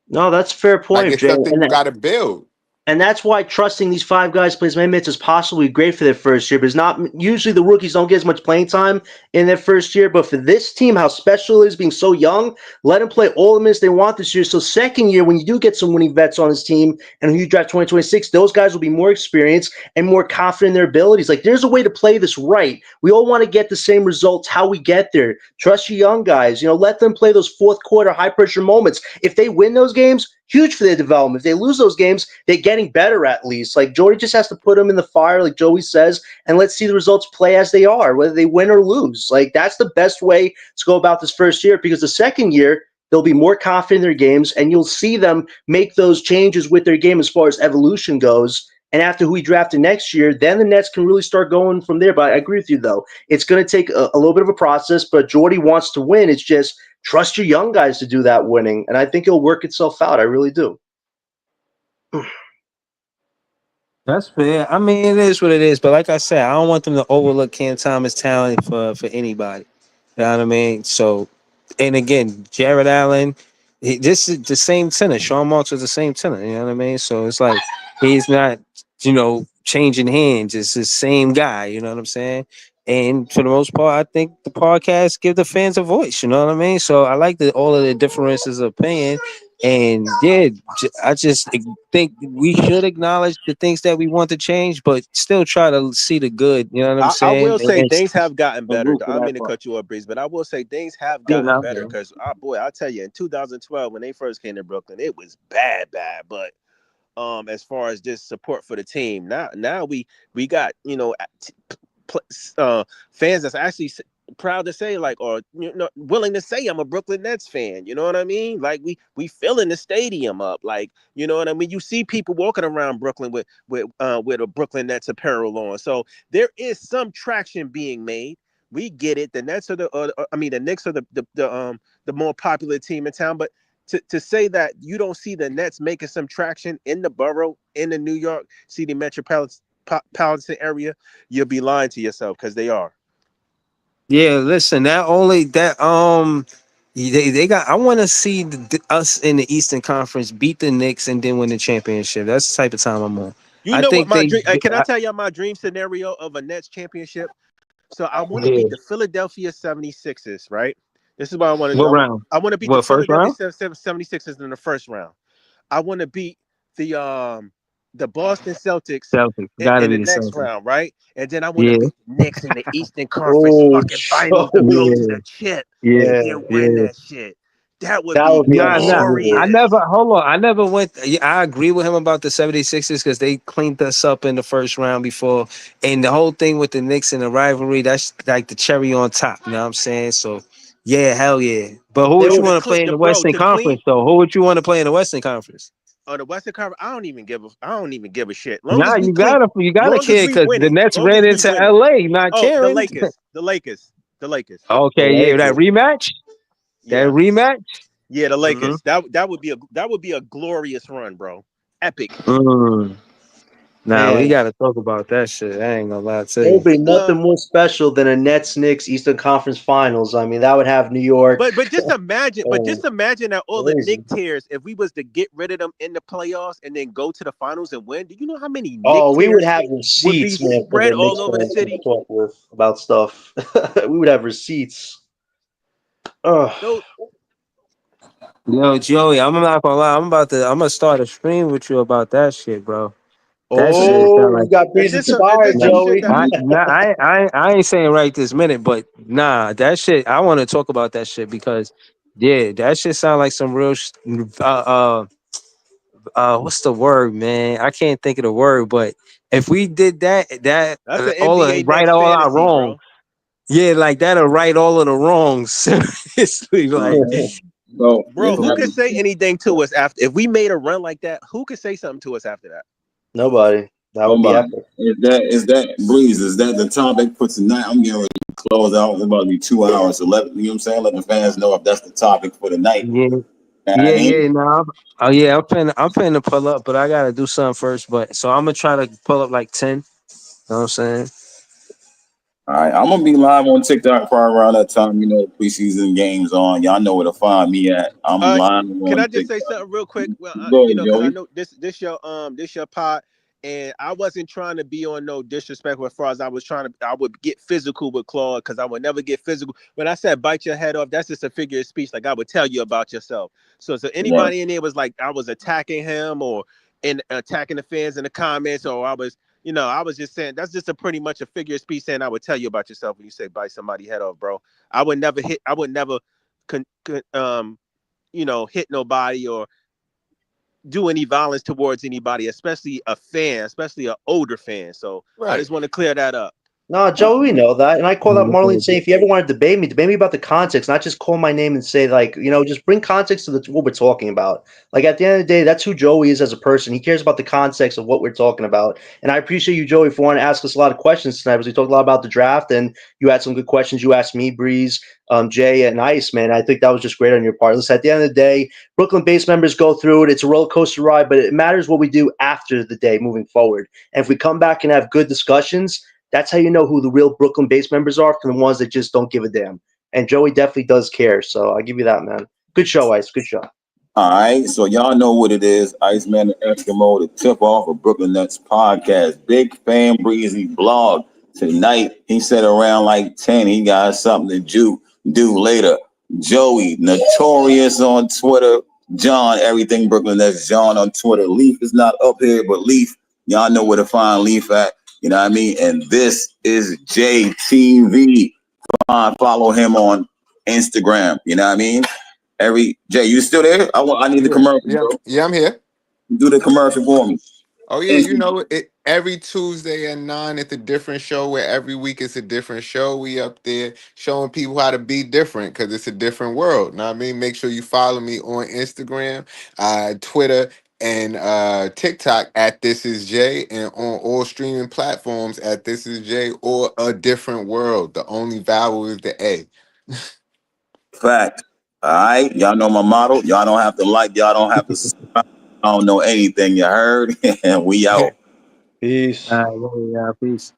No, that's a fair Like point, it's Jay. something you got to build. And that's why trusting these 5 guys to play as many minutes as possible would be great for their first year. Because not usually the rookies don't get as much playing time in their first year. But for this team, how special it is being so young, let them play all the minutes they want this year. So second year, when you do get some winning vets on this team and who you draft 2026, those guys will be more experienced and more confident in their abilities. Like there's a way to play this right. We all want to get the same results. How we get there? Trust your young guys. Let them play those fourth quarter high pressure moments. If they win those games, huge for their development. If they lose those games, they're getting better at least. Like Jordy just has to put them in the fire, like Joey says, and let's see the results play as they are, whether they win or lose. Like that's the best way to go about this first year because the second year, they'll be more confident in their games and you'll see them make those changes with their game as far as evolution goes. And after who we drafted next year, then the Nets can really start going from there. But I agree with you, though. It's going to take a little bit of a process, but Jordy wants to win. It's just trust your young guys to do that winning. And I think it'll work itself out. I really do. That's fair. I mean, it is what it is. But like I said, I don't want them to overlook Cam Thomas' talent for anybody. You know what I mean? So, and again, Jared Allen, this is the same tenor. Sean Marks was the same tenor. You know what I mean? So it's like he's not, changing hands. It's the same guy. You know what I'm saying? And for the most part, I think the podcast give the fans a voice. You know what I mean? So I like all of the differences of opinion. And yeah, I just think we should acknowledge the things that we want to change, but still try to see the good. You know what I'm I saying? will say things have gotten And better. root for I don't that mean to part. cut you off, Breeze, but I will say things have Yeah, gotten no, better because, boy, I tell you, in 2012 when they first came to Brooklyn, it was bad, bad. But as far as just support for the team, now we got fans that's actually proud to say, like, or willing to say I'm a Brooklyn Nets fan. You know what I mean? Like we filling the stadium up. Like, you know what I mean? You see people walking around Brooklyn with a Brooklyn Nets apparel on. So there is some traction being made. We get it. The Nets are the Knicks are the more popular team in town. But to say that you don't see the Nets making some traction in the borough, in the New York City metropolitan area, you'll be lying to yourself, because they are. Yeah, listen, they got. I want to see us in the Eastern Conference beat the Knicks and then win the championship. That's the type of time I'm on. You I know what think my they. dream? Can I tell you my dream scenario of a Nets championship? So I want to Yeah. beat the Philadelphia 76ers, right? This is what I want to What do. round? I want to beat the What, first Philadelphia round? 76ers in the first round. I want to beat the Boston Celtics Celtics. Gotta in the be the next Celtics. round, right? And then I want to Yeah. beat the Knicks in the Eastern Conference Oh, fucking finals to go Joey. to Yeah. the chip Yeah. and Yeah, then win Yeah. that shit. That would that be would be Nah. I undisputed. never, glorious. hold on. I never went. Yeah, I agree with him about the 76ers because they cleaned us up in the first round before. And the whole thing with the Knicks and the rivalry, that's like the cherry on top. You know what I'm saying? So, yeah, hell yeah. But who They would Yo, you were, want to play in the Western to clean Conference, though? Who would you want to play in the Western Conference? the Western Conference. I don't even give a shit. Long Nah, as we clean, you gotta long as care we because the winning, Nets long ran as we into winning. LA not Oh, the caring. Lakers, the Lakers, the Lakers. the Okay, yeah, that Lakers. rematch. That Yeah, rematch. yeah, the Mm-hmm. Lakers. That would be a glorious run, bro. Epic. Nah, we Man, gotta talk about that shit. I ain't gonna lie to there would you. be nothing more special than a Nets Knicks Eastern Conference Finals. I mean, that would have New York. But Oh, just imagine that all the crazy. Nick tears, if we was to get rid of them in the playoffs and then go to the finals and win, do you know how many Nick Oh, we would tears have would be receipts, man, for spread the all Knicks over the fans to city? talk with about stuff. We would have receipts. Oh, Those, Yo, Joey, I'm not gonna lie. I'm gonna start a stream with you about that shit, bro. That shit sound oh, like you got is Breeze this inspired, some like shit Joey. that we? I ain't saying right this minute, but nah, that shit. I want to talk about that shit because yeah, that shit sound like some real. What's the word, man? I can't think of the word, but if we did that That's an all NBA right next all our fantasy, wrong. bro. Yeah, like that'll right all of the wrongs. Seriously, like So Bro, is who could that say anything to us after if we made a run like that? Who could say something to us after that? Nobody. That would be nobody? epic. Is that Breeze? Is that the topic for tonight? I'm getting ready to close out. It's about to be 2 hours. So let you know what I'm saying. Let the fans know if that's the topic for the night. yeah, You know what I mean? no. Oh yeah, I'm planning to pull up, but I gotta do something first. But so I'm gonna try to pull up like 10. You know what I'm saying? All right, I'm gonna be live on TikTok probably around that time. You know, preseason games on. Y'all know where to find me at. I'm Uh, live can on I just say TikTok. something real quick? Well, Go ahead, because I Joey. know this your pod, and I wasn't trying to be on no disrespect as far as I would get physical with Claude, because I would never get physical. When I said bite your head off, that's just a figure of speech. Like I would tell you about yourself. So Right. anybody in there was like I was attacking him or attacking the fans in the comments, or I was just saying that's just a pretty much a figure of speech saying I would tell you about yourself when you say bite somebody head off, bro. I would never con, con, hit nobody or do any violence towards anybody, especially a fan, especially an older fan. So I Right. just want to clear that up. No, Joey, we know that. And I call out Marlene Mhm. saying, if you ever want to debate me about the context, not just call my name and say, like, just bring context to what we're talking about. Like, at the end of the day, that's who Joey is as a person. He cares about the context of what we're talking about. And I appreciate you, Joey, for wanting to ask us a lot of questions tonight, because we talked a lot about the draft, and you had some good questions. You asked me, Breeze, Jay, and Ice, man. I think that was just great on your part. Listen, at the end of the day, Brooklyn base members go through it. It's a roller coaster ride, but it matters what we do after the day moving forward. And if we come back and have good discussions, that's how you know who the real Brooklyn base members are from the ones that just don't give a damn. And Joey definitely does care. So I give you that, man. Good show, Ice. Good show. All right, so y'all know what it is. Iceman and Eskimo, the tip off of Brooklyn Nets podcast. Big fan Breezy blog. Tonight, he said around like 10, he got something to do later. Joey, notorious on Twitter. John, everything Brooklyn Nets. John on Twitter. Leaf is not up here, but Leaf, y'all know where to find Leaf at. You know what I mean? And this is JTV. Follow him on Instagram. You know what I mean? Jay, you still there? I need the Yeah, commercial, yeah, bro. yeah. I'm here. Do the commercial for me. Oh yeah, you Instagram. know it. every Tuesday at 9, it's a different show. Where every week it's a different show. We up there showing people how to be different because it's a different world. Know what I mean? Make sure you follow me on Instagram, Twitter, and TikTok at This Is Jay, and on all streaming platforms at This Is Jay or A Different World. The only vowel is the A. Fact. All right. Y'all know my motto. Y'all don't have to like, y'all don't have to subscribe. I don't know anything you heard. And we out. Peace. Yeah, peace.